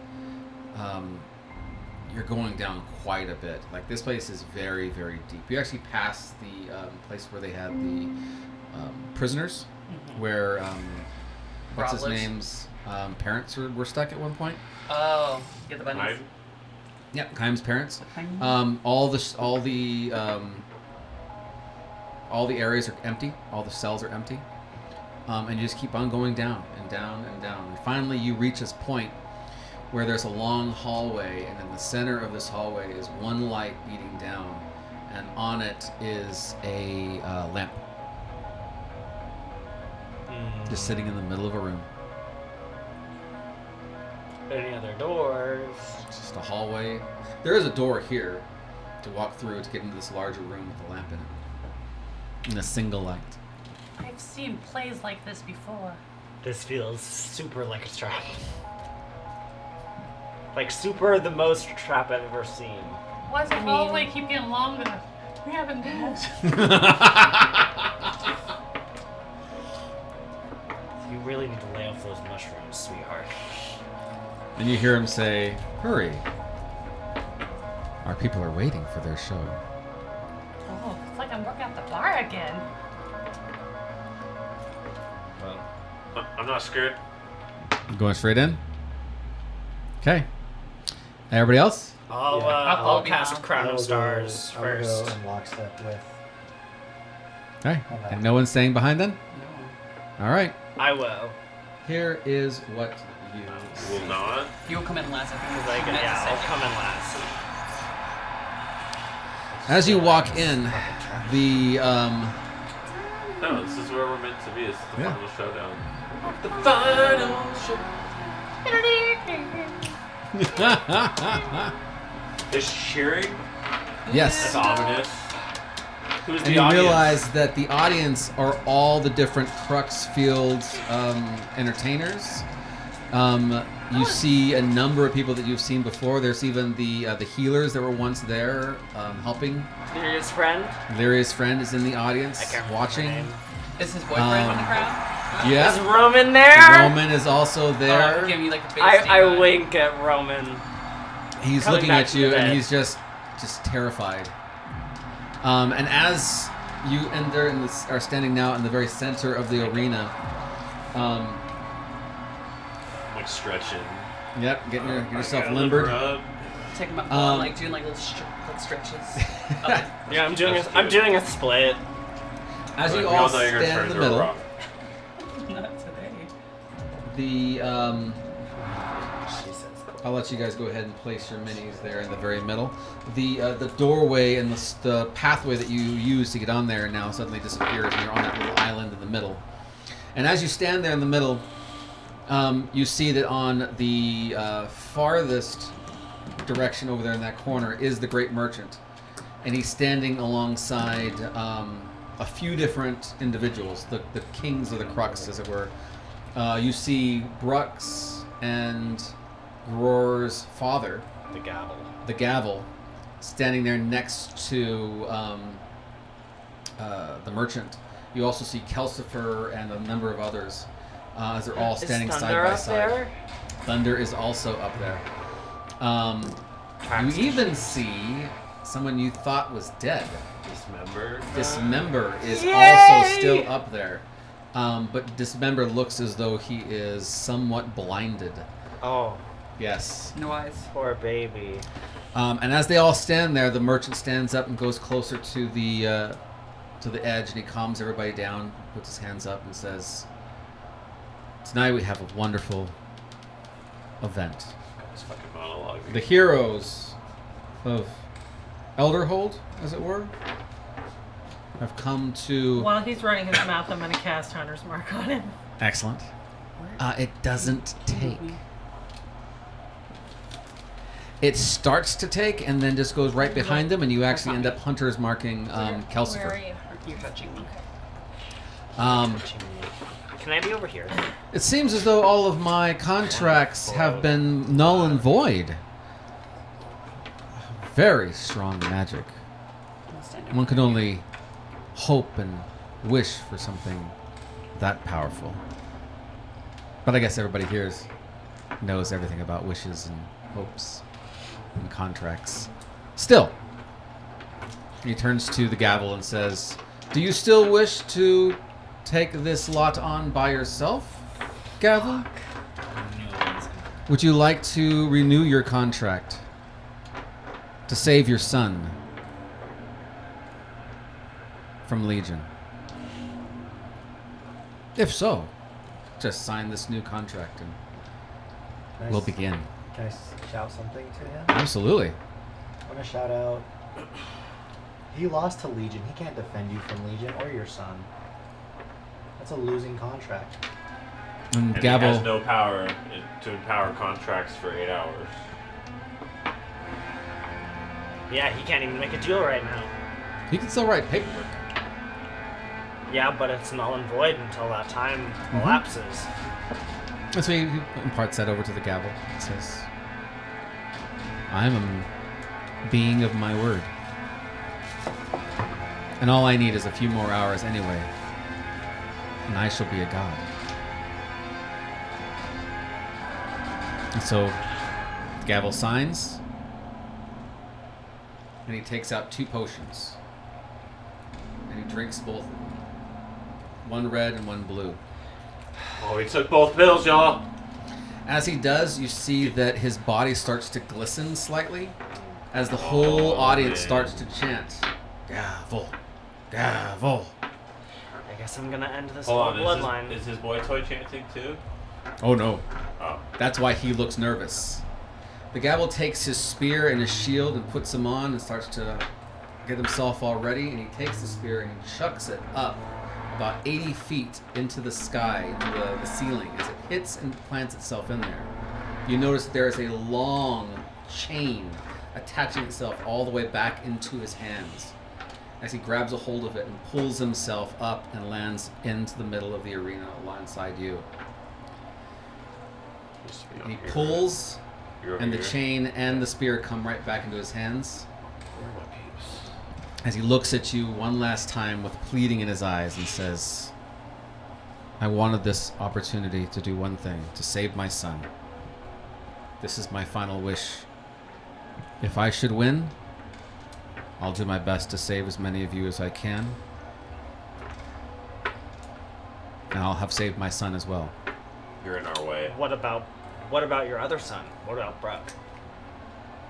you're going down quite a bit. Like, this place is very, very deep. You actually pass the place where they had the prisoners, where what's his Roblers. name's parents were stuck at one point. Oh, get the bunnies. Time? Yep, Kaim's parents. Time. All the areas are empty. All the cells are empty, and you just keep on going down and down and down. And finally, you reach this point where there's a long hallway, and in the center of this hallway is one light beating down, and on it is a lamp, just sitting in the middle of a room. Any other doors? It's just a hallway. There is a door here to walk through to get into this larger room with a lamp in it, and a single light. I've seen plays like this before. This feels super like a trap. Like super the most trap I've ever seen. Why does the hallway keep getting longer? We haven't moved. You really need to lay off those mushrooms, sweetheart. And you hear him say, "Hurry. Our people are waiting for their show." Oh, it's like I'm working at the bar again. Well, I'm not scared. Going straight in? Okay. Everybody else? I'll, Yeah. I'll I'll cast go. Crown I of will Stars go, I will first. go in lockstep with. Okay. And no one's staying behind then? No. All right. I will. Here is what you Will not. You'll come in last, I think. Because I'll come in last. As you walk in, the No, this is where we're meant to be. This is the Yeah. final showdown. The final show. Is cheering? yes. That's ominous. Who's And the you audience? realize that the audience are all the different Cruxfield entertainers. You see a number of people that you've seen before. There's even the healers that were once there helping. Lyria's friend? Lyria's friend is in the audience I can't remember watching. her name. Is his boyfriend in the crowd? Is Yeah. Roman there? Roman is also there. Oh, give me like the big I wink at Roman. He's Coming looking back at from you the and dead. he's just terrified. And as you and there are standing now in the very center of the arena, Like stretching. yep, getting yourself I gotta limbered. limber up. Take him up, like doing like little stretches. Yeah, I'm doing That's I'm cute. doing a split. As Like, you we all know you're gonna stand turn in the into a middle, rock. Not today. the She says. I'll let you guys go ahead and place your minis there in the very middle. The doorway and the pathway that you use to get on there now suddenly disappears, and you're on that little island in the middle. And as you stand there in the middle, you see that on the farthest direction over there in that corner is the Great Merchant, and he's standing alongside a few different individuals, the kings of the Crux, as it were. You see Brux and Gror's father, The gavel. standing there next to the merchant. You also see Kelsifer and a number of others as they're all standing Is side Thunder by up side. there? Thunder is also up there. You even see someone you thought was dead. Dismembered. Dismember is Yay! also still up there. But Dismember looks as though he is somewhat blinded. Oh, Yes. No eyes. poor baby. And as they all stand there, the merchant stands up and goes closer to the edge, and he calms everybody down, puts his hands up, and says, "Tonight we have a wonderful event. This fucking monologue. The heroes of Elderhold, as it were, have come to." While he's running his mouth, I'm going to cast Hunter's Mark on him. Excellent. It doesn't take. It starts to take and then just goes right behind them, and you actually end up Hunter's marking Where are Kelsifer. you? You're touching me. Can I be over here? It seems as though all of my contracts have been null and void. Very strong magic. One can only hope and wish for something that powerful. But I guess everybody here knows everything about wishes and hopes and contracts. Still, he turns to the gavel and says, "Do you still wish to take this lot on by yourself, gavel? Would you like to renew your contract to save your son from Legion? If so, just sign this new contract and Can I we'll s- begin." Can I shout something to him? Absolutely. I want to shout out. He lost to Legion. He can't defend you from Legion or your son. That's a losing contract. And And gavel. he has no power to empower contracts for 8 hours. Yeah, he can't even make a deal right now. He can still write paperwork. Yeah, but it's null and void until that time elapses. And so he imparts that over to the gavel. It says, "I'm a being of my word. And all I need is a few more hours anyway. And I shall be a god." And so gavel signs. And he takes out 2 potions. And he drinks both. One red and one blue. Oh, he took both pills, y'all. As he does, you see that his body starts to glisten slightly as the whole audience man. starts to chant, "Gavel, gavel." I guess I'm gonna end this Hold whole on, bloodline. is his boy toy chanting too? Oh no, Oh. that's why he looks nervous. The gavel takes his spear and his shield and puts them on and starts to get himself all ready, and he takes the spear and he chucks it up about 80 feet into the sky, into the ceiling. As it hits and plants itself in there, you notice there is a long chain attaching itself all the way back into his hands as he grabs a hold of it and pulls himself up and lands into the middle of the arena alongside you. He pulls, You're over and the here. chain and the spear come right back into his hands Where are my peeps? as he looks at you one last time with pleading in his eyes and says, "I wanted this opportunity to do one thing, to save my son. This is my final wish. If I should win, I'll do my best to save as many of you as I can. And I'll have saved my son as well." You're in our way. What about your other son? What about Brooke?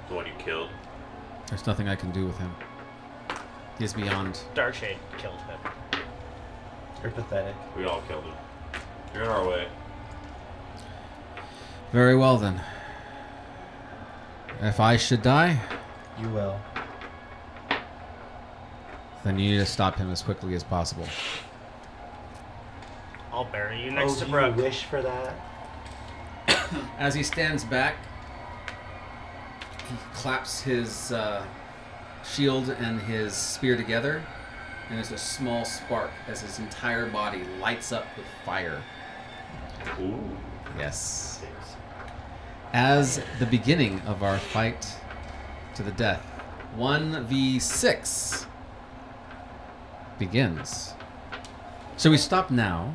The one you killed. There's nothing I can do with him. He is beyond. Darkshade killed him. You're pathetic. We all killed him. You're in our way. Very well then. If I should die, You will. then you need to stop him as quickly as possible. I'll bury you next Oh, to do Brooke. you wish for that? As he stands back, he claps his shield and his spear together, and there's a small spark as his entire body lights up with fire. Ooh. Yes. As the beginning of our fight to the death, 1v6 begins. Shall we stop now?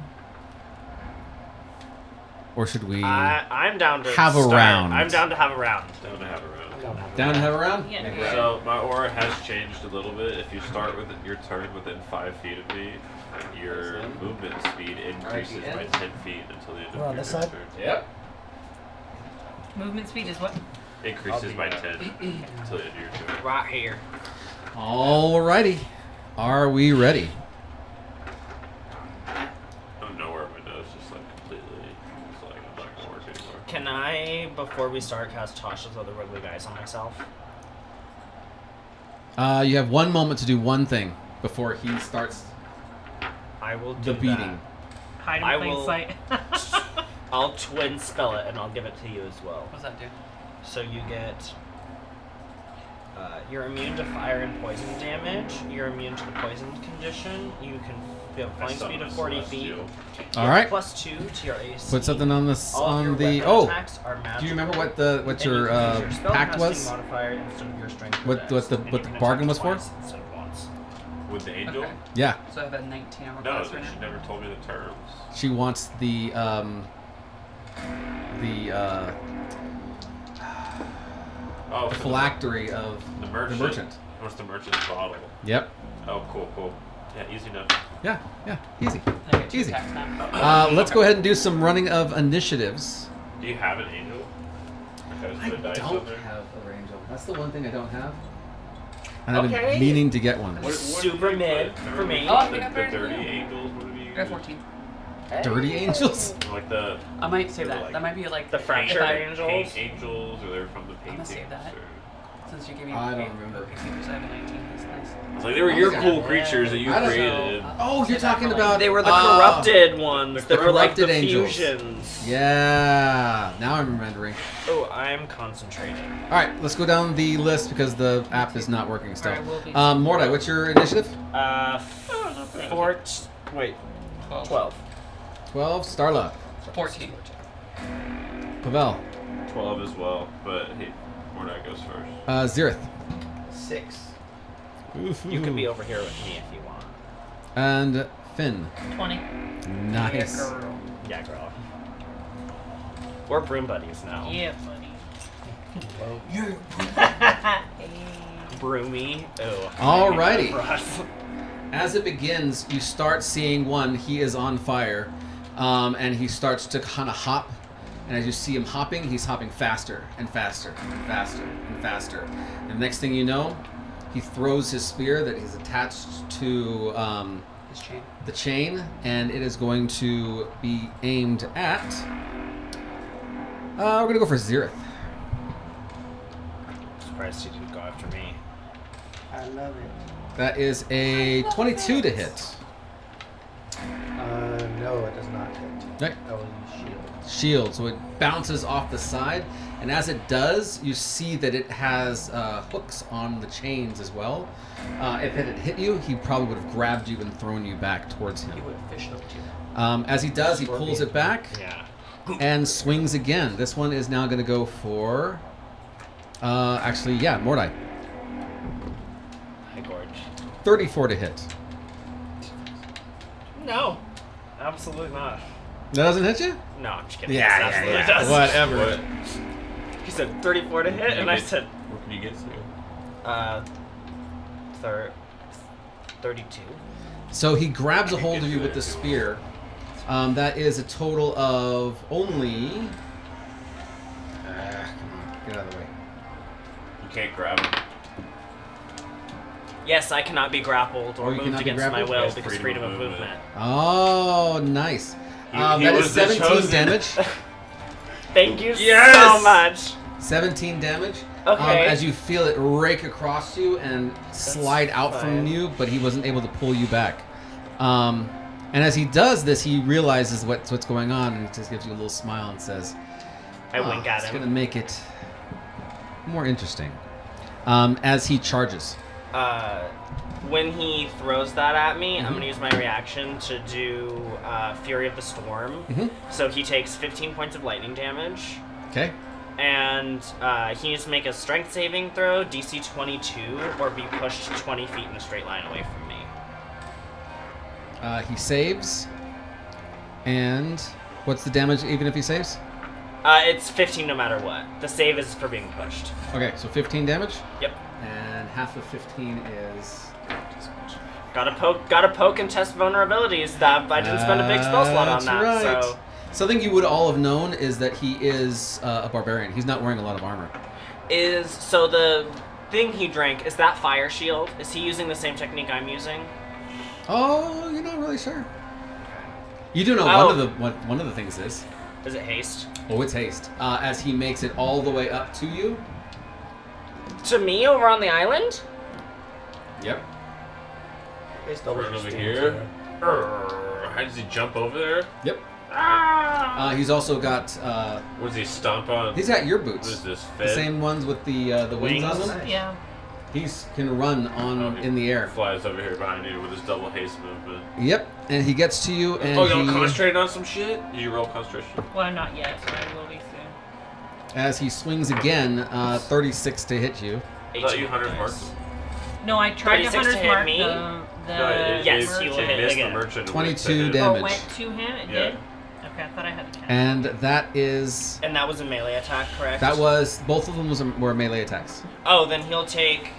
or should we I'm down to have a start. round? I'm down to have a round. Down to have a round. Down to have a round? Yeah. So my aura has changed a little bit. If you start with your turn within 5 feet of me, your movement speed increases by 10 feet until the end of We're on your this next side? turn. Yep. Movement speed is what? Increases by 10 until the end of your turn. Right here. Alrighty. Are we ready? I'm nowhere window. It's just like completely. It's like I'm not gonna work anymore. Can I, before we start, cast Tasha's other wiggly guys on myself? You have 1 moment to do one thing before he starts I will do the beating. Hide I in plain will- sight. I'll twin spell it, and I'll give it to you as well. What's that do? So you get. You're immune to fire and poison damage. You're immune to the poisoned condition. You can feel flying speed of 40 feet. All right. +2 to your AC. Put something on this All of your on the. weapon Oh, attacks are do you remember magical, what and your you can use your pact spellcasting was? Modifier instead of your strength or What- dex, what the- and what you the can bargain attack was for? twice instead of once. With the angel? Okay. Yeah, So I have a 19 armor No, class she right now. never told me the terms. she wants the Oh, for phylactery of the merchant. the merchant. What's the merchant's bottle? Yep. Oh, cool. Yeah, easy enough. Yeah. Easy. I get 2 Easy. attacks now. Let's go ahead and do some running of initiatives. Do you have an angel? Okay, I put a dice don't on there. have a range of. That's the one thing I don't have. And I've Okay. been meaning to get one. What Super do you mid put? for me. Oh, I The, think I've the heard dirty of it. angels. What do you I got use? 14. Dirty angels. Like the I might save They're that. like- That might be like The if fractured I- angels. paint angels, or they're from the I'm gonna paintings. save that. Or... Since you gave me I don't eight- remember. Okay, so I have a 19. That's nice. It's like they were your Yeah. cool creatures that you I don't created. know. Oh, you're talking about. They were the corrupted ones. the They were like the corrupted angels. fusions. Yeah. Now I'm remembering. Oh, I'm concentrating. All right, let's go down the list because the app is not working still. Alright, we'll be- Mordai, what's your initiative? Wait, 12. 12. 12. Starla. 14. Pavel. 12 as well, but hey, Mordai goes first. Zirith. 6. You can be over here with me if you want. And Finn. 20. Nice. Yeah, girl. Yeah, girl. We're broom buddies now. Yeah, buddy. Broomy. Oh. Alrighty. For us. As it begins, you start seeing one. He is on fire, and he starts to kind of hop. And as you see him hopping, he's hopping faster and faster and faster and faster. And next thing you know, he throws his spear that is attached to His chain. the chain, and it is going to be aimed at. We're gonna go for Zirith. Surprised he didn't go after me. I love it. That is a 22 to hit. No, it does not hit. Right. I will use shield. Shield, so it bounces off the side, and as it does, you see that it has hooks on the chains as well. If it had hit you, he probably would have grabbed you and thrown you back towards him. He would have fished hooked you. As he does, he pulls it back Yeah. and swings again. This one is now going to go for. Mordai. Hi, Gorge. 34 to hit. No. Absolutely not. That doesn't hit you? No, I'm just kidding. It absolutely does. Whatever. What? He said 34 to hit, and I said, What can you get to? 32. So he grabs a hold of you with the spear. That is a total of only. Come on, get out of the way. You can't grab him. Yes, I cannot be grappled or you moved cannot be against my grappled? will Yes, because freedom of movement. Oh, nice. He That is was the 17 chosen. damage. Thank you Yes! so much. 17 damage. Okay. As you feel it rake across you and slide out from fine. you, but he wasn't able to pull you back. And as he does this, he realizes what's going on, and he just gives you a little smile and says, I wink at It's him. going to make it more interesting. As he charges. When he throws that at me, I'm Mhm. going to use my reaction to do Fury of the Storm. Mhm. So he takes 15 points of lightning damage. Okay? And he needs to make a strength saving throw, DC 22, or be pushed 20 feet in a straight line away from me. He saves. And What's the damage even if he saves? It's 15 no matter what. The save is for being pushed. Okay, so 15 damage. Yep. And half of 15 is. Gotta poke and test vulnerabilities. That I didn't spend a big spell slot on that. Right. So Something you would all have known is that he is a barbarian. He's not wearing a lot of armor. so the thing he drank, is that fire shield? Is he using the same technique I'm using? Oh, you're not really sure. You do know one of the things is. Is it haste? Oh, it's haste. As he makes it all the way up to you. To me over on the island? Yep. It's double Right over steam, here. too. How does he jump over there? Yep. Ah! He's also got. What does he stomp on? He's got your What boots. is this? The Fed? same ones with the wings on them. Yeah. He can run on in the air. Flies over here behind you with his double haste movement. Yep, and he gets to you, and Oh, y'all he, concentrating on some shit? Did you roll concentration? Well, not yet, but I will be soon. as he swings again, 36 to hit you. I thought you 100 marked him. No, I tried to 36 to 100 hit mark me? the No, Yes, it, you will it hit missed again. the merchant. 22 Oh, damage. it went to him? It Yeah. did? Okay, I thought I had to count. And that is. And that was a melee attack, correct? That was. Both of them were melee attacks. Oh, then he'll take.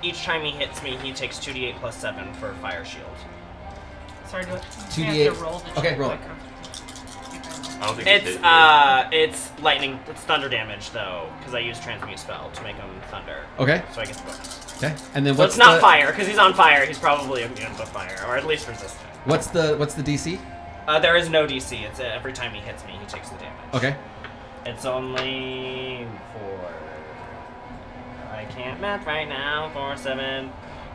Each time he hits me, he takes 2d8 plus 7 for fire shield. Sorry, do I 2d8. have to roll the Okay, check roll my it. concentration? I don't think It's he did. it's lightning. It's thunder damage though, because I use transmute spell to make him thunder. Okay. So I get the bonus. Okay. And then So what's it's not the, fire, because he's on fire. He's probably immune to fire, or at least resistant. What's the DC? There is no DC. It's every time he hits me, he takes the damage. Okay. It's only 4. I can't math right now. 4, 7,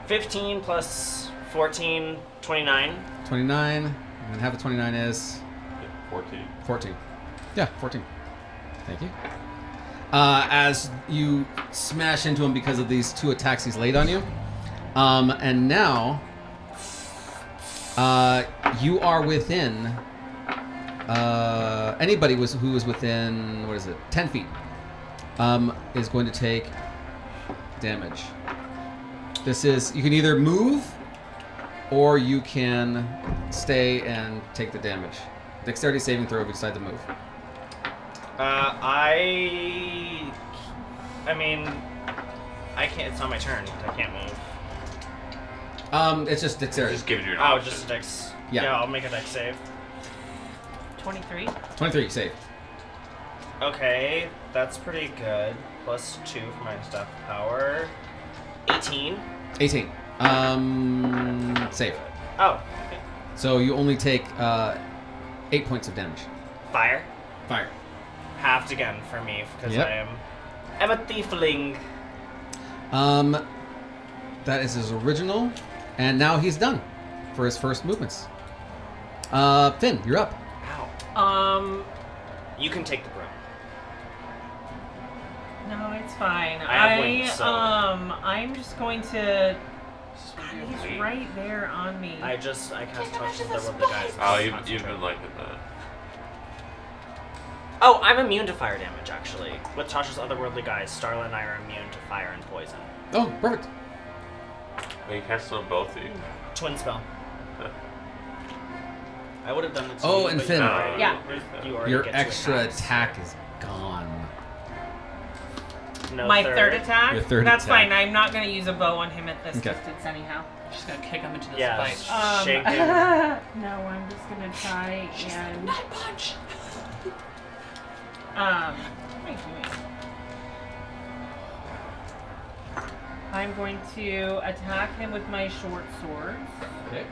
15 plus 14, 29. 29. And then half of 29 is 14. 14. Yeah, 14. Thank you. As you smash into him because of these 2 attacks he's laid on you. And now you are within anybody who is within 10 feet is going to take damage. This is, you can either move or you can stay and take the damage. Dexterity saving throw if you decide to move. I mean, I can't. It's not my turn. I can't move. It's just dexterity. Just giving you an Oh, option. just a dex. Yeah. I'll make a dex save. 23? 23 save. Okay, that's pretty good. Plus 2 for my staff power. 18. 18. Save. Oh, okay. So you only take 8 points of damage. Fire. Fire. Halved again for me because Yep. I'm a tiefling. That is his original, and now he's done for his first movements. Finn, you're up. Ow. You can take the broom. No, it's fine. I have wings, so- I'm just going to. He's right there on me. I cast touch into the the one of the guys. Oh, you've been liking that. Oh, I'm immune to fire damage, actually. With Tasha's otherworldly guys, Starla and I are immune to fire and poison. Oh, perfect. Well, you cast it on both of you. Twin spell. I would have done it to Oh, you, and but Finn. you already- Yeah. you already Your get to extra attacks. attack is gone. No My third attack? Your third That's attack. fine. I'm not going to use a bow on him at this Okay. distance anyhow. Just gonna kick him into the Yeah, spike. shake him. No, I'm just going to try and. Nut punch. What am I doing? I'm going to attack him with my short sword. Okay.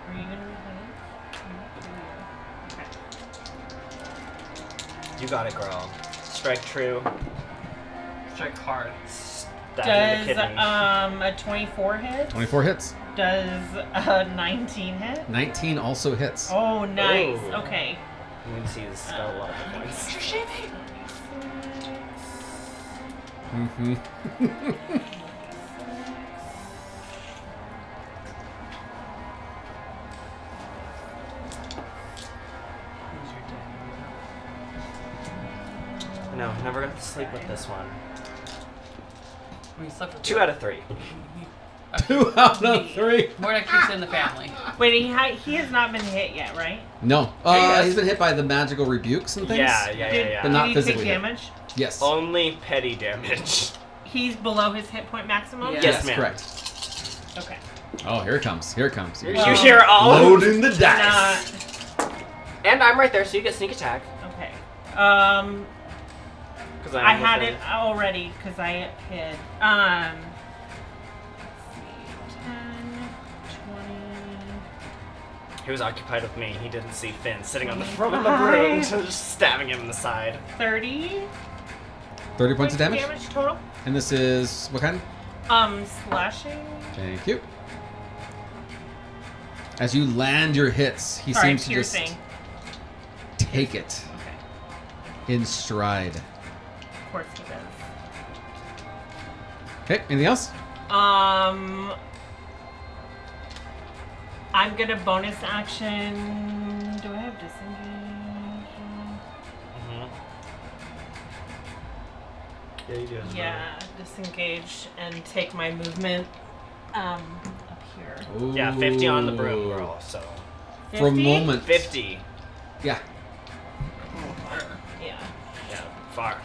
Are you going to hit? Okay. You got it, girl. Strike true. Strike hard. Stab in the Does kidney. a 24 hit? 24 hits. Does a 19 hit? 19 also hits. Oh, nice. Ooh. Okay. You can see the skull a lot of points. You're shaving. Mm-hmm. No, never got to sleep with this one. We slept with 2 out of 3. 2 out of 3. Mordek keeps it in the family. Wait, he has not been hit yet, right? No. Yes. He's been hit by the magical rebukes and things. Yeah. But not did he physically take hit. damage? Yes. Only petty damage. He's below his hit point maximum? Yeah. Yes, ma'am. Correct. Okay. Oh, here it comes. Here it comes. You hear all Loading the dice. And I'm right there, so you get sneak attack. Okay. 'Cause I am had within- it already because I hid. Let's see. 10, 20, He was occupied with me. He didn't see Finn sitting on the front of the room, so just stabbing him in the side. 30 30 points of damage. total. And this is what kind? Slashing. Thank you. As you land your hits, he Sorry, seems to piercing. just take it Okay. in stride. Of course he does. Okay, anything else? I'm gonna bonus action. Do I have disengage? Mm-hmm. Yeah, you do. as well. Yeah, disengage and take my movement up here. Yeah, 50 on the broom Ooh. roll, so. For a 50? moment. 50. Yeah. Yeah. Yeah, far.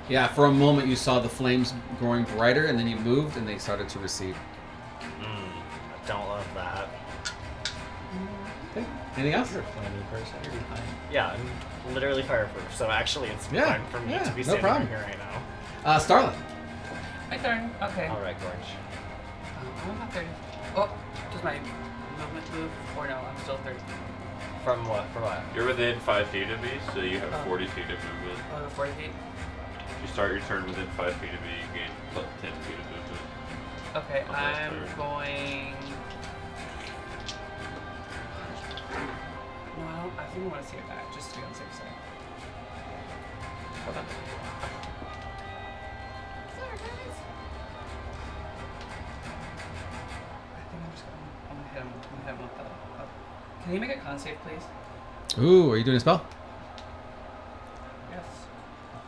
Yeah, for a moment you saw the flames growing brighter and then you moved and they started to recede. I don't love that. Okay. Anything else? You're a flammy person. You're fine. Yeah, I'm literally fireproof, so actually it's Yeah, fine for me yeah, to be no standing problem. right here right now. Starla. My turn. Okay. Alright, Gorge. I'm not 30. Oh, does my movement move? Or no, I'm still 30. From what? For what? You're within 5 feet of me, so you have Oh. 40 feet of movement. 40 feet. If you start your turn within 5 feet of me, you gain 10 feet of movement. Okay, Okay, I'm third. going. No, I think I want to see it back, just to be on the safe side. Hold on. I think I'm just gonna hit him. I'm gonna hit him with the. Can you make a con save, please? Ooh, are you doing a spell? Yes.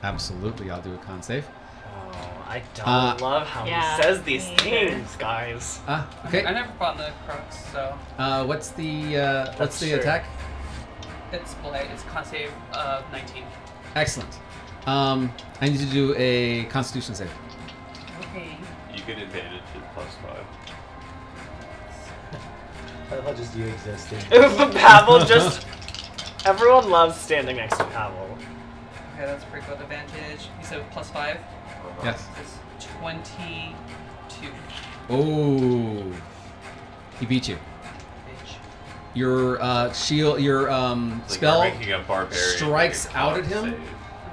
Absolutely, I'll do a con save. Oh, I don't love how Yeah, he says these me either. things, guys. Okay. I never fought in the crux, so What's the That's true. attack? it's blight. It's con save of 19. Excellent. I need to do a Constitution save. Okay. You get advantage at +5. I'll just you existing. But Pavel just... Everyone loves standing next to Pavel. Okay, that's pretty good advantage. You said +5. Yes. It's 22. Oh, he beat you. Bitch. Your shield, your It's like spell you're making a barbarian strikes make a out con at him. save.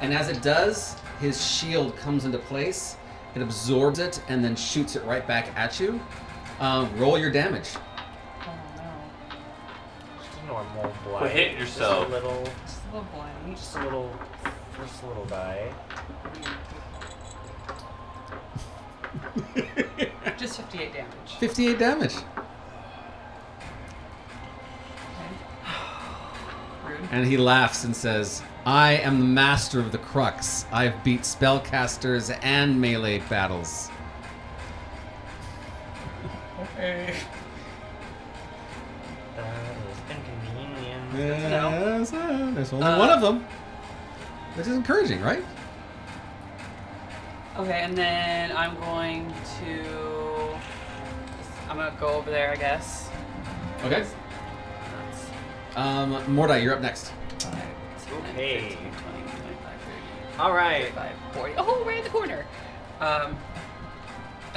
And as it does, his shield comes into place. It absorbs it and then shoots it right back at you. Roll your damage. Oh no. Just a normal blight. Quit hitting yourself. Just a little... Just a little blind. Just a little... Just a little guy. Just 58 damage. 58 damage. Rude. And he laughs and says, I am the master of the crux. I have beat spellcasters and melee battles. Okay. That is inconvenient. Yes, there's only one of them. Which is encouraging, right? Okay, and then I'm going to. I'm gonna go over there, I guess. Okay. Mordai, you're up next. 5, 10, Okay. 15, 20, 25, 30, Alright. 35, 40. Oh, right in the corner. And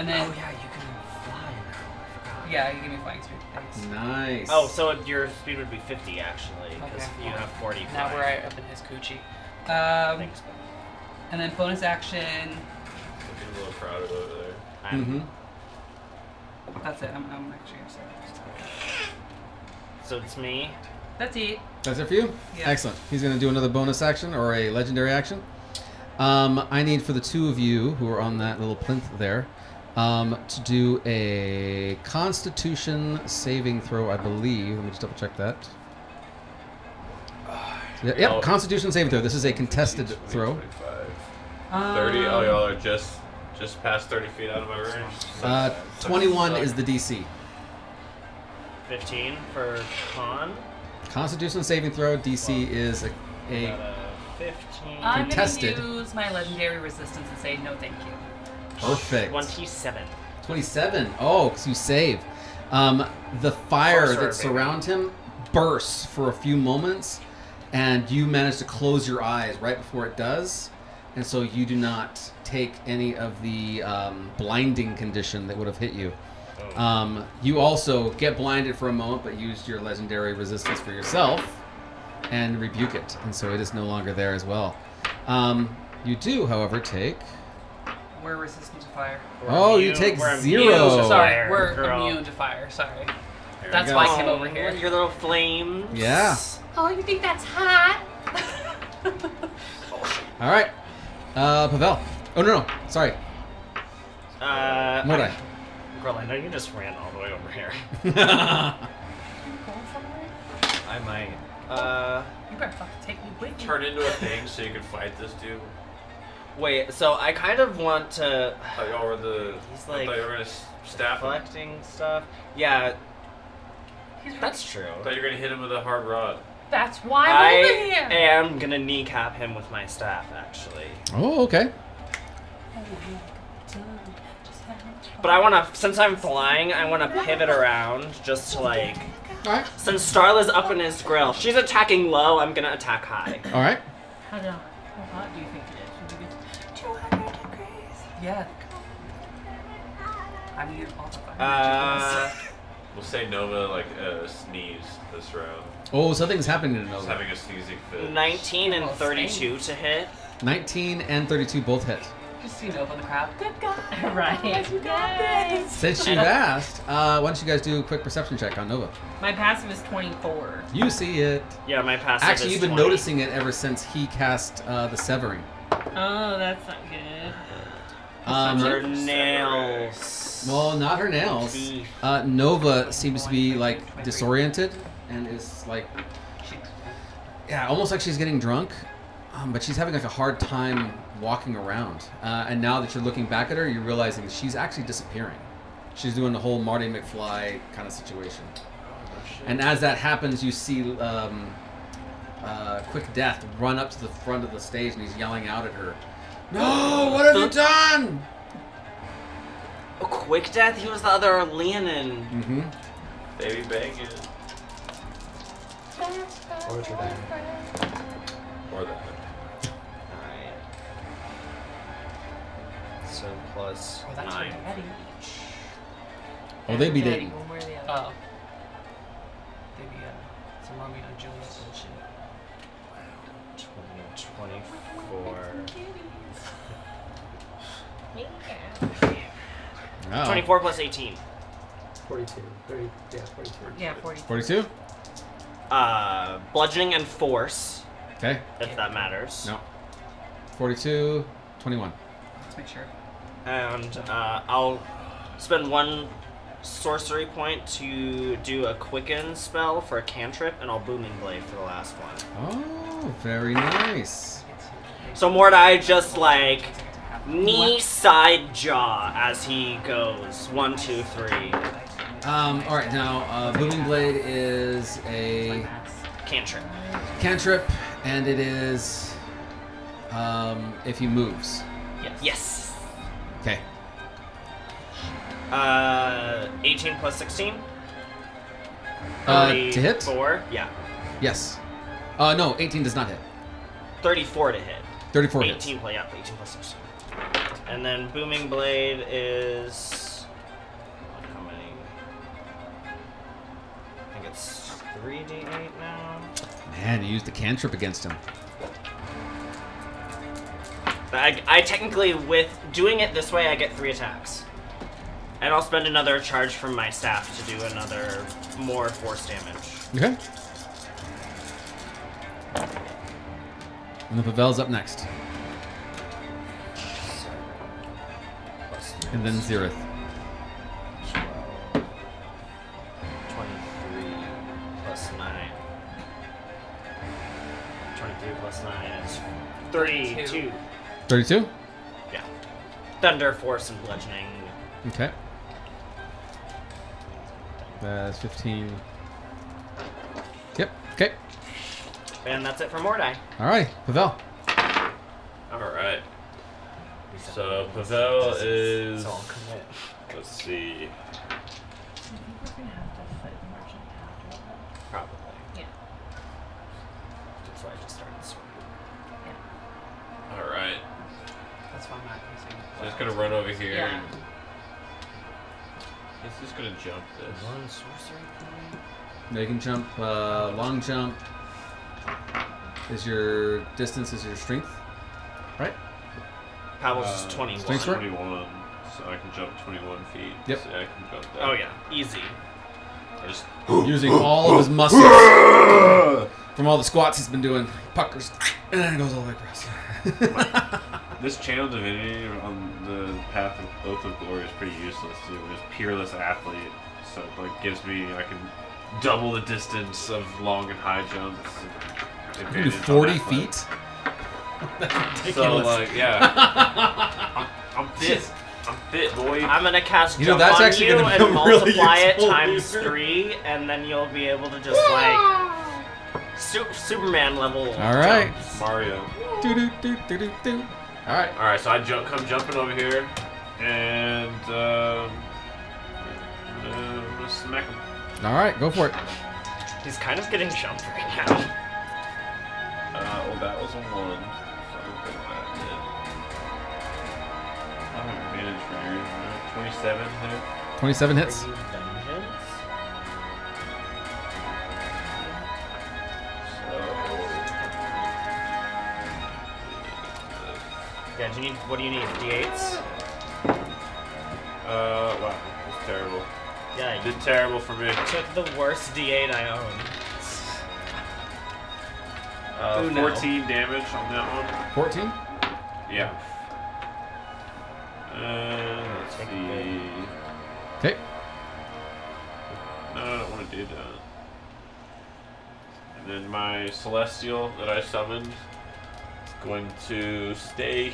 then Oh yeah, you can fly now. I forgot. yeah, you give me flying speed. Thanks. Nice. Oh, so your speed would be 50 actually, because Okay. you have 40. Now we're right up in his coochie. Thanks, man. And then bonus action. Looking a little crowded over there. Mm-hmm. That's it. I'm actually gonna say that. So it's me. That's it. That's it for you? Yeah. Excellent. He's going to do another bonus action or a legendary action. I need for the two of you who are on that little plinth there to do a Constitution saving throw, I believe. Let me just double check that. Yep, Oh. Constitution saving throw. This is a contested 20, throw. 25. 30. Oh, y'all are just Just past 30 feet out of my range. 21 is the DC. 15 for con. Constitution saving throw. DC is a Got a 15. I'm Contested. gonna use my legendary resistance and say no, thank you. perfect. 27. 27. Oh, because you save. The fire Sorcerer, that surrounds him bursts for a few moments, and you manage to close your eyes right before it does, and so you do not take any of the blinding condition that would have hit you. You also get blinded for a moment, but used your legendary resistance for yourself and rebuke it, and so it is no longer there as well. You do, however, take... We're resistant to fire. You take We're 0. immune to Sorry, fire, we're girl. immune to fire. Sorry. There That's we why go. I came over here. Your little flames. Yeah. Oh, you think that's hot? All right. Pavel. Oh, no. Sorry. Mordai. Girl, I know you just ran all the way over here. You going somewhere? I might. You better fucking take me with you. Turn into a thing so you can fight this dude. Wait, so I kind of want to. I thought y'all were the. He's I like thought you were gonna staff him. deflecting stuff. Yeah, that's true. I thought you were gonna hit him with a hard rod. That's why I'm over I here. am gonna kneecap him with my staff, actually. Oh, okay. But I wanna, since I'm flying, I wanna pivot around just to like. All right. Since Starla's up in his grill, she's attacking low. I'm gonna attack high. All right. How hot do you think it is? 200 degrees. Yeah. I need all the fire. We'll say Nova like sneezed this round. Oh, something's happening to He's Nova. having a sneezing fit. 19 and Oh, 32 to hit. 19 and 32 both hit. Just you know, in the crowd. Good guy. Right. You got this. Since you've asked, why don't you guys do a quick perception check on Nova? My passive is 24. You see it. Yeah, my passive Actually, is you've been 20. noticing it ever since he cast the Severing. Oh, that's not good. Her nails. Well, not her nails. Teeth. Nova seems to be like disoriented and is like, yeah, almost like she's getting drunk, but she's having like a hard time walking around. And now that you're looking back at her, you're realizing that she's actually disappearing. She's doing the whole Marty McFly kind of situation. And as that happens, you see Quick Death run up to the front of the stage and he's yelling out at her. No, what have you done? Oh, Quick Death? He was the other Leonin. Mm-hmm. Baby banging. Or to that. Or that. Alright. So plus Oh, that's 9. your daddy. Oh, they'd be Daddy, dating. one way or the other. Oh. Maybe some Romeo and Juliet bullshit. 24. Oh. 24 plus 18. 42. 30, yeah, 42. Yeah, 40. 42? Bludgeoning and force, Okay. if that matters. No. 42, 21. Let's make sure. And I'll spend 1 sorcery point to do a quicken spell for a cantrip, and I'll booming blade for the last one. Oh, very nice. So Mordai just like knee side jaw as he goes 1, 2, 3 All right, now Booming Blade is a cantrip. cantrip, and it is if he moves. Yes. Okay. 18 plus 16. To hit? 34. Yeah. Yes. No, 18 does not hit. 34 to hit. 34 18 hits. 18 plus 16. And then booming blade is how many? I think it's 3d8 now. Man, you used the cantrip against him. I technically, with doing it this way, I get 3 attacks. And I'll spend another charge from my staff to do another more force damage. Okay. And the Pavel's up next. And then Zerith. 23 plus 9. 23 plus 9 is 32. 32? Yeah. Thunder, Force, and Bludgeoning. Okay. That's 15. Yep. Okay. And that's it for Mordai. All right, Pavel. Alright. So, Pavel is. So I'll commit. Let's see. So I think we're gonna have to fight the merchant after that. Probably. Yeah. That's why I just started swimming. Alright. That's why I'm not using. So he's gonna run over here Yeah. and. He's just gonna jump this. One sorcery point. They can jump, long jump. Is your distance is your strength, right? Pavel's is 21. strength score? 21. So I can jump 21 feet. Yep. So I can jump that. Oh yeah, easy. I just. Using all of his muscles from all the squats he's been doing. Puckers, and then it goes all the way across. This channel divinity on the path of Oath of Glory is pretty useless too. It's peerless athlete, so it like gives me I can double the distance of long and high jumps. You can do 40 feet. So like yeah, I'm fit. I'm fit, boy. I'm gonna cast You know, jump that's on actually you gonna and become really multiply it useful times later. 3, and then you'll be able to just like Superman level. All right. jumps. Mario. Do do do do do do. All right. All right, so I come jumping over here, and I'm gonna smack him. All right. Go for it. He's kind of getting jumped right now. Well, that was a 1. So I'm good with that. Yeah. I have advantage for yours. 27 hit. 27 hits. Are you vengeance? Yeah, what do you need? D8s? Wow, that's terrible. Yeah, you Did terrible for me. took the worst D8 I own. Ooh, no. 14 damage on that one. 14. Yeah. Let's see. Okay. No, I don't want to do that. And then my Celestial that I summoned is going to stay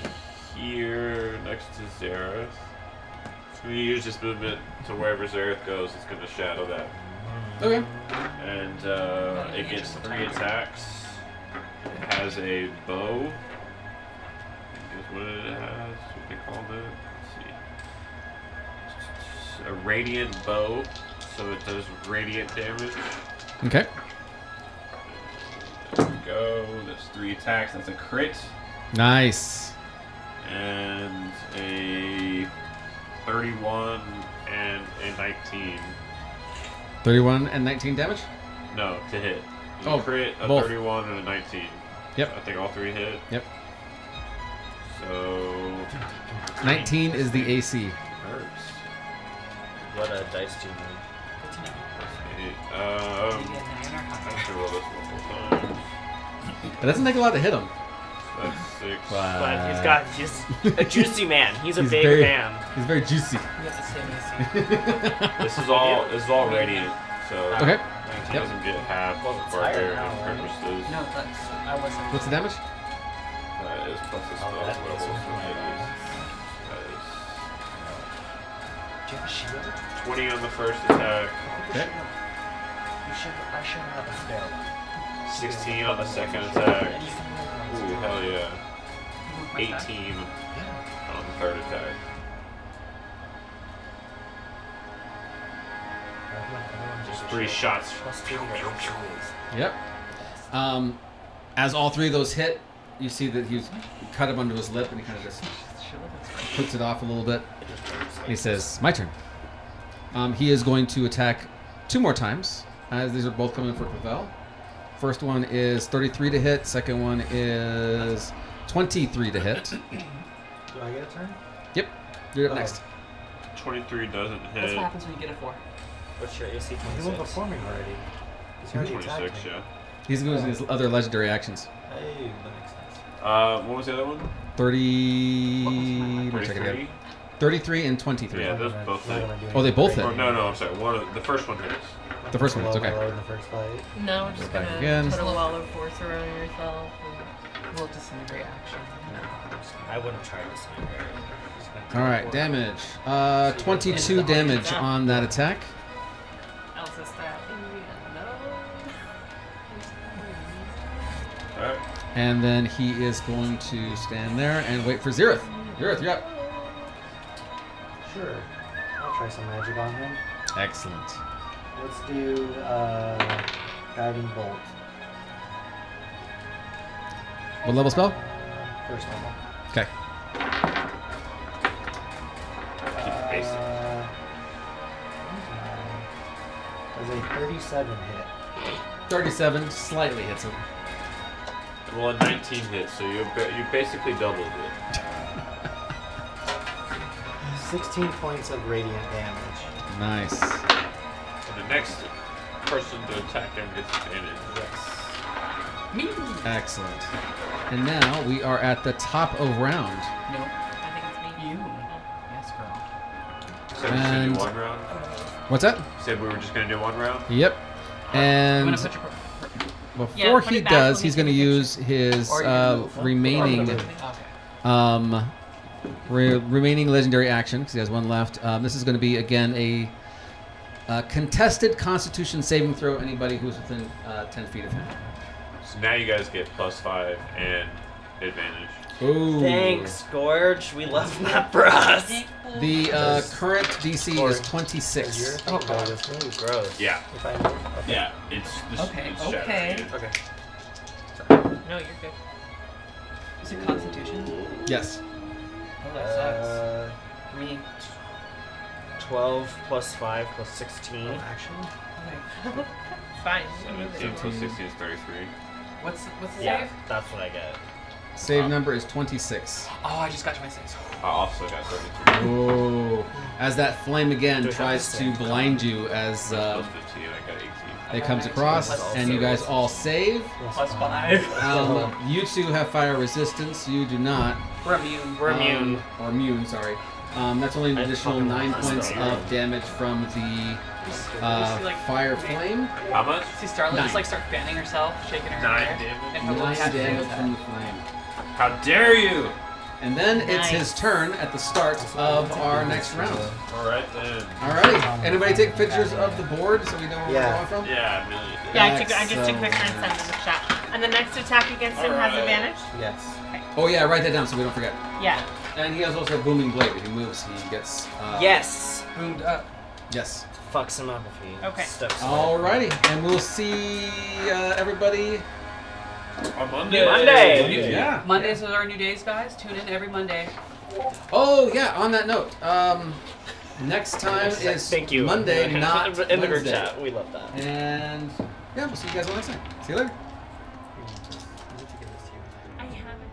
here next to Zareth. It's going to use this movement to wherever Zareth goes. It's going to shadow that. Okay. And it gets 3 attacks. It has a bow. Guess what it has? What they called it? Let's see. A radiant bow, so it does radiant damage. Okay. There we go. That's 3 attacks. That's a crit. Nice. And a 31 and a 19. 31 and 19 damage. No, to hit. A Oh, crit, a both. 31 and a 19. Yep. I think all 3 hit. Yep. So 19 is the AC. hurts. What dice do you need? Good to know. Did you Did you get 9 or I higher? have to roll this multiple times. It doesn't take a lot to hit him. So that's 6. But he's got just a juicy man. He's a He's big very- man. He's very juicy. You have the same AC. This is all radiant, so Okay. he Yep. doesn't get half Well, it's for higher barbarian now, right? purposes. No, that's. I wasn't. What's the damage? That is plus his Oh, spell that level. is So what that I is Do you have a shield? 20 on the first attack, Okay. I should have a spare one. 16 on the second attack. Anything like that. Ooh, hell yeah. My side. 18 Yeah. on the third attack. Just 3 shots. Plus 2 to your tools. Yep. As all 3 of those hit, you see that he's cut him under his lip, and he kind of just puts it off a little bit. And he says, "My turn." He is going to attack 2 more times, as these are both coming for Pavel. First one is 33 to hit. Second one is 23 to hit. Do I get a turn? Yep. You're up Oh. next. 23 doesn't That's hit. what happens when you get a 4. What's your AC? He went 26. before me already. He's already attacked 26, me. yeah. He's using his other legendary actions. Hey, that makes sense. What was the other one? 30. Let me check it 33? again. 33 and 23. Yeah, those Not both gonna hit. do Oh, they both anything hit. Or no, I'm sorry. The first one hits. The first one hits, Below my okay. load in the first fight. No, we're just Go back gonna again. put a wall of force around yourself. We'll disintegrate action. I wouldn't try this. Just gonna All right, damage. 22 damage on that attack. Elsa stat. Alright. And then he is going to stand there and wait for Zerith. Zerith, you're up. Sure. I'll try some magic on him. Excellent. Let's do Guiding Bolt. What level spell? First level. Okay. Basic. Does a 37 hit. 37 slightly hits him. Well, a 19 hit, so you basically doubled it. 16 points of radiant damage. Nice. And the next person to attack him gets advantage. Yes. Me? Excellent. And now we are at the top of round. No. I think it's me. You. Yes, girl. Said we just gonna And- do one round? What's that? Said we were just gonna do one round? Yep. You And want to put your... before put he it back does, when he's we going to take a use his Or you can move. remaining Okay. remaining legendary action because he has one left. This is going to be again a contested Constitution saving throw. Anybody who's within 10 feet of him. So now you guys get +5 and advantage. Ooh. Thanks, Gorge. We love that for us. The current DC is 26. Does your thing go with me? Ooh, gross. Yeah. If I move? Okay. Yeah. It's Okay, it's okay. shattered. Okay. No, you're good. Is it Constitution? Yes. Oh, that sucks. Me. 12 plus 5 plus 16. Action. Okay. It's fine. You can move 17 it. plus 16 is 33. What's the Yeah, save? that's what I get. Save number is 26. Oh, I just got 26. I also got 33. Ooh. As that flame again Do we have tries the to same blind you as Plus 15, I got 18. it comes across, and you guys all save. Plus 5. You two have fire resistance. You do not. We're immune. We're immune. Or immune, sorry. That's only an I additional fucking 9 love this points spell. of damage from the like, fire flame. How much? See Starlight 9. just like start fanning herself, shaking her 9 hair. damage? And her little 9 cat damage does from that. the flame. How dare you! And then it's Nice. his turn at the start of our next round. Alright then. Alrighty. Anybody take pictures of the board so we know where Yeah. we're going from? Yeah, Amelia did. Yeah, I just took a picture and Excellent. sent it in the chat. And the next attack against him has Alright. advantage? Yes. Oh yeah, write that down so we don't forget. Yeah. And he has also a booming blade. If he moves, he gets. Yes! Boomed up. Yes. Fucks him up if he Okay. steps away. Alrighty, and we'll see everybody. On Monday. Monday. Yeah. Mondays are our new days, guys. Tune in every Monday. Oh yeah. On that note, next time is Thank you. Monday, not in the group Wednesday. chat. We love that. And yeah, we'll see you guys all next time. See you later. I need to give this to you. I haven't.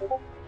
Okay.